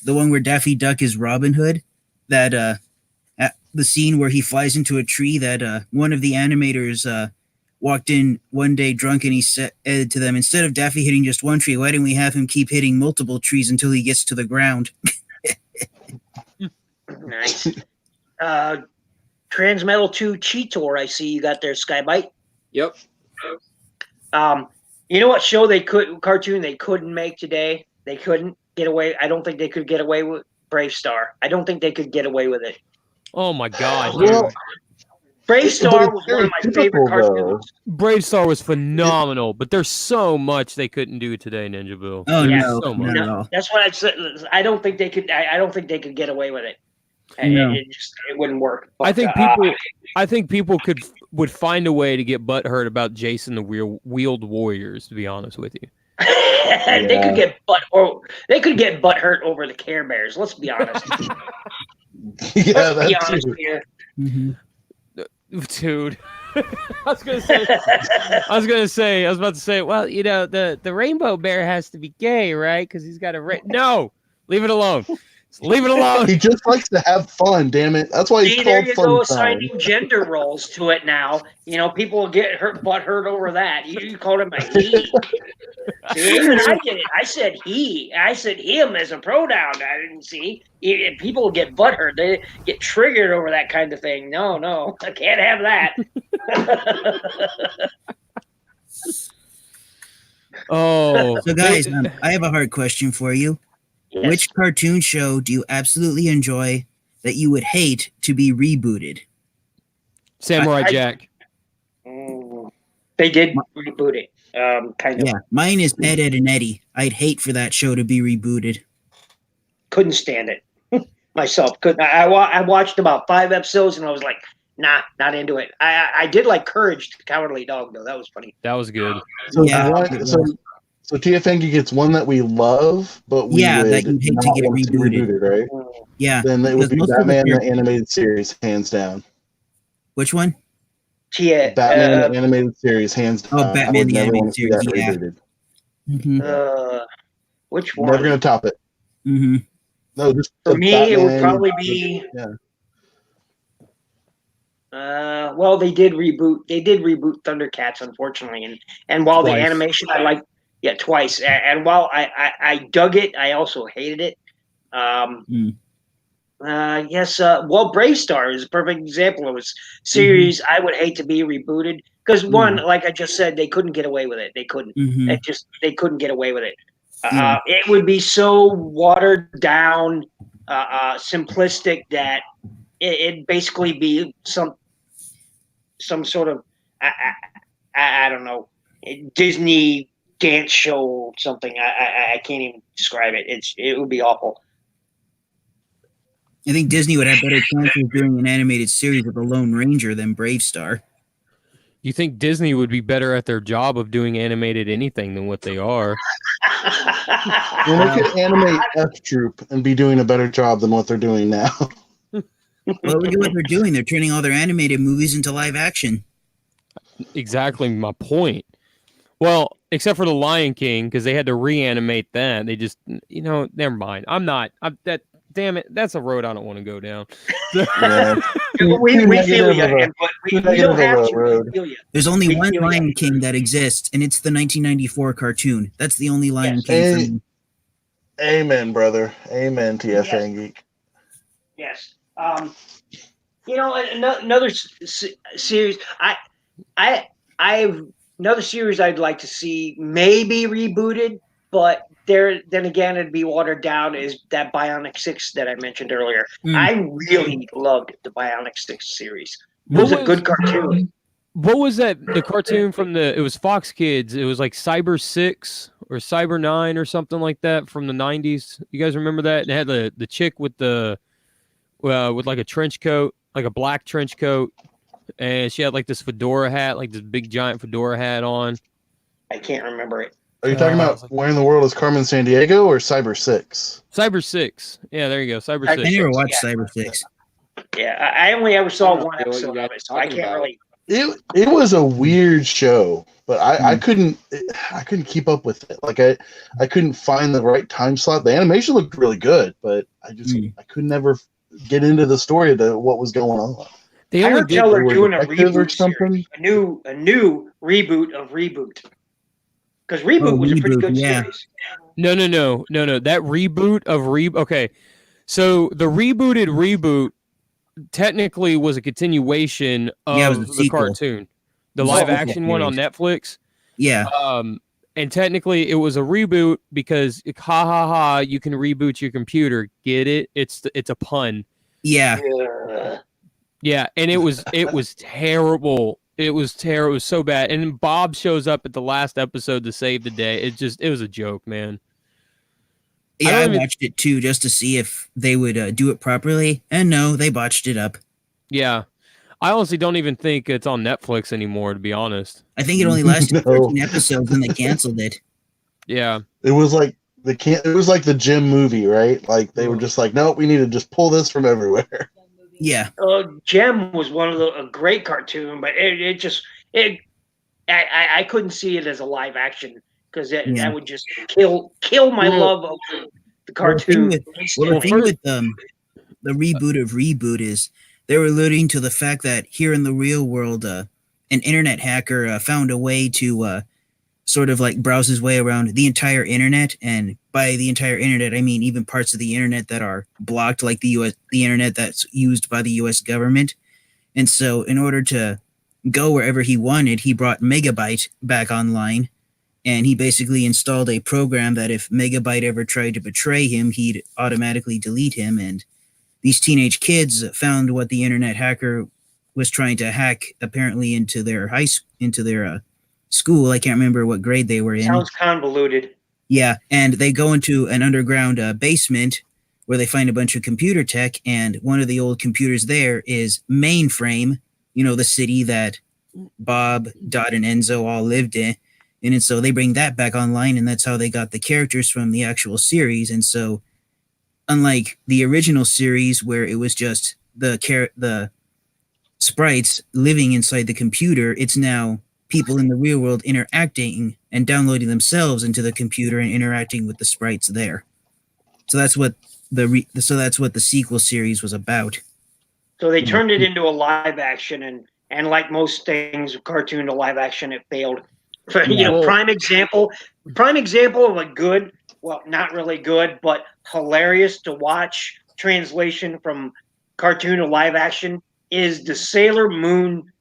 one where Daffy Duck is Robin Hood, that at the scene where he flies into a tree, that one of the animators walked in one day drunk, and he said to them, instead of Daffy hitting just one tree, why don't we have him keep hitting multiple trees until he gets to the ground? Nice. Transmetal 2 Cheetor, I see you got there, Skybite. Yep. You know what cartoon they couldn't make today? They couldn't get away. I don't think they could get away with Brave Star. I don't think they could get away with it. Oh my God. Well, Brave Star was one of my favorite cartoons. Brave Star was phenomenal, but there's so much they couldn't do today, Ninja Bill. Oh Yeah. no, so much. not at all. That's what I said. I don't think they could. I don't think they could get away with it. No. It wouldn't work. But, I think people would find a way to get butthurt about Jason the Wheeled Warriors. To be honest with you, they could get butthurt over the Care Bears. Let's be honest. Yeah, Let's be that's honest true. here. Mm-hmm. dude. was gonna say. I was about to say. Well, the rainbow bear has to be gay, right? Because he's got a no. Leave it alone. Just leave it alone. He just likes to have fun. Damn it! That's why he's See, there called you Fun go, Time. assigning gender roles to it now. People get hurt over that. You called him a he. See, even I did it. I said he. I said him as a pronoun. I didn't see. People get butthurt. They get triggered over that kind of thing. No, I can't have that. Oh, So, guys, I have a hard question for you. Yes. Which cartoon show do you absolutely enjoy that you would hate to be rebooted? Samurai Jack. They did reboot it. Kind of. Yeah, mine is Ed, Ed, and Eddie. I'd hate for that show to be rebooted. Couldn't stand it myself. Couldn't. I watched about 5 episodes and I was like, nah, not into it. I did like Courage the Cowardly Dog though. That was funny. That was good. So, Yeah. so TFNG gets one that we love, but we would that you hate to not get want to rebooted. reboot it, right? Yeah. Then it would be because most of the Batman the characters- Animated Series, hands down. Which one? Yeah. Batman the Animated Series, hands down. Oh, Batman I would the never Animated want to see Series, that yeah. rebooted. Mm-hmm. Which one? Never gonna top it. Mm-hmm. No, just For the me, it would Batman- probably be. Yeah. Well, they did reboot. They did reboot Thundercats, unfortunately, and while Twice. the animation I liked, twice, and while I dug it, I also hated it. Yes. Well, Brave Star is a perfect example of a series I would hate to be rebooted because one, like I just said, they couldn't get away with it. They couldn't. Mm-hmm. They couldn't get away with it. Yeah. It would be so watered down, simplistic that it'd basically be some sort of I don't know, Disney dance show or something. I can't even describe it. It would be awful. I think Disney would have better chances doing an animated series of the Lone Ranger than Brave Star. You think Disney would be better at their job of doing animated anything than what they are? Well, they could animate F Troop and be doing a better job than what they're doing now. Well, look at what they're doing. They're turning all their animated movies into live action. Exactly my point. Well, except for the Lion King, because they had to reanimate that. They just, never mind. Damn it, that's a road I don't want to go down. Yeah. we feel you, but we don't have to. road. We feel you. There's only We one feel Lion you. King that exists, and it's the 1994 cartoon. That's the only Lion Yes. King for Hey. me. Amen, brother. Amen, TFN Geek. Yes. Another series. I've another series I'd like to see maybe rebooted, but then again it'd be watered down. Is that Bionic 6 that I mentioned earlier? I really loved the Bionic 6 series. It was a good cartoon. What was that? The cartoon from it was Fox Kids. It was like Cyber 6 or Cyber 9 or something like that from the 90s. You guys remember that? It had the chick with with like a trench coat, like a black trench coat, and she had like this fedora hat, like this big giant fedora hat on. I can't remember it. Are you talking about Where in the World is Carmen Sandiego or Cyber 6? Cyber 6. Yeah, there you go. Cyber I 6. I never watched Yeah. Cyber 6. Yeah, I only ever saw I don't one know what episode you of guys it, are so I talking can't about. really. It was a weird show, but I couldn't keep up with it. Like I couldn't find the right time slot. The animation looked really good, but I could never get into the story to what was going on. They I only heard did. tell they're They were doing a detectives or reboot something? series, a new reboot of Reboot. Because Reboot was a pretty Reboot, good yeah. series. No. That reboot of Okay, so the rebooted reboot technically was a continuation of Yeah, it was a the sequel. cartoon, the It was a live sequel action one on series. Netflix. Yeah. And technically it was a reboot because you can reboot your computer. Get it? It's a pun. Yeah. Yeah, and it was terrible. It was terrible. It was so bad. And then Bob shows up at the last episode to save the day. It was a joke, man. Yeah, I don't even- watched it too just to see if they would do it properly. And no, they botched it up. Yeah. I honestly don't even think it's on Netflix anymore, to be honest. I think it only lasted No. 13 episodes and they canceled it. Yeah. It was like it was like the Jim movie, right? Like they were just like, no, we need to just pull this from everywhere. Yeah. Gem was one of a great cartoon, but it it, I couldn't see it as a live action because that would just kill my love of the cartoon. The thing with the reboot of Reboot is they were alluding to the fact that here in the real world, an internet hacker found a way to sort of like browse his way around the entire internet, and by the entire internet, I mean even parts of the internet that are blocked, like the internet that's used by the U.S. government. And so, in order to go wherever he wanted, he brought Megabyte back online, and he basically installed a program that if Megabyte ever tried to betray him, he'd automatically delete him. And these teenage kids found what the internet hacker was trying to hack apparently into their school. I can't remember what grade they were in. Sounds convoluted. Yeah, and they go into an underground basement where they find a bunch of computer tech, and one of the old computers there is Mainframe, the city that Bob, Dot, and Enzo all lived in. And so they bring that back online, and that's how they got the characters from the actual series. And so, unlike the original series where it was just the sprites living inside the computer, it's now people in the real world interacting and downloading themselves into the computer and interacting with the sprites there. So that's what the sequel series was about. So they turned it into a live action, and like most things, cartoon to live action, it failed. Prime example of a good, well, not really good, but hilarious to watch translation from cartoon to live action is the Sailor Moon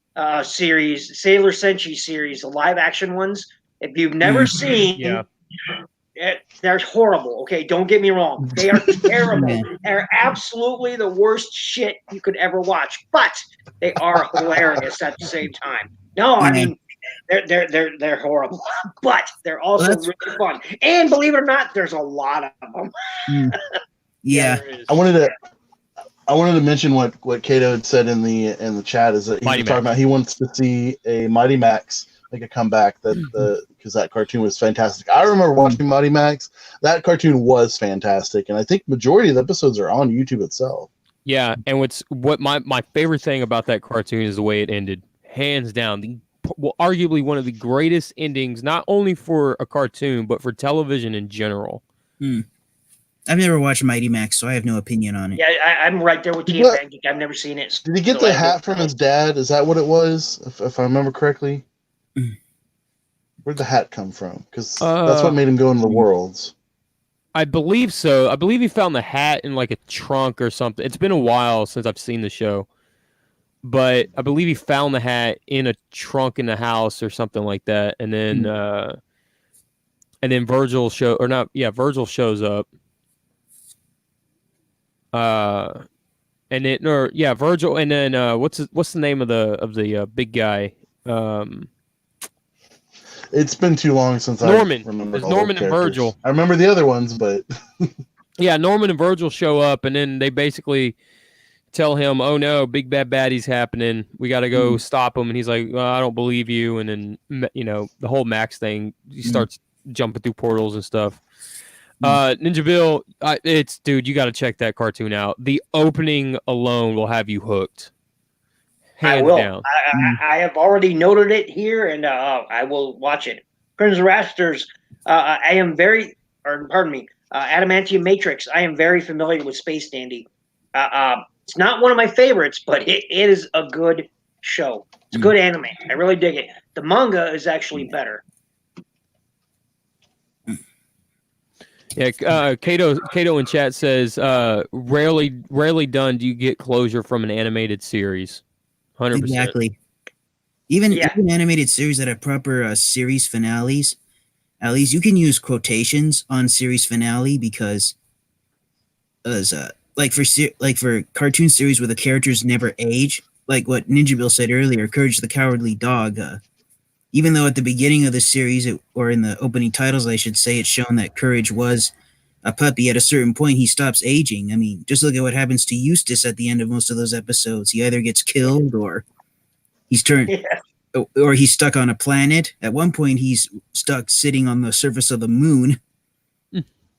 series, Sailor Senshi series, the live action ones. If you've never seen, they're horrible. Okay, don't get me wrong; they are terrible. They're absolutely the worst shit you could ever watch, but they are hilarious at the same time. No, I mean they're horrible, but they're also really fun. And believe it or not, there's a lot of them. Yeah, I wanted to mention what Kato had said in the chat is that he was talking about he wants to see a Mighty Max make a comeback because that cartoon was fantastic. I remember watching Mighty Max. That cartoon was fantastic, and I think majority of the episodes are on YouTube itself. Yeah, and what my favorite thing about that cartoon is the way it ended. Hands down, arguably one of the greatest endings, not only for a cartoon but for television in general. I've never watched Mighty Max, so I have no opinion on it. Yeah, I'm right there with you. I've never seen it. Did he get the hat from his dad? Is that what it was, if I remember correctly? Where'd the hat come from? Because that's what made him go into the worlds. I believe so. I believe he found the hat in like a trunk or something. It's been a while since I've seen the show, but I believe he found the hat in a trunk in the house or something like that. And then Virgil shows up. Virgil, and then what's the name of the big guy? It's been too long since Norman. I remember. It's Norman and Virgil. I remember the other ones, but yeah, Norman and Virgil show up, and then they basically tell him, "Oh no, big bad baddie's happening. We got to go stop him." And he's like, well, "I don't believe you." And then the whole Max thing, he starts jumping through portals and stuff. NinjaBill, dude, you got to check that cartoon out. The opening alone will have you hooked. Hands I will. Down. I have already noted it here, and I will watch it. Friends of Rasters, I am very, or pardon me, Adamantium Matrix. I am very familiar with Space Dandy. It's not one of my favorites, but it is a good show. It's a good anime. I really dig it. The manga is actually better. Yeah, Kato in chat says, rarely done do you get closure from an animated series. 100%. Exactly. Even animated series that have proper series finales, at least you can use quotations on series finale because, for cartoon series where the characters never age, like what NinjaBill said earlier, Courage the Cowardly Dog. Even though at the beginning of the series, or in the opening titles, I should say, it's shown that Courage was a puppy. At a certain point, he stops aging. I mean, just look at what happens to Eustace at the end of most of those episodes. He either gets killed or he's or he's stuck on a planet. At one point, he's stuck sitting on the surface of the moon.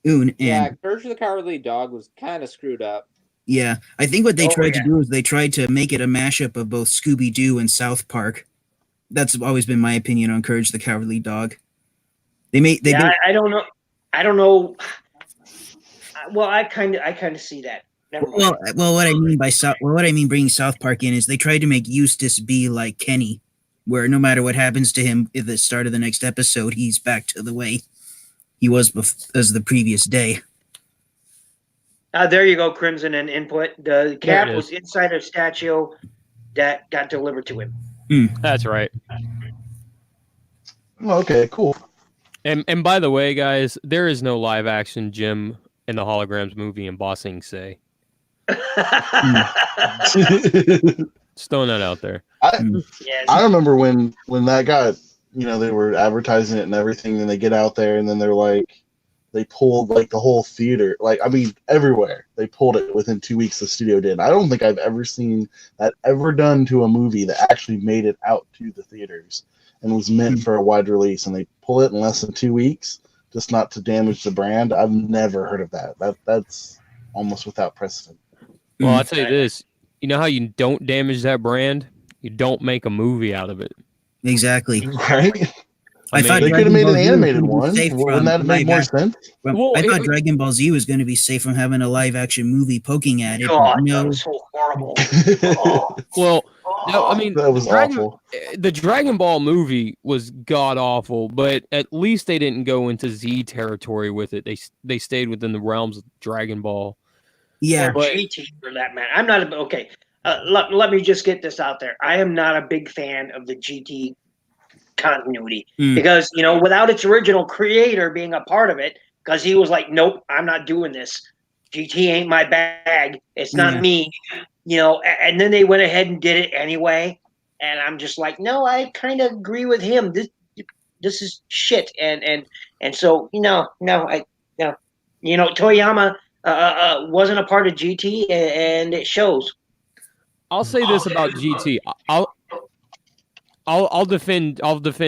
Courage the Cowardly Dog was kind of screwed up. Yeah, I think what they tried to do is they tried to make it a mashup of both Scooby-Doo and South Park. that's always been my opinion on Courage the Cowardly Dog. I don't know. I don't know. Well, I kind of see that. Never mind. Well, what I mean bringing South Park in is they tried to make Eustace be like Kenny, where no matter what happens to him at the start of the next episode, he's back to the way he was as the previous day. There you go, Crimson and input. The cap was inside a statue that got delivered to him. That's right. Okay, cool. And by the way, guys, there is no live action Jim in the Holograms movie in Ba Sing Se. Just throwing that out there. I remember when that got, they were advertising it and everything, and they get out there and then they're like, they pulled like the whole theater, everywhere. They pulled it within 2 weeks. The studio did. I don't think I've ever seen that ever done to a movie that actually made it out to the theaters and was meant for a wide release, and they pull it in less than 2 weeks just not to damage the brand. I've never heard of that. That's almost without precedent. Well, I'll tell you this. You know how you don't damage that brand? You don't make a movie out of it. Exactly. Right? I thought they could have made an animated one. Wouldn't that have made more sense? Well, I thought Dragon Ball Z was going to be safe from having a live action movie poking at it. God, that was so horrible. Well, no, I mean, that was awful. The Dragon Ball movie was god awful, but at least they didn't go into Z territory with it. They stayed within the realms of Dragon Ball. Yeah, or GT for that matter. I'm not okay. Let me just get this out there. I am not a big fan of the GT continuity because without its original creator being a part of it, because he was like, nope, I'm not doing this. GT ain't my bag. It's not me. And then they went ahead and did it anyway. And I'm just like, no, I kind of agree with him. This is shit. And so Toyama wasn't a part of GT, and it shows. I'll say this about GT. I'll defend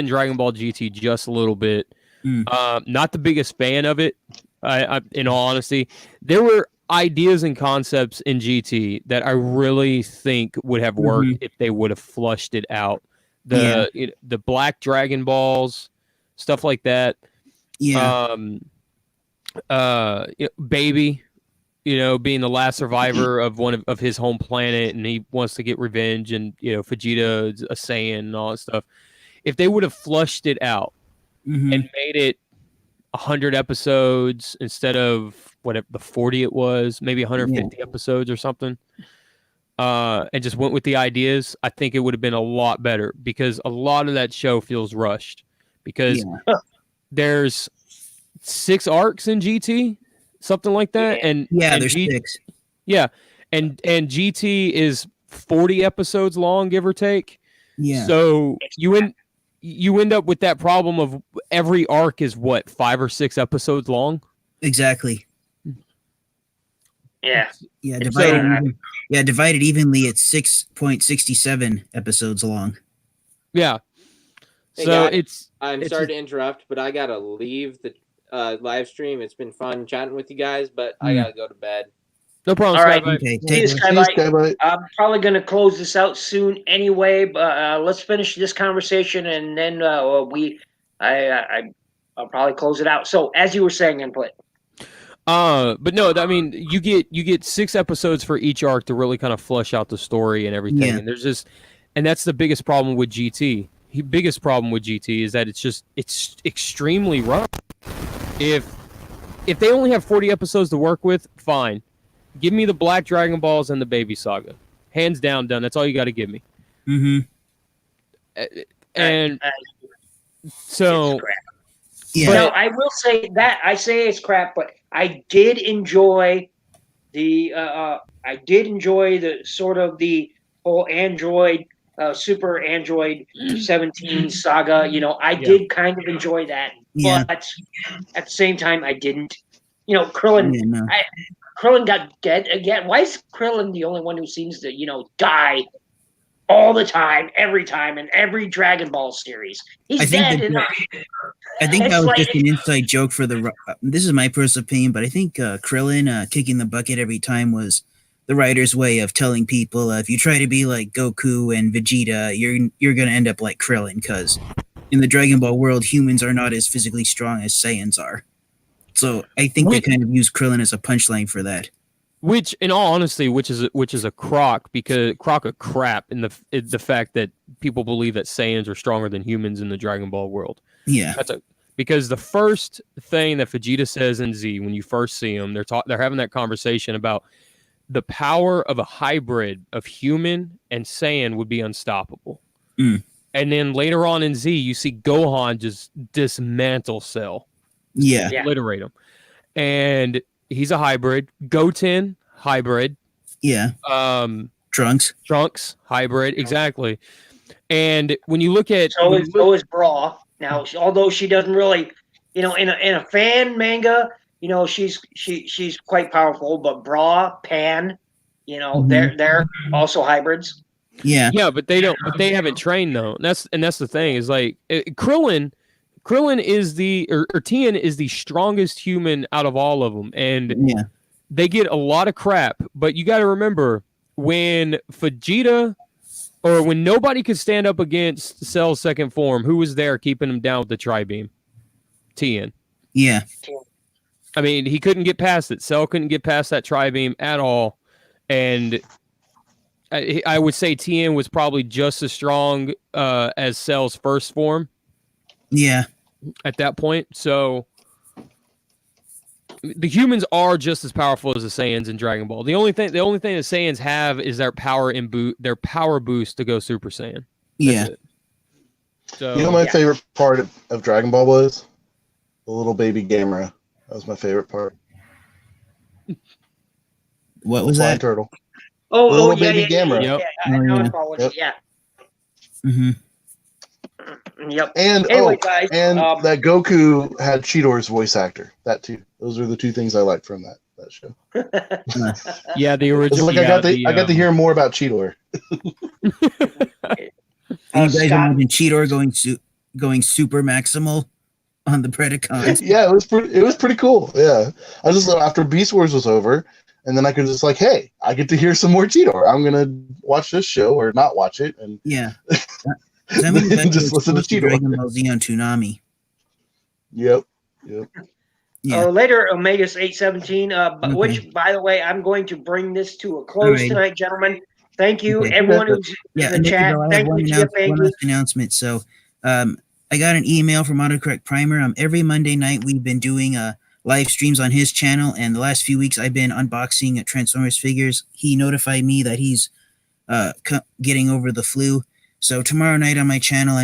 Dragon Ball GT just a little bit. Not the biggest fan of it. I in all honesty, there were ideas and concepts in GT that I really think would have worked if they would have flushed it out. The Black Dragon Balls, stuff like that. Yeah. Baby, being the last survivor of one of his home planet, and he wants to get revenge, and Vegeta a Saiyan and all that stuff. If they would have flushed it out and made it 100 episodes instead of whatever the 40 it was, maybe 150 episodes or something, and just went with the ideas, I think it would have been a lot better, because a lot of that show feels rushed because there's 6 arcs in GT, something like that. And there's 6. Yeah. And GT is 40 episodes long, give or take. Yeah. So you end up with that problem of every arc is 5 or 6 episodes long. Exactly. Yeah. Yeah. Divided evenly, it's 6.67 episodes long. Yeah. Hey, so guys, I'm sorry to interrupt, but I gotta leave the live stream. It's been fun chatting with you guys, but I gotta go to bed. No problem. All right. Okay. See you, Skybite. I'm probably going to close this out soon anyway, but let's finish this conversation, and then I'll probably close it out. So, as you were saying, input. But no, I mean, you get 6 episodes for each arc to really kind of flush out the story and everything. Yeah. And that's the biggest problem with GT. The biggest problem with GT is that it's extremely rough. If they only have 40 episodes to work with, fine. Give me the Black Dragon Balls and the Baby Saga. Hands down, done. That's all you got to give me. And so, No, I will say that I say it's crap, but I did enjoy the sort of the whole Android, Super Android 17 saga. I did kind of enjoy that, but at the same time, I didn't. Krillin. Yeah, no. Krillin got dead again. Why is Krillin the only one who seems to, die all the time, every time, in every Dragon Ball series? He's dead. I think that was just an inside joke for the. This is my personal opinion, but I think Krillin kicking the bucket every time was the writer's way of telling people if you try to be like Goku and Vegeta, you're gonna end up like Krillin, because in the Dragon Ball world, humans are not as physically strong as Saiyans are. So I think they kind of use Krillin as a punchline for that. Which, in all honesty, which is a crock of crap in the fact that people believe that Saiyans are stronger than humans in the Dragon Ball world. Yeah, because the first thing that Vegeta says in Z when you first see him, they're having that conversation about the power of a hybrid of human and Saiyan would be unstoppable. Mm. And then later on in Z, you see Gohan just dismantle Cell. Yeah. Obliterate him. And he's a hybrid. Goten, hybrid. Yeah. Trunks, hybrid. Exactly. And when you look at... So is Bra. Now, although she doesn't really, in a fan manga, she's quite powerful, but Bra, Pan, they're also hybrids. Yeah. Yeah, but they haven't trained though. And that's the thing is like Krillin is Tien is the strongest human out of all of them, and they get a lot of crap. But you got to remember when Vegeta or when nobody could stand up against Cell's second form, who was there keeping him down with the Tri-Beam? Tien. Yeah. I mean, he couldn't get past it. Cell couldn't get past that Tri-Beam at all, and I would say Tien was probably just as strong as Cell's first form. Yeah. At that point, so the humans are just as powerful as the Saiyans in Dragon Ball. The only thing the Saiyans have is their power boost to go Super Saiyan. Yeah. So, my favorite part of Dragon Ball was the little baby Gamera. That was my favorite part. What was that? Turtle. Oh, baby Gamera. Yeah. Yeah. Mm-hmm. Yep. And anyway, guys, that Goku had Cheetor's voice actor. That too. Those are the two things I liked from that show. Yeah, the original. Like I got to hear more about Cheetor. You guys imagine Cheetor going super maximal on the Predacons? Yeah, it was pretty cool. Yeah, I just thought after Beast Wars was over, and then I could just like, hey, I get to hear some more Cheetor. I'm gonna watch this show or not watch it, and yeah. Just listen to Cheetor. Dragon Ball Z on Toonami. Yep. Yeah. Later, Omega's 817, which, by the way, I'm going to bring this to a close tonight, gentlemen. Thank you, everyone who's in the chat. Thank you, one last announcement. So, I got an email from Autocorrect Primer. Every Monday night, we've been doing live streams on his channel, and the last few weeks, I've been unboxing Transformers figures. He notified me that he's getting over the flu. So tomorrow night on my channel,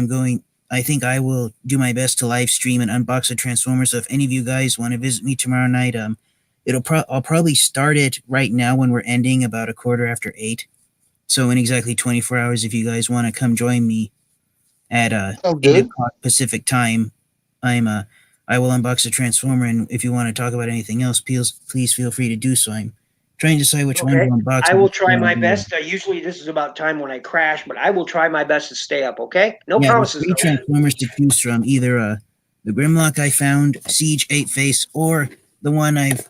I think I will do my best to live stream and unbox the Transformers. So if any of you guys want to visit me tomorrow night, I'll probably start it right now when we're ending about 8:15. So in exactly 24 hours, if you guys want to come join me at 8 o'clock Pacific time, I will unbox the Transformer. And if you want to talk about anything else, please feel free to do so. I'm trying to decide which one to unbox. I will try my best. Usually this is about time when I crash, but I will try my best to stay up, okay? No promises. There's 3 Transformers to choose from, either the Grimlock I found, Siege 8-Face, or the one I've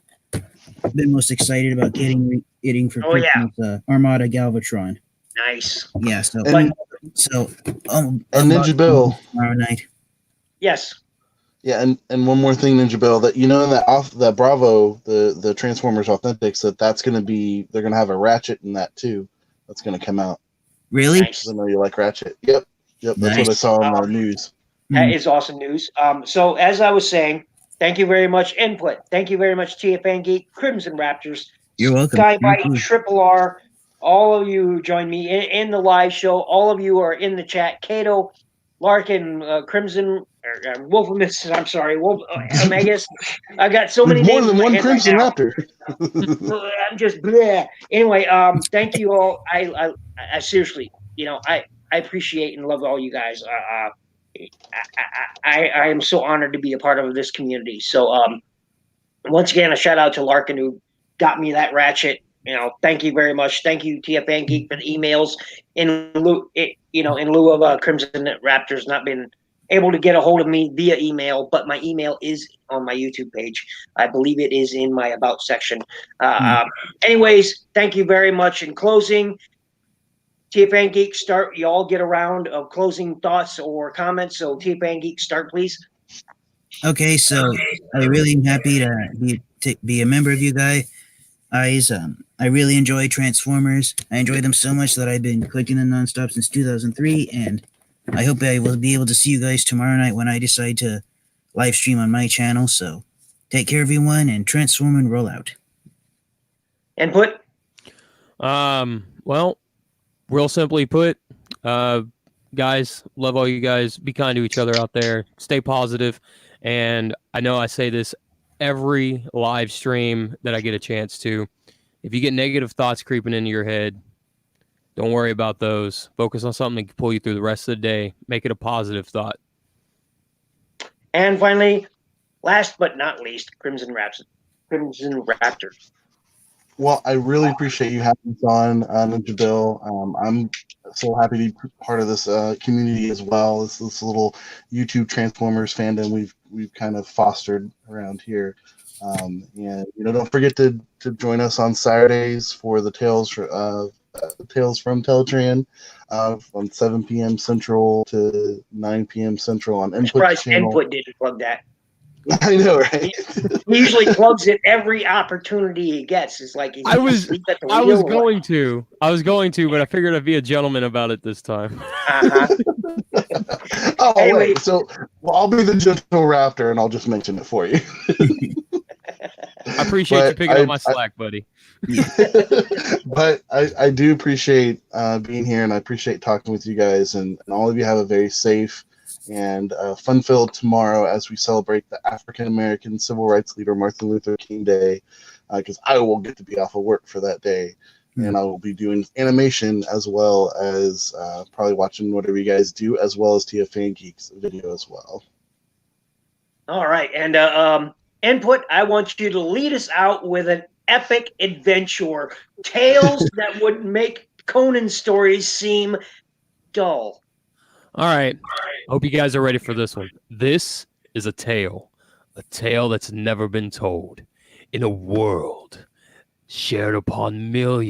been most excited about getting for Christmas, Armada Galvatron. Nice. Yeah, and NinjaBill tomorrow night. Yes. Yeah, and one more thing, NinjaBill, that that Bravo, the Transformers Authentics, they're gonna have a Ratchet in that too. That's gonna come out. Really? Nice. I know you like Ratchet. Yep. That's what I saw on the news. That is awesome news. So as I was saying, thank you very much, Input. Thank you very much, TFN Geek, Crimson Raptors. You're welcome. Skybite, Triple R, all of you who joined me in the live show. All of you are in the chat. Kato, Larkin, Crimson, Wolfemus, I'm sorry, Omegas. I got so many more names. More than one Crimson Raptor. I'm just bleh. Anyway, thank you all. I seriously, I appreciate and love all you guys. I am so honored to be a part of this community. So once again, a shout out to Larkin who got me that Ratchet. Thank you very much. Thank you, TFN Geek, for the emails in lieu of Crimson Raptors not being able to get a hold of me via email, but my email is on my YouTube page. I believe it is in my About section. Anyways, thank you very much. In closing, TFN Geek, start. You all get a round of closing thoughts or comments. So TFN Geek, start, please. Okay, so I really am happy to be a member of you guys. I really enjoy Transformers. I enjoy them so much that I've been clicking them nonstop since 2003, and I hope I will be able to see you guys tomorrow night when I decide to live stream on my channel. So take care, everyone, and transform and roll out. Input? Well, real simply put, guys, love all you guys. Be kind to each other out there. Stay positive. And I know I say this every live stream that I get a chance to. If you get negative thoughts creeping into your head, don't worry about those. Focus on something that can pull you through the rest of the day. Make it a positive thought. And finally, last but not least, Crimson Raptor. Well, I really appreciate you having us on, NinjaBill. I'm so happy to be part of this community as well. This little YouTube Transformers fandom we've kind of fostered around here. And don't forget to join us on Saturdays for the Tales from Teletran from 7 p.m. Central to 9 p.m. Central on Input's channel. Input didn't plug that. I know, right? He usually plugs it every opportunity he gets. It's like I was going to, but I figured I'd be a gentleman about it this time. Oh, Anyway. wait. So I'll be the gentle raptor, and I'll just mention it for you. I appreciate you picking up my slack, buddy. But I do appreciate being here, and I appreciate talking with you guys, and all of you have a very safe and fun-filled tomorrow as we celebrate the African-American civil rights leader Martin Luther King Day, because I will get to be off of work for that day, and I will be doing animation as well as probably watching whatever you guys do, as well as TFN Geeks video as well. All right, and Input, I want you to lead us out with an epic adventure, tales that would make Conan stories seem dull. All right. Hope you guys are ready for this one. This is a tale that's never been told in a world shared upon millions